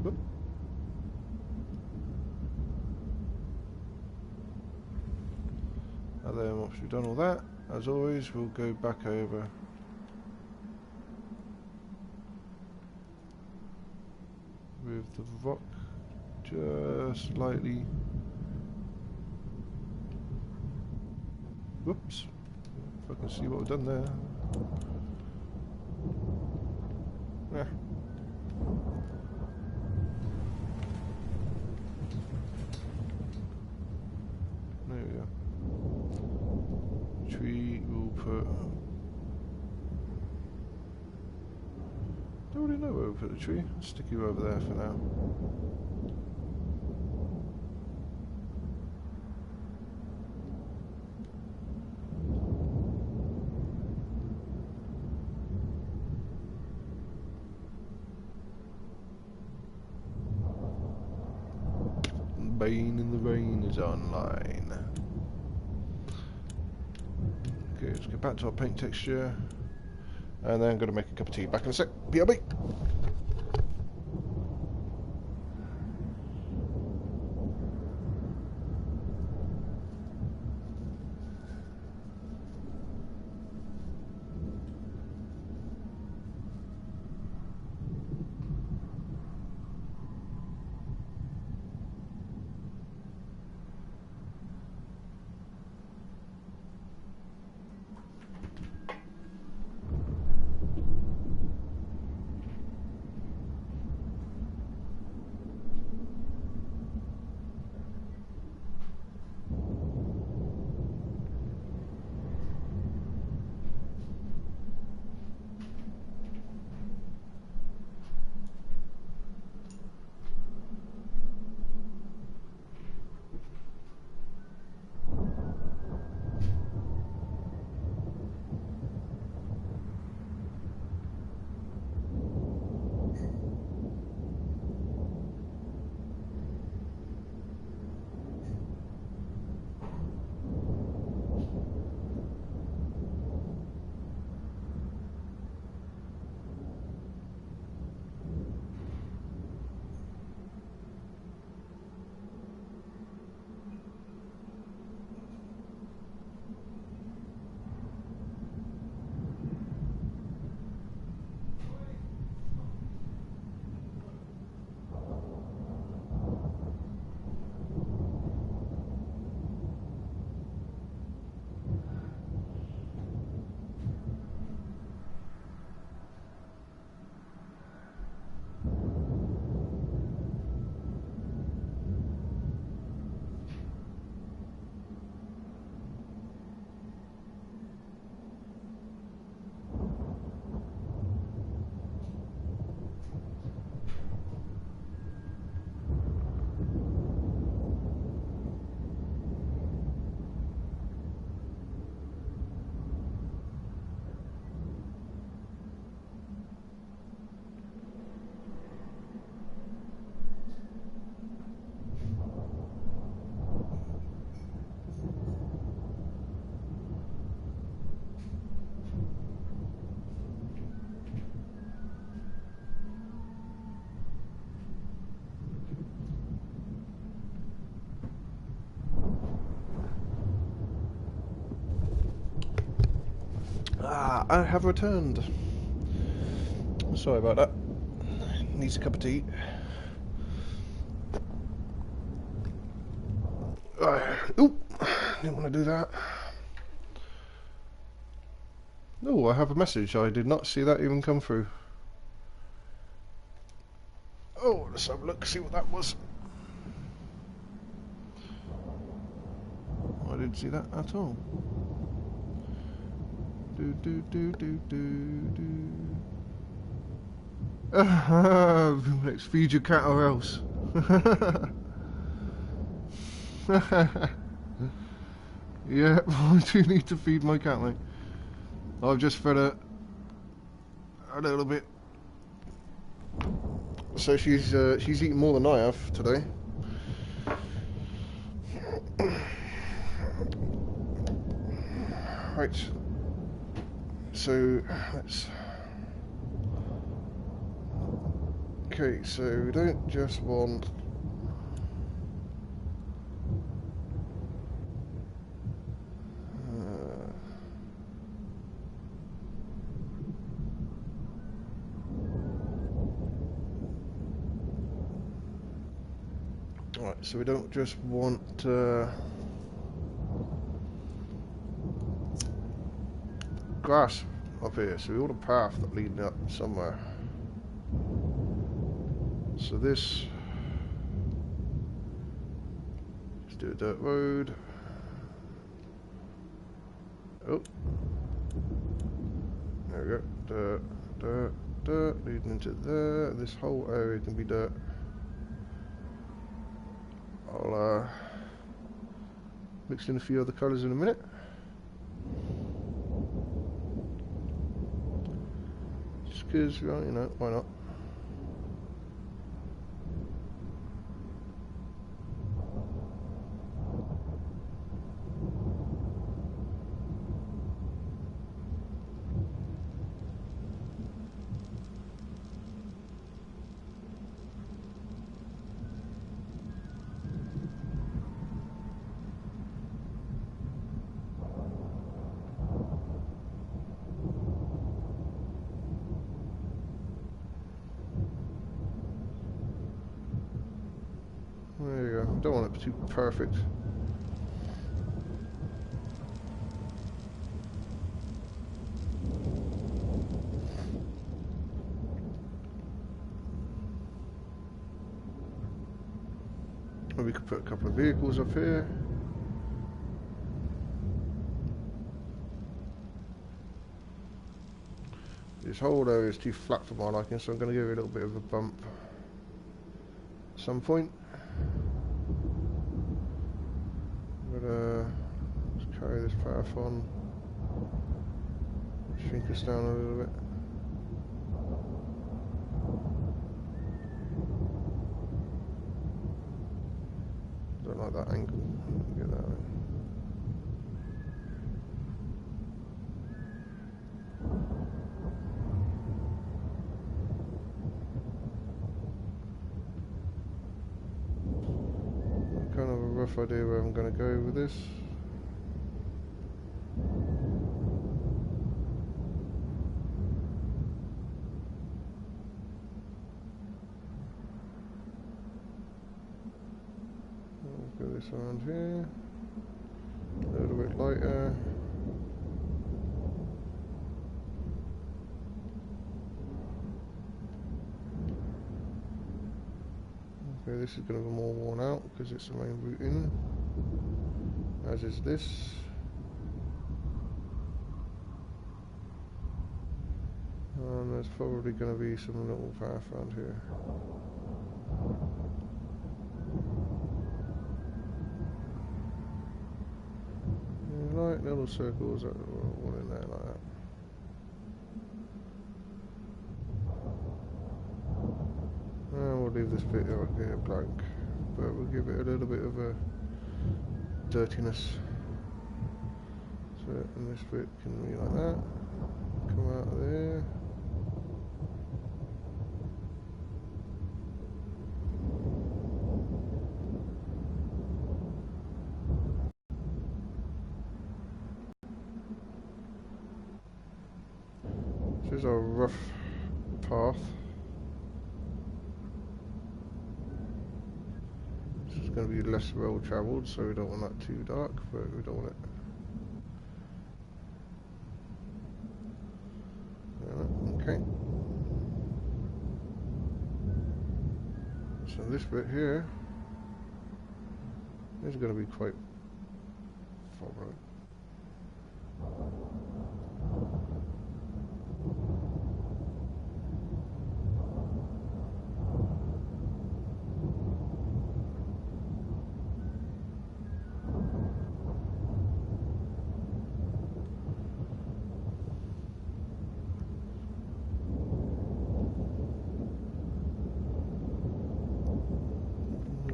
Whoop. And then once we've done all that, as always, we'll go back over with the rock. Just slightly. Whoops. If I can see what we've done there. Yeah. There we go. Tree will put. I don't really know where we'll put the tree. I'll stick you over there for now. Bane in the Rain is online. Okay, let's get back to our paint texture. And then I'm going to make a cup of tea. Back in a sec. BRB! I have returned. Sorry about that. Needs a cup of tea. Oop! Didn't want to do that. Oh, I have a message. I did not see that even come through. Oh, let's have a look, see what that was. I didn't see that at all. Let's feed your cat or else. Yeah, I do need to feed my cat, mate. I've just fed her a little bit. So she's eaten more than I have today. Right. So let's. Okay, so we don't just want. Right, so we don't just want grass up here, so we want a path that leading up somewhere. So this, let's do a dirt road. Oh, there we go. Dirt, dirt, dirt, leading into there. This whole area can be dirt. I'll mix in a few other colours in a minute. Just because, well, you know, why not? There you go. Don't want it too perfect. Or we could put a couple of vehicles up here. This whole area is too flat for my liking, so I'm going to give it a little bit of a bump at some point. Let's carry this path on. Shrink us down a little bit. Don't like that angle. Get that in. Kind of a rough idea where I'm going to go with this. Let's go this around here. A little bit lighter. Okay, this is going to be more worn out because it's the main route in, as is this. And there's probably going to be some little path around here. Light little circles that one in there like that. And we'll leave this bit right here blank, but we'll give it a little bit of a dirtiness. So, and this bit can be like that. Come out of there. Here's our rough path. This is going to be less well travelled, so we don't want that too dark, but we don't want it. Okay. So this bit here is going to be quite far right.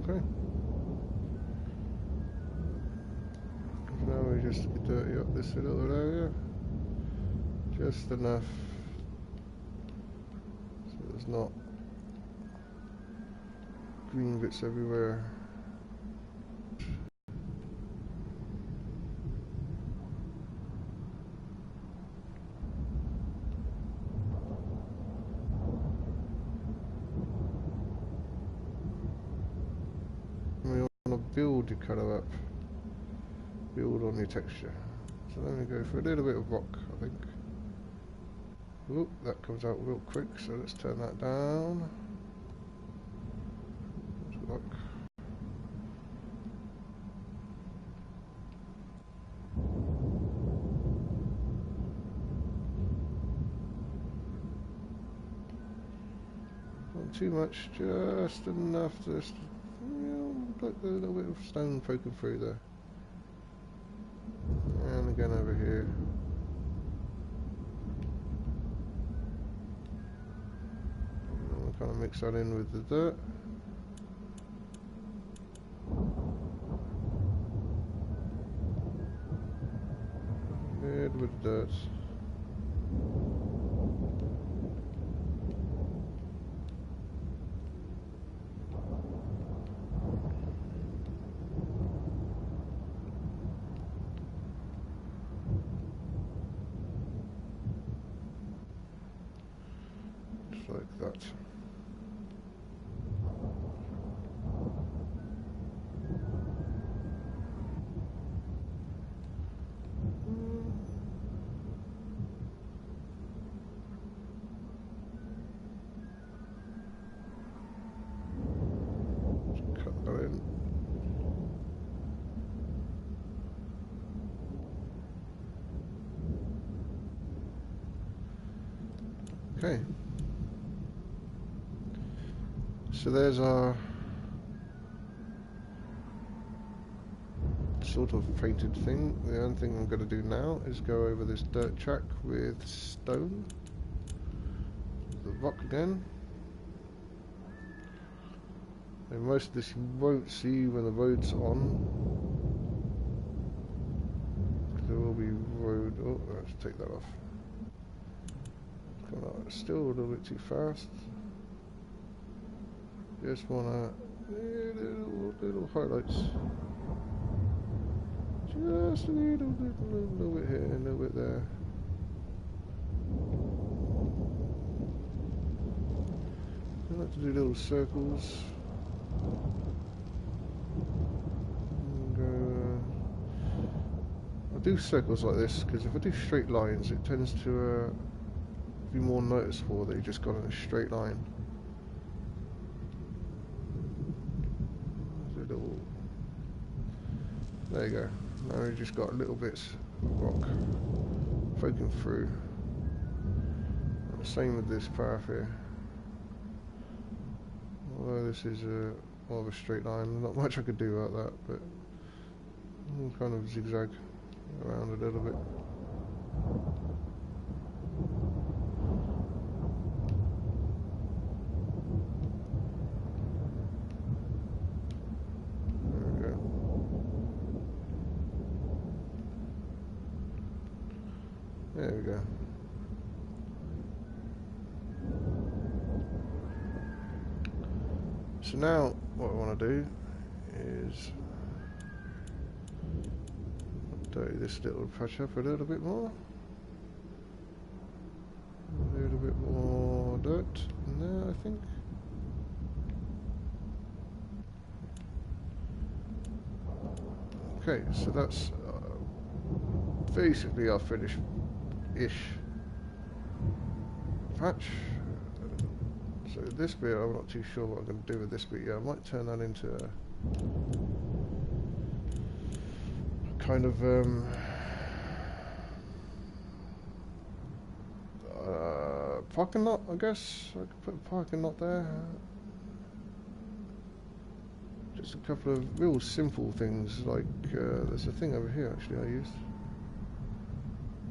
Okay. Now we just dirty up this little area, just enough so there's not green bits everywhere. We want to build your colour up. Build on your texture. So then we go for a little bit of rock, I think. Oop, that comes out real quick, so let's turn that down. There's rock. Not too much, just enough to just, look, there's a little bit of stone poking through there. And again over here. And we'll kind of mix that in with the dirt. Good with the dirt. Like that. Just cut that in. Okay. So there's our sort of painted thing. The only thing I'm going to do now is go over this dirt track with stone, the rock again. And most of this you won't see when the road's on. There will be road. Oh, let's take that off. Still a little bit too fast. Just wanna little highlights. Just a little bit here, a little bit there. I like to do little circles. And, I do circles like this because if I do straight lines, it tends to be more noticeable that you just got in a straight line. There you go. Now we've just got little bits of rock poking through. And the same with this path here. Although this is more of a straight line, not much I could do about that, but I'll kind of zigzag around a little bit. There we go. So now what I want to do is dirty this little patch up a little bit more. Do dirt in there, I think. Okay, so that's basically our finished-ish patch. So this bit, I'm not too sure what I'm going to do with this bit yet. I might turn that into a kind of parking lot, I guess. I could put a parking lot there. Just a couple of real simple things, like there's a thing over here actually I used.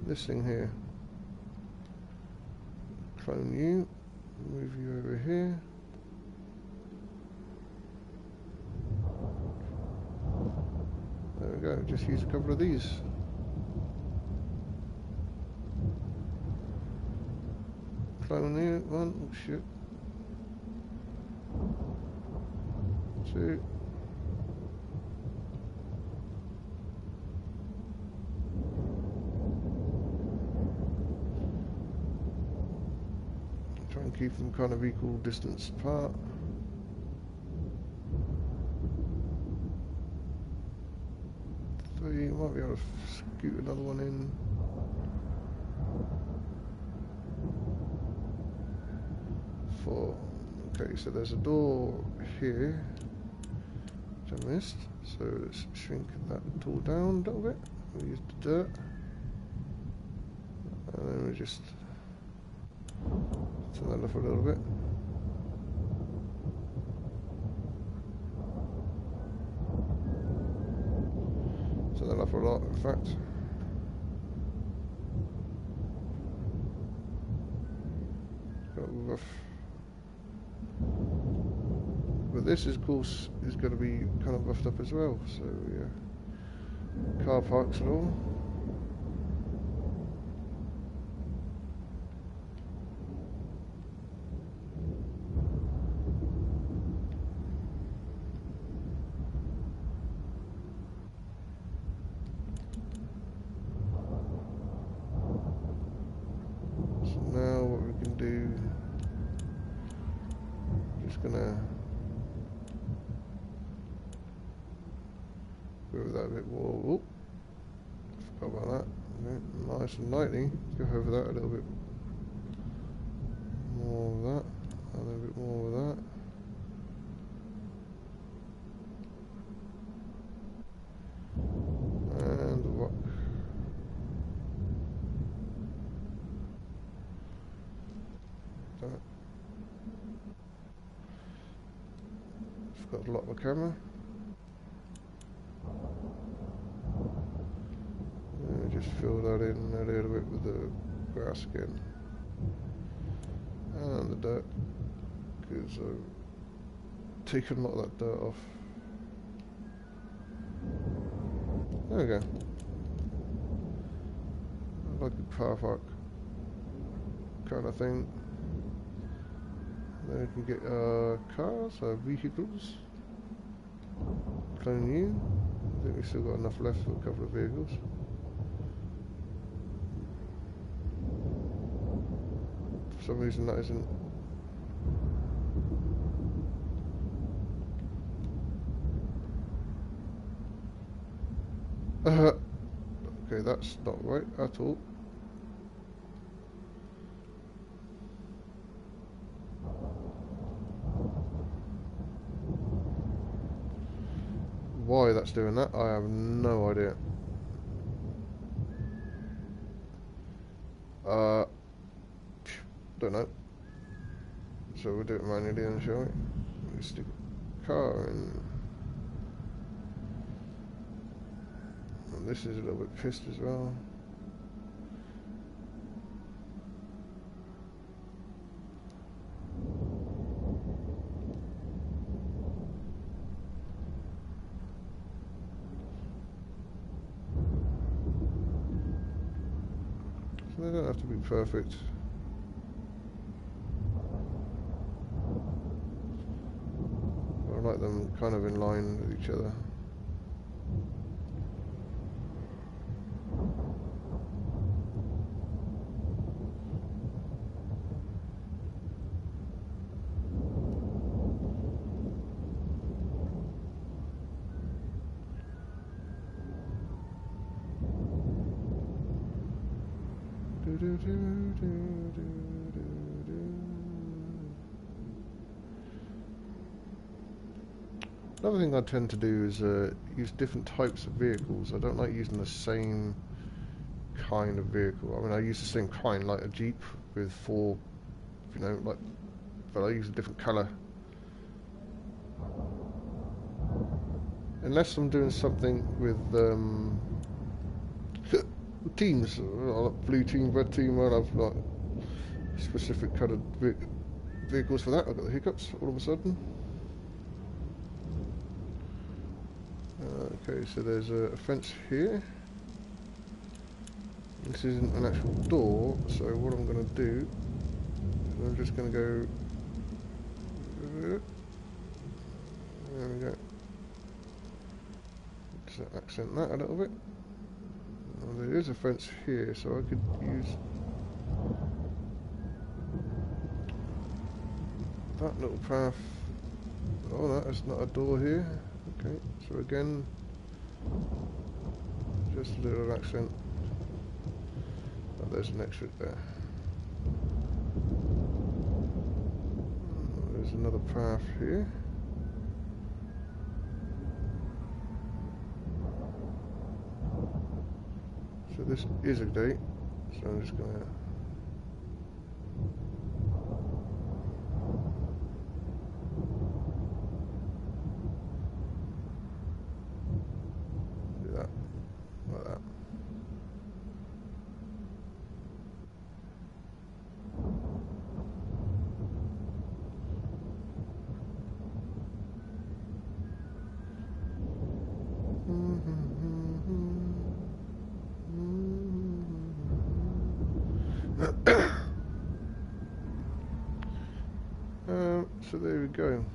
This thing here. Clone you, move you over here. There we go, just use a couple of these. Clone you, one, oh shit. Two. Try and keep them kind of equal distance apart. Three, you might be able to scoot another one in. Four. Okay, so there's a door here, which I missed. So let's shrink that tool down a little bit. We use the dirt. And then we just turn that off a little bit. Turn that off a lot, in fact. Got rough. But this, of course, is going to be kind of roughed up as well. So yeah, car parks and all. Gonna go over that a bit more. Oh, forgot about that. Okay, nice and lightly. Go over that a little bit more of that, and a bit more of that. And the rock. That. Got a lot of my camera. And just fill that in a little bit with the grass again. And the dirt, because I've taken a lot of that dirt off. There we go. Like a car park kind of thing. Then we can get cars, vehicles. Clone you. I think we've still got enough left for a couple of vehicles. For some reason that isn't. Okay, that's not right at all. Why that's doing that, I have no idea. Don't know. So we'll do it manually then, shall we? We'll stick a car in. And this is a little bit pissed as well. They don't have to be perfect. I like them kind of in line with each other. Another thing I tend to do is use different types of vehicles. I don't like using the same kind of vehicle. I mean, I use the same kind, like a Jeep with four, you know, like, but I use a different colour. Unless I'm doing something with teams, like blue team, red team, I'll have like specific coloured vehicles for that. I've got the hiccups all of a sudden. Okay, so there's a fence here. This isn't an actual door, so what I'm going to do is I'm just going to go. There we go. Just accent that a little bit. Well, there is a fence here, so I could use that little path. Oh, that's not a door here. Okay, so again, just a little accent. Oh, there's an exit there. There's another path here. So this is a gate, so I'm just going to do that, like that. So there we go.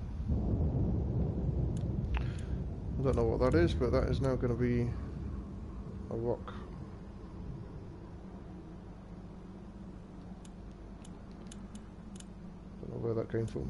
I don't know what that is, but that is now going to be a rock. Don't know where that came from.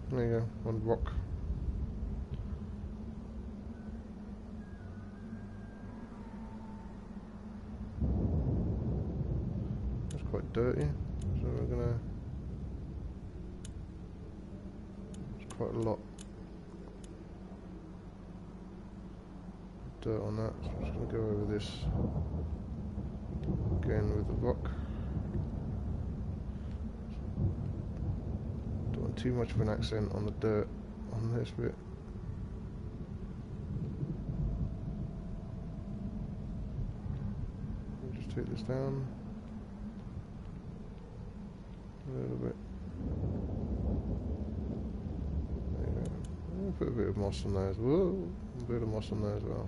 There you go, one rock. That's quite dirty, so we're gonna. There's quite a lot of dirt on that, so I'm just gonna go over this again with the rock. Too much of an accent on the dirt on this bit. I'll just take this down a little bit. There you go. I'll put a bit of moss on there as well. A bit of moss on there as well.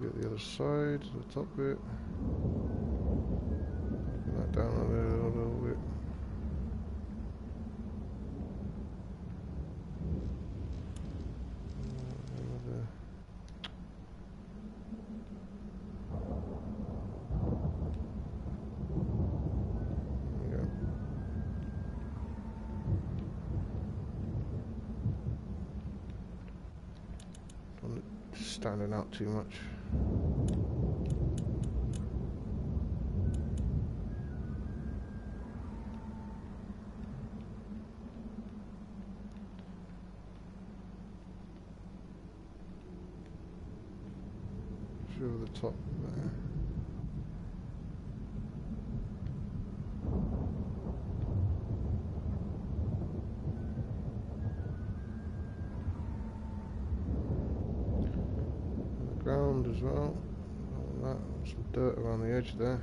Get the other side, the top bit. Bring that down a little bit. There you go. Not standing out too much. Over the top there. as well. All that, some dirt around the edge there.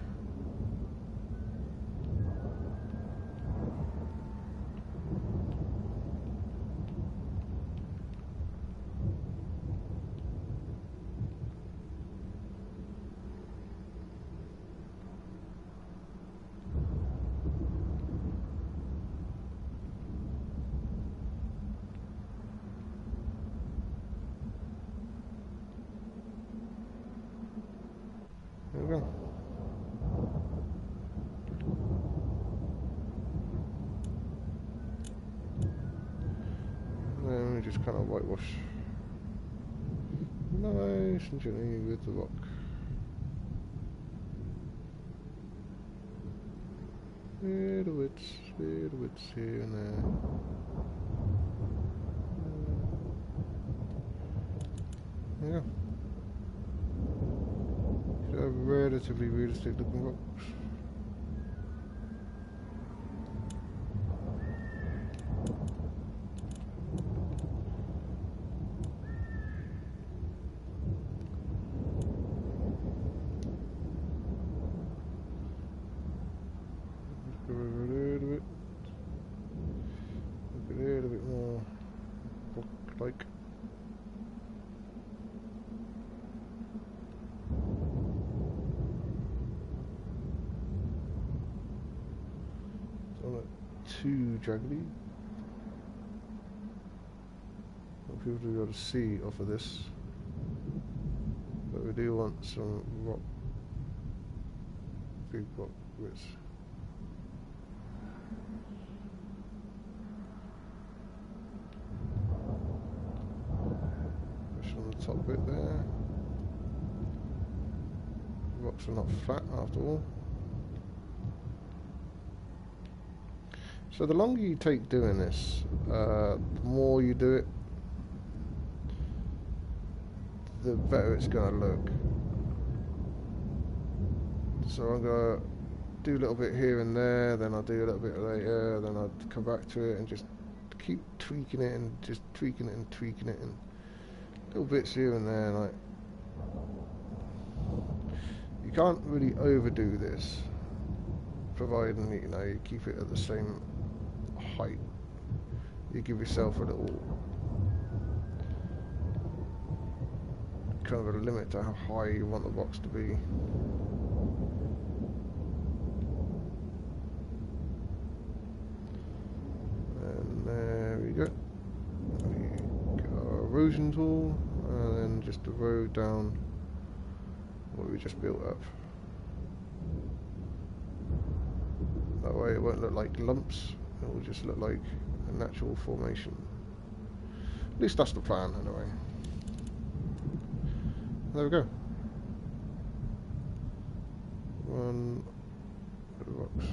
There we go. And then we just kind of whitewash nice and gently with the rock. Little bits here and there. Yeah. Relatively realistic looking rocks. Let's go over a little bit. Look a little bit more rock-like. Too jaggedy. Want people to be able to see off of this, but we do want some rock, big rock bits. Push on the top bit there. Rocks are not flat after all. So the longer you take doing this, the more you do it, the better it's going to look. So I'm going to do a little bit here and there, then I'll do a little bit later, then I'll come back to it and just keep tweaking it and just tweaking it and tweaking it and little bits here and there. Like, you can't really overdo this, providing you know you keep it at the same height. You give yourself a little kind of a limit to how high you want the box to be. And there we go. We got our erosion tool, and then just erode down what we just built up. That way it won't look like lumps. It will just look like a natural formation. At least that's the plan, anyway. There we go. One bit of rocks.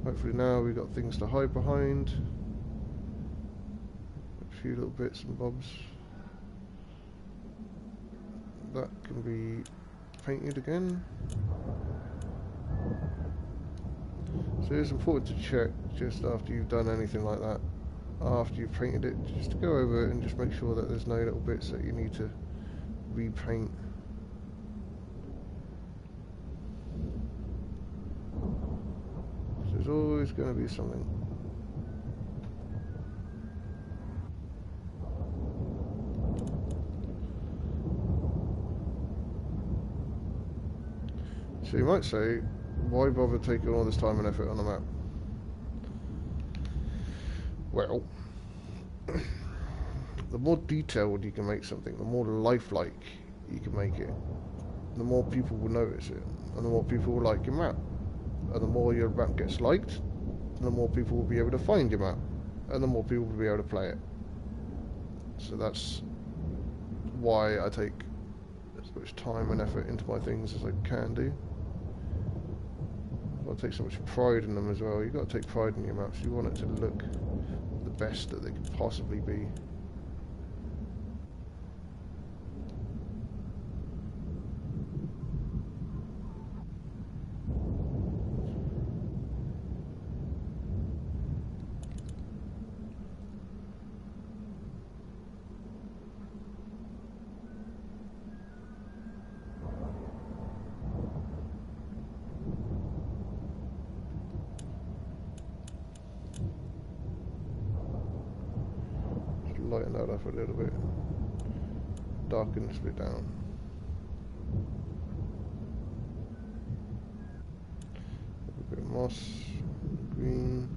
Hopefully now we've got things to hide behind. A few little bits and bobs. That can be painted again. So it's important to check just after you've done anything like that, after you've painted it, just to go over it and just make sure that there's no little bits that you need to repaint. So there's always going to be something. So you might say, why bother taking all this time and effort on the map? Well, the more detailed you can make something, the more lifelike you can make it, the more people will notice it, and the more people will like your map. And the more your map gets liked, the more people will be able to find your map, and the more people will be able to play it. So that's why I take as much time and effort into my things as I can do. I take so much pride in them as well. You've got to take pride in your maps. You want it to look the best that they could possibly be. lighten that up a little bit. Darken this bit down. A bit of moss, green.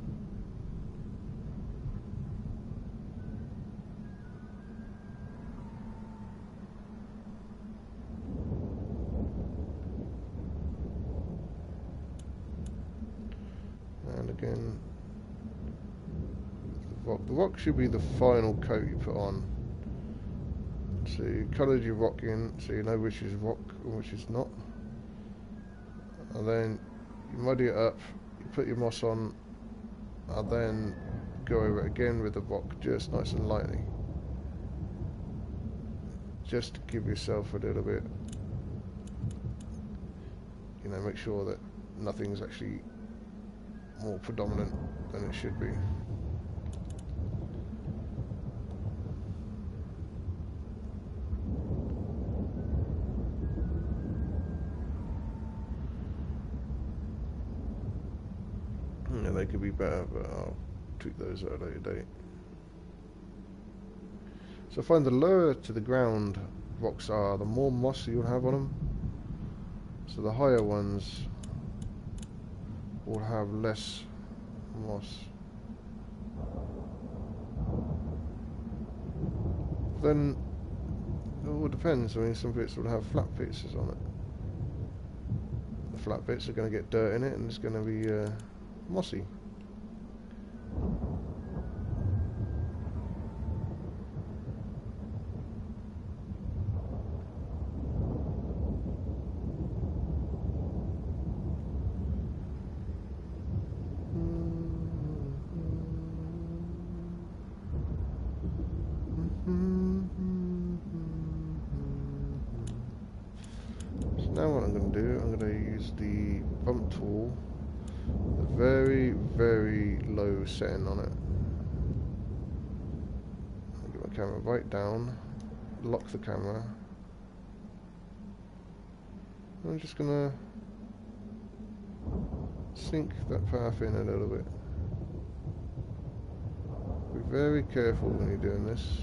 And again, the rock should be the final coat you put on. So you coloured your rock in, so you know which is rock and which is not. And then you muddy it up, you put your moss on, and then go over it again with the rock, just nice and lightly. Just to give yourself a little bit, you know, make sure that nothing's actually more predominant than it should be. Yeah, they could be better, but I'll tweak those at a later date. So I find the lower to the ground rocks are, the more moss you'll have on them. So the higher ones will have less moss. Then it all depends. I mean, some bits will have flat pieces on it. The flat bits are going to get dirt in it, and it's going to be mossy. So now what I'm going to do, I'm going to use the bump tool, a very, very low setting on it. I'll get my camera right down, lock the camera. I'm just going to sink that path in a little bit. Be very careful when you're doing this.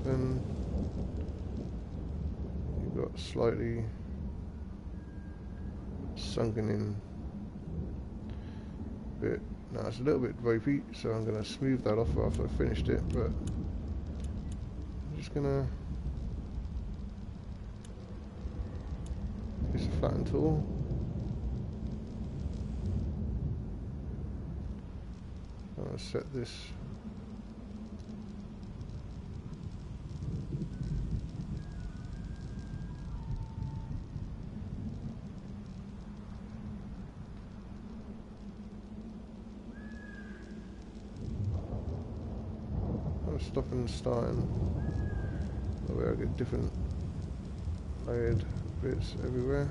Then you've got slightly sunken in bit. Now it's a little bit ropey, so I'm going to smooth that off after I've finished it, but I'm just going to use the flatten tool. I'm going to set this stopping and starting, that way I get different layered bits everywhere.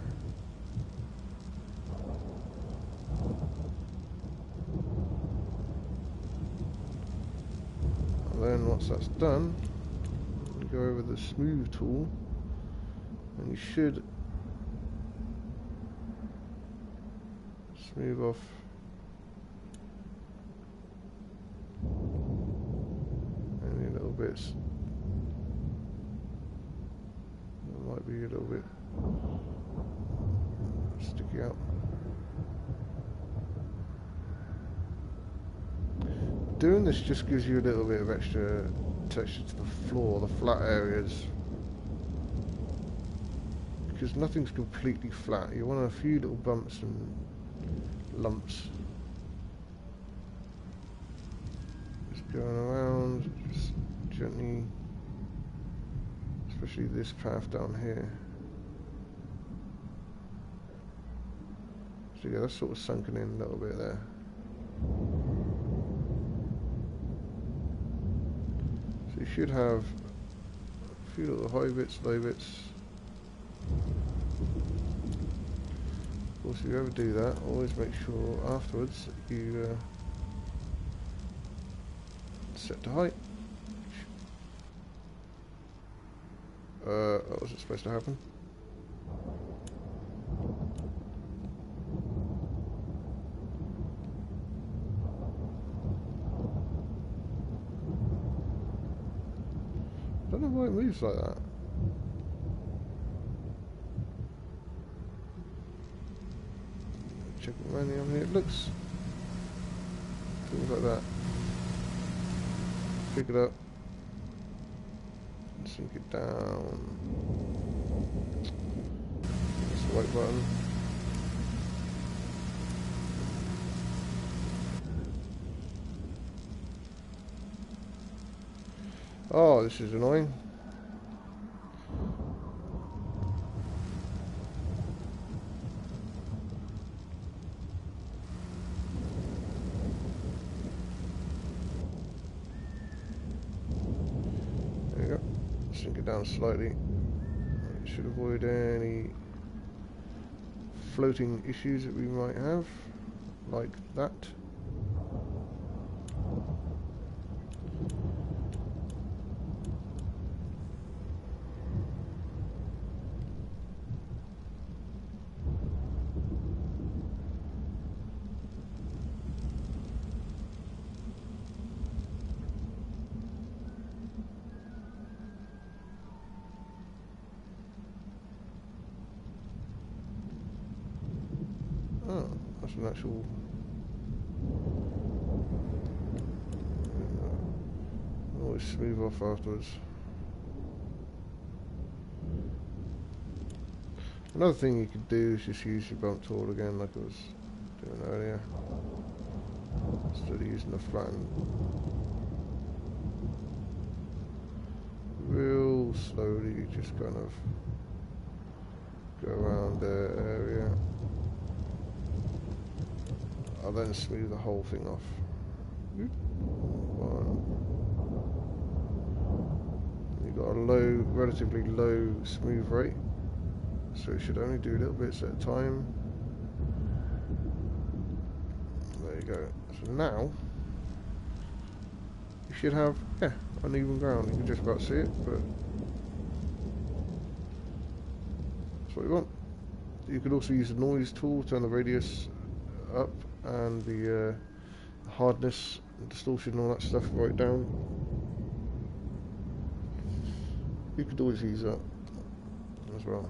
And then once that's done, you go over the smooth tool, and you should smooth off bits. It might be a little bit sticky out. Doing this just gives you a little bit of extra texture to the floor, the flat areas, because nothing's completely flat. You want a few little bumps and lumps. Just going around, just gently, especially this path down here. So yeah, that's sort of sunken in a little bit there. So you should have a few little high bits, low bits. Of course, if you ever do that, always make sure afterwards you set to height. What was it supposed to happen? I don't know why it moves like that. Check it manually on here. It looks like that. Pick it up. Sink it down. That's the white button. Oh, this is annoying. There you go. Sink it down slightly. It should avoid any floating issues that we might have, like that. Oh, that's an actual... always smooth off afterwards. Another thing you could do is just use your bump tool again like I was doing earlier, instead of using the flattened. Real slowly, just kind of go around the area. I'll then smooth the whole thing off. You've got a low, relatively low smooth rate, so it should only do little bits at a time. There you go. So now you should have, yeah, uneven ground. You can just about see it, but that's what you want. You could also use the noise tool, turn the radius up and the hardness and distortion and all that stuff right down. You could always use that as well.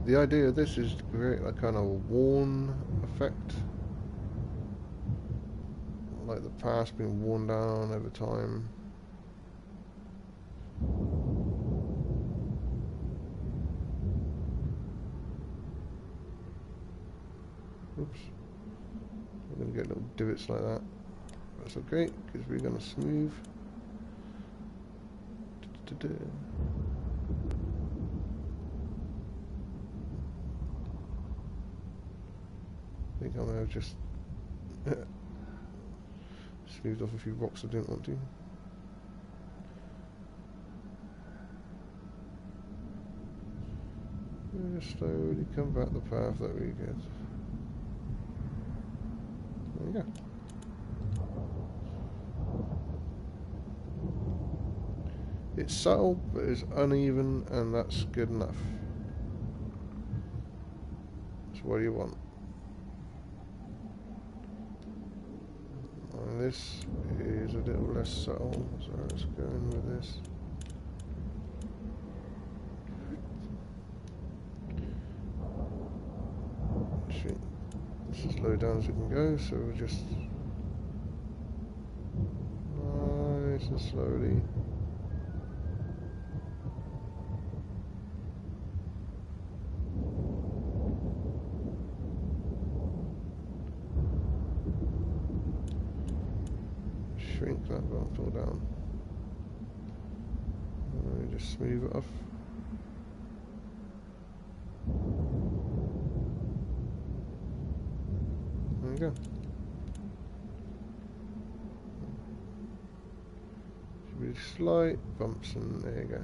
The idea of this is to create a kind of worn effect, like the past being worn down over time. Oops, we're going to get little divots like that. That's okay, because we're going to smooth. I think I may have just smoothed off a few rocks I didn't want to. Just slowly come back the path that we get. There you go. It's subtle, but it's uneven, and that's good enough. So what do you want? And this is a little less subtle, so let's go in with this. Shrink this as low down as we can go, so we'll just nice and slowly. Shrink that bump tool down. me just smooth it off. There we go. Should be slight bumps, and there you go.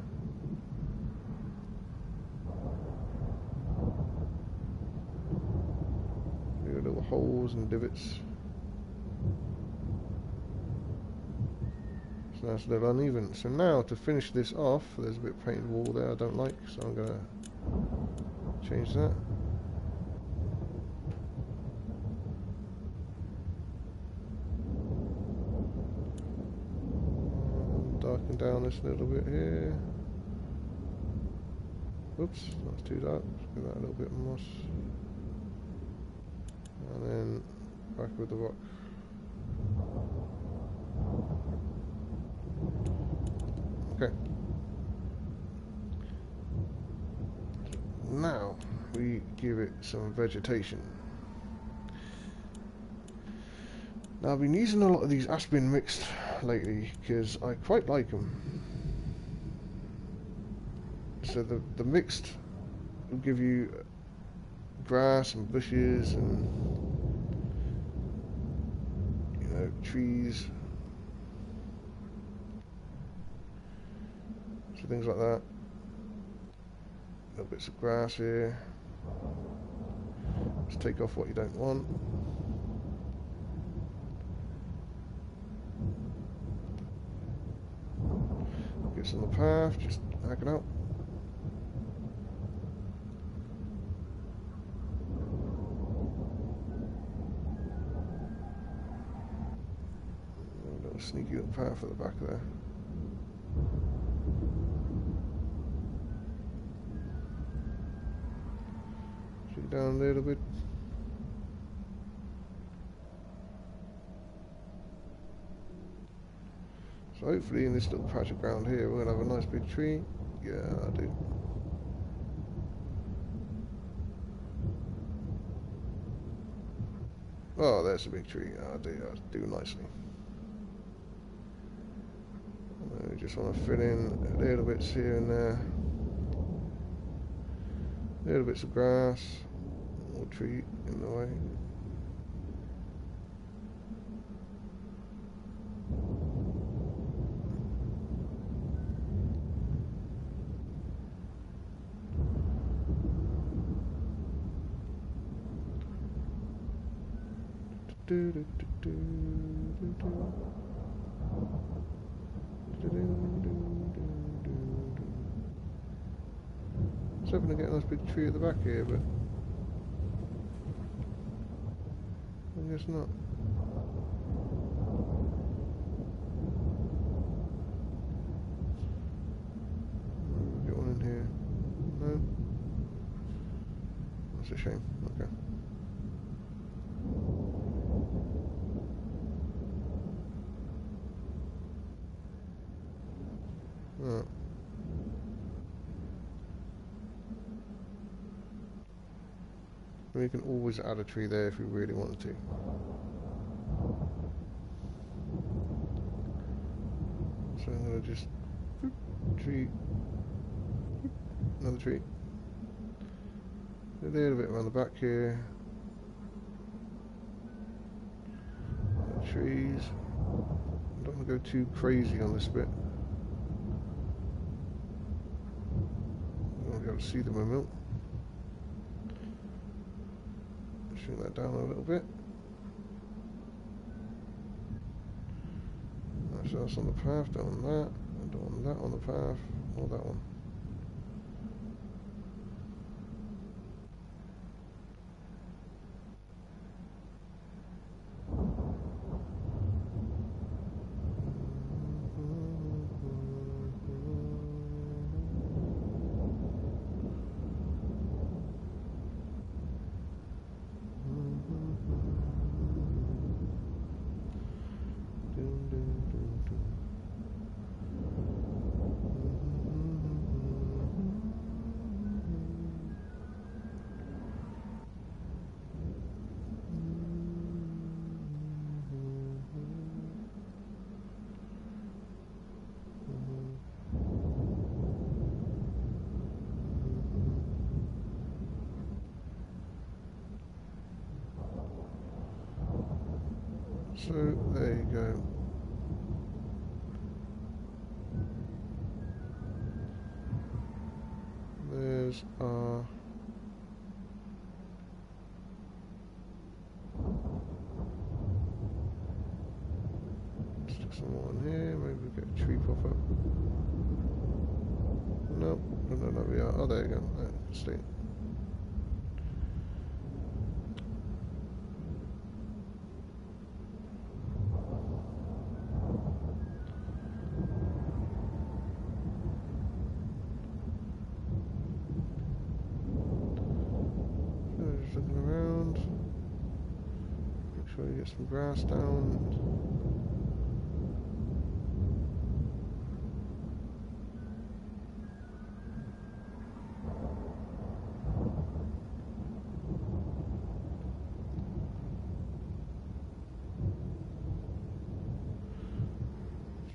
Little holes and divots. So that's a little uneven. So now to finish this off, there's a bit of painted wall there I don't like, so I'm going to change that. Darken down this a little bit here. Oops, that's too dark. Let's give that a little bit of moss. And then back with the rock. Okay. Now we give it some vegetation. Now I've been using a lot of these Aspen mixed lately because I quite like them. So the mixed will give you grass and bushes and trees, so things like that. Little bits of grass here. Just take off what you don't want. Gets on the path, just hack it out. Sneaky little path at the back there. Shoot down a little bit. So hopefully in this little patch of ground here we're going to have a nice big tree. Yeah, I do. Oh, there's a big tree. I do nicely. We just want to fill in little bits here and there, little bits of grass or tree in the way. I was hoping to get a nice big tree at the back here, but I guess not. Get one in here. No? That's a shame. Okay. Alright. We can always add a tree there if we really wanted to. So I'm going to just tree, another tree, a little bit around the back here, trees. I don't want to go too crazy on this bit. I want to be able to see the moment. Shrink that down a little bit. So that's on the path, don't want that, and don't want that on the path, or that one. So there you go. There's our stick some more in here. Maybe we'll get a tree pop up. Nope, no, we are. Oh, there you go. There, stay. Just looking around. Make sure you get some grass down.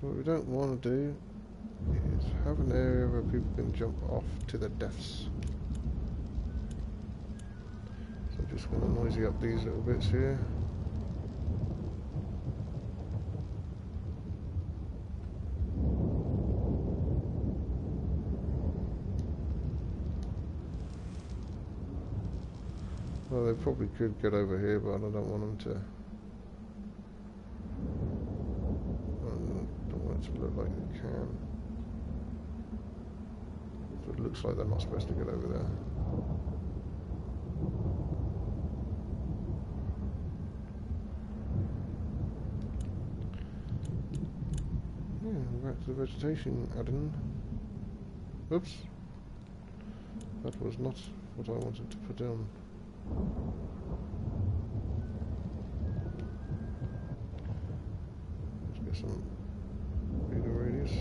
So what we don't want to do is have an area where people can jump off to their deaths. So I'm just going to noisy up these little bits here. Well, they probably could get over here, but I don't want them to. To look like they can. So it looks like they're not supposed to get over there. Yeah, back to the vegetation add-in. Oops. That was not what I wanted to put down. Let's get some bigger radius.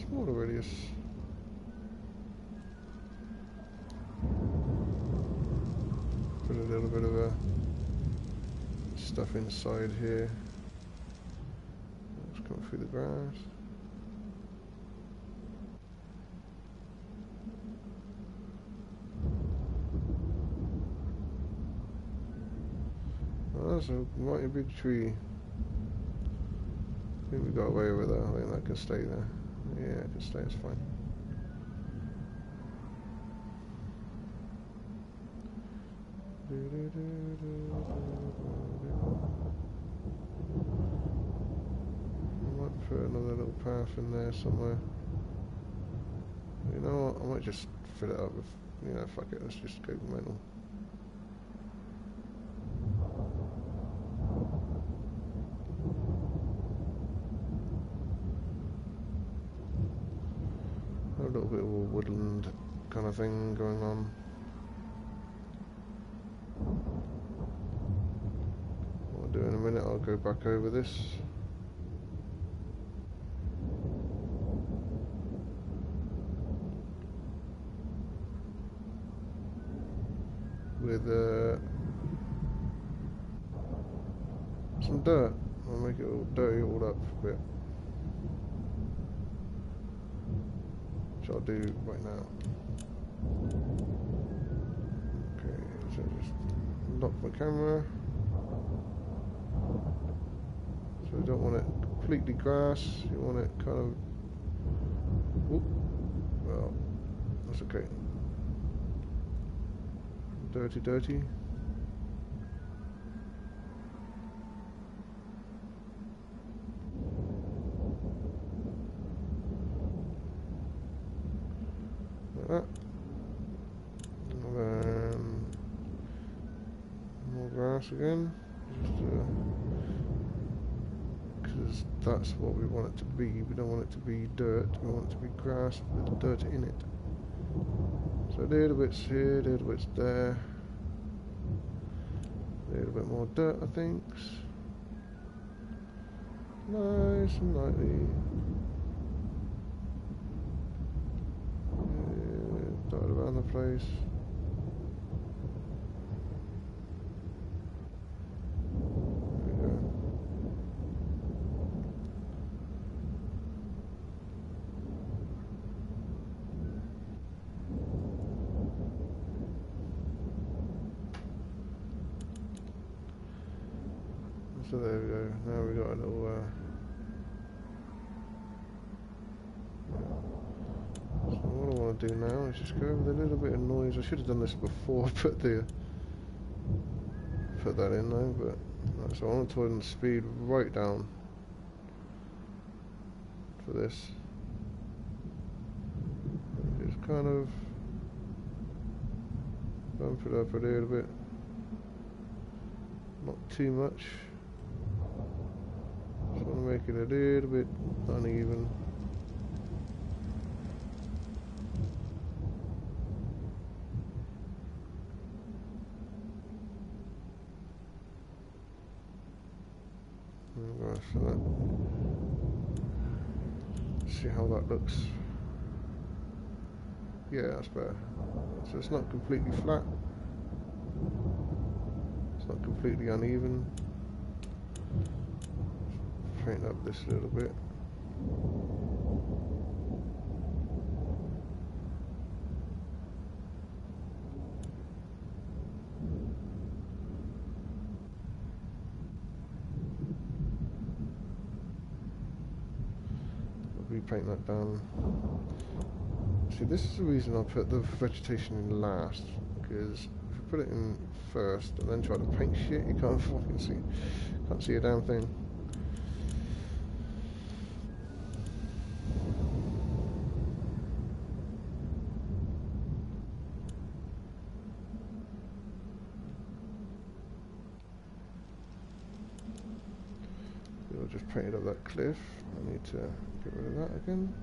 Smaller radius. Put a little bit of stuff inside here. Let's come through the grass. That's a mighty big tree. I think we got away with that. I think that can stay there. Yeah, it can stay, it's fine. I might put another little path in there somewhere. You know what? I might just fill it up with, you know, fuck it, let's just go mental. A little bit of a woodland kind of thing going on. What I'll do in a minute, I'll go back over this. With some dirt. I'll make it all dirty all up a bit. Which I'll do right now. Okay, so just lock my camera. So you don't want it completely grass, you want it kind of, whoop, well, that's okay. Dirty, dirty. Like that. And then more grass again. Just because that's what we want it to be. We don't want it to be dirt. We want it to be grass with dirt in it. So a little bit's here, a little bit's there. A little bit more dirt, I think. Nice and lightly. Dot around the place. There we go. So there we go. Now we got a little. So what I want to do now is just go with a little bit of noise. I should have done this before I put that in though, but right, so I want to turn the speed right down for this. Just kind of bump it up a little bit, not too much. Just want to make it a little bit uneven. Right, so that, see how that looks. Yeah, that's better. So it's not completely flat. It's not completely uneven. Paint up this a little bit. Repaint that down. See, this is the reason I put the vegetation in last, because if you put it in first and then try to paint shit, you can't fucking see a damn thing. I just painted up that cliff. I need to get rid of that again.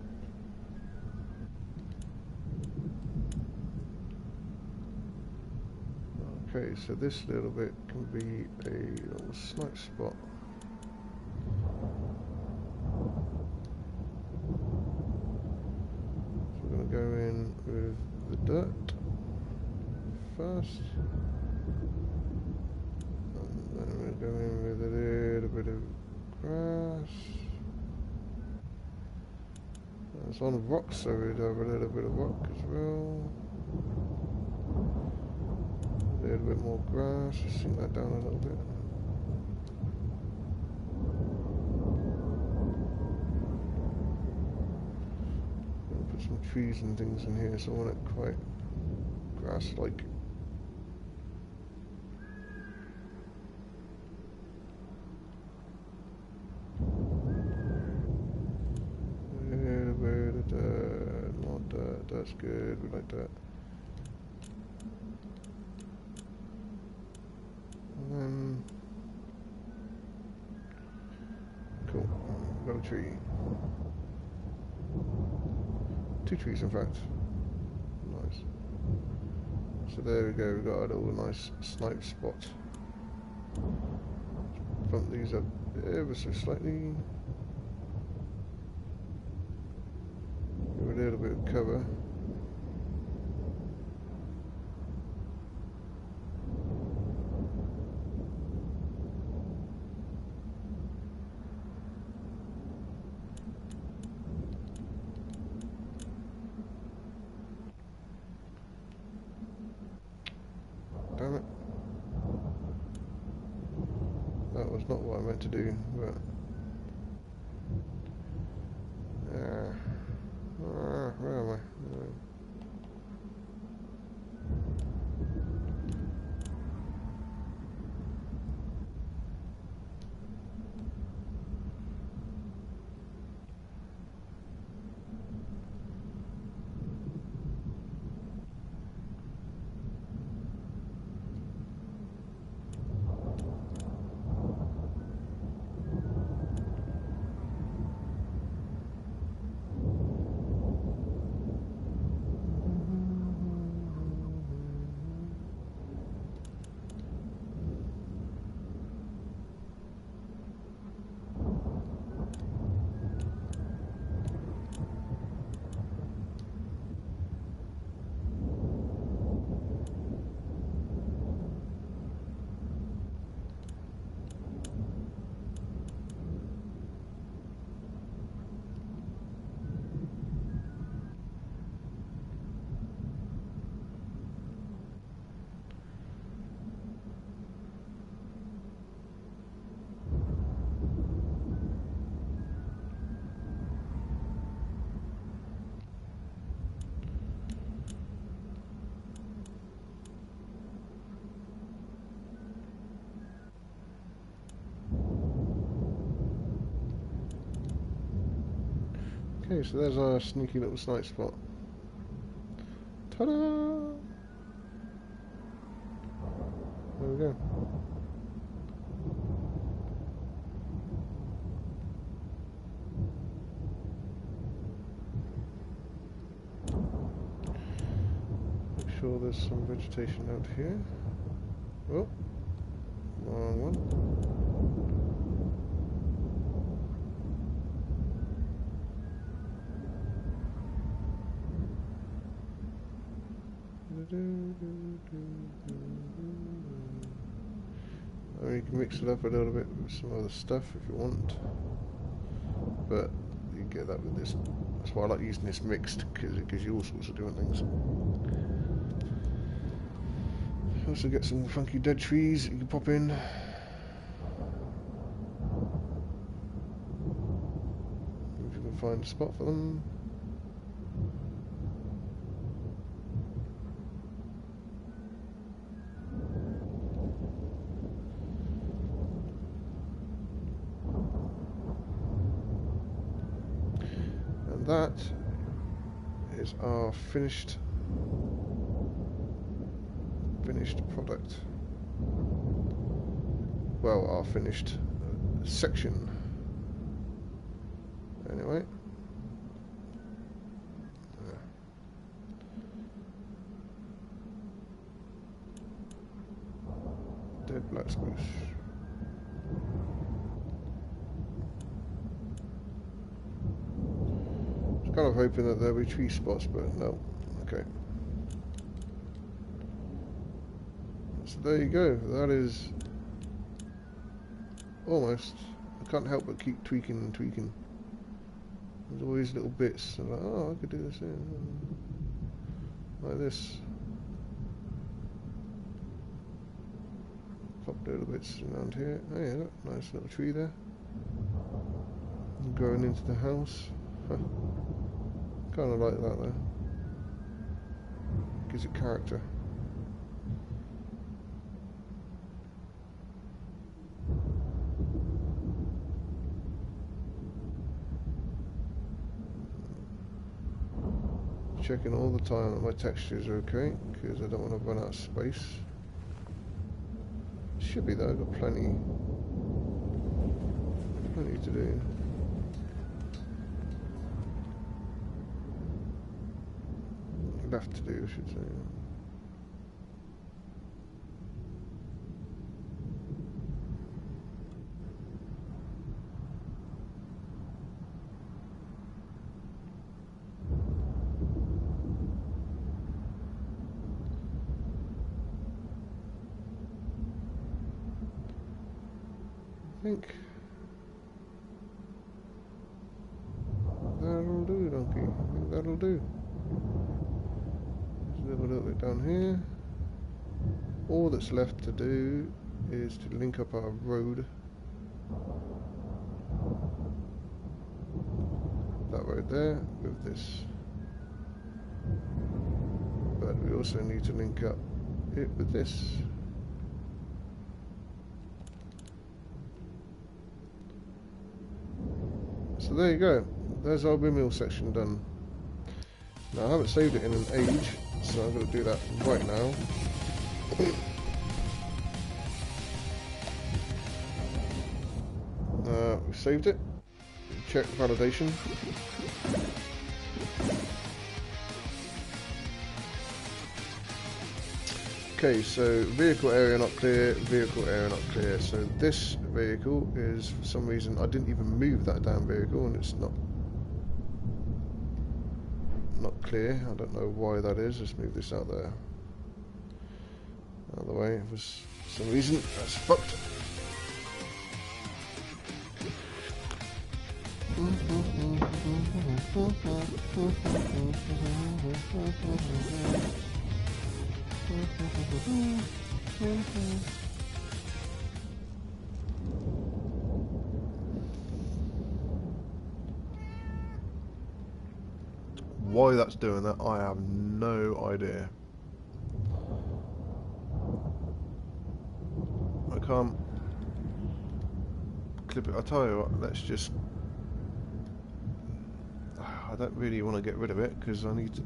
Okay, so this little bit can be a little snipe spot. So we're going to go in with the dirt first. And then we're going to go in with a little bit of grass. It's on rocks, so we'd have a little bit of rock as well. A little bit more grass, sink that down a little bit. I'll put some trees and things in here, so I want it quite grass-like. More dirt, that's good, we like that. And then, cool, got a tree. 2 trees in fact. Nice. So there we go, we've got a little nice snipe spot. Bump these up ever so slightly. Give it a little bit of cover. Damn it. That was not what I meant to do, but where am I? Okay, so there's our sneaky little snipe spot. Ta-da! There we go. Make sure there's some vegetation out here. Oh, wrong one. I mean, you can mix it up a little bit with some other stuff if you want, but you can get that with this. That's why I like using this mixed, because it gives you all sorts of different things. You also get some funky dead trees that you can pop in. If you can find a spot for them. That is our finished product. Well, our finished section. Anyway. Dead black spruce. Kind of hoping that there'll be tree spots, but no. Okay. So there you go. That is almost. I can't help but keep tweaking and tweaking. There's all these little bits. I'm like, oh, I could do this here. Like this. Pop little bits around here. Oh yeah, look, nice little tree there. Going into the house. Huh. Kind of like that though. Gives it character. Checking all the time that my textures are okay, because I don't want to run out of space. Should be though, I've got plenty to do. Left to do, I should say. I think that'll do, donkey. I think that'll do. A little bit down here. All that's left to do is to link up our road. That road there with this. But we also need to link up it with this. So there you go. There's our windmill section done. Now I haven't saved it in an age, so I'm going to do that right now. We've saved it. Check validation. Okay, so vehicle area not clear, vehicle area not clear. So this vehicle is, for some reason, I didn't even move that damn vehicle and it's not clear. I don't know why that is. Let's move this out there. Out of the way. It was, for some reason, that's fucked. Why that's doing that, I have no idea. I can't clip it. I'll tell you what, let's just... I I don't really want to get rid of it because I need to.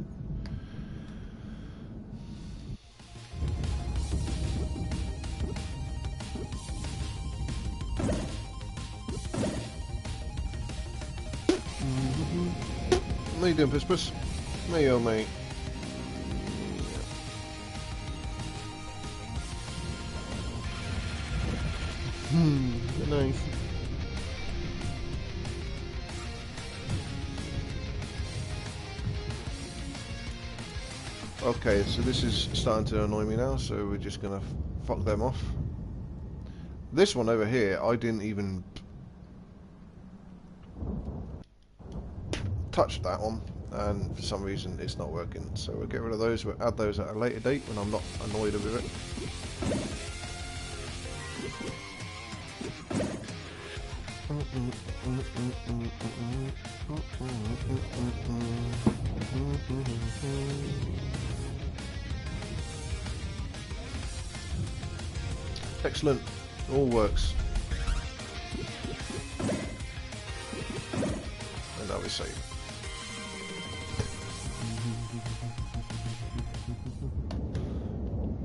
How you doing, Pispus? There you are, mate. Nice. Okay, so this is starting to annoy me now, so we're just gonna fuck them off. This one over here, I didn't even touch that one, and for some reason it's not working. So we'll get rid of those, we'll add those at a later date when I'm not annoyed with it. Excellent, all works. And now we save.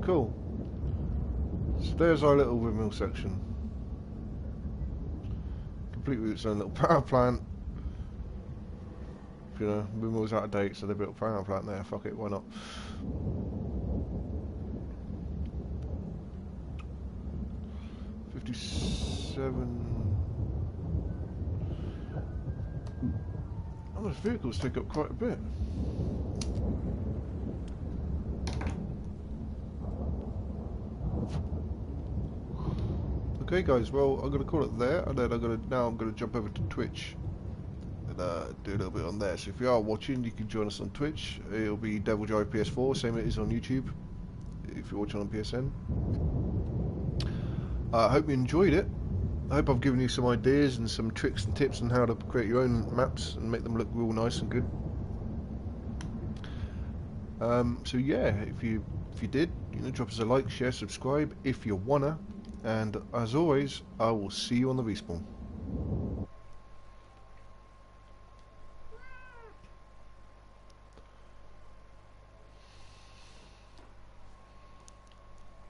Cool. So there's our little windmill section. Completely its own little power plant. You know, windmill's out of date, so they built a power plant there. Fuck it, why not? Oh, those vehicles take up quite a bit. Okay, guys. Well, I'm gonna call it there, and then I'm gonna jump over to Twitch and do a little bit on there. So if you are watching, you can join us on Twitch. It'll be Devildrive PS4, same as it is on YouTube. If you're watching on PSN. I hope you enjoyed it. I hope I've given you some ideas and some tricks and tips on how to create your own maps and make them look real nice and good. So yeah, if you did, drop us a like, share, subscribe if you wanna, and as always, I will see you on the respawn.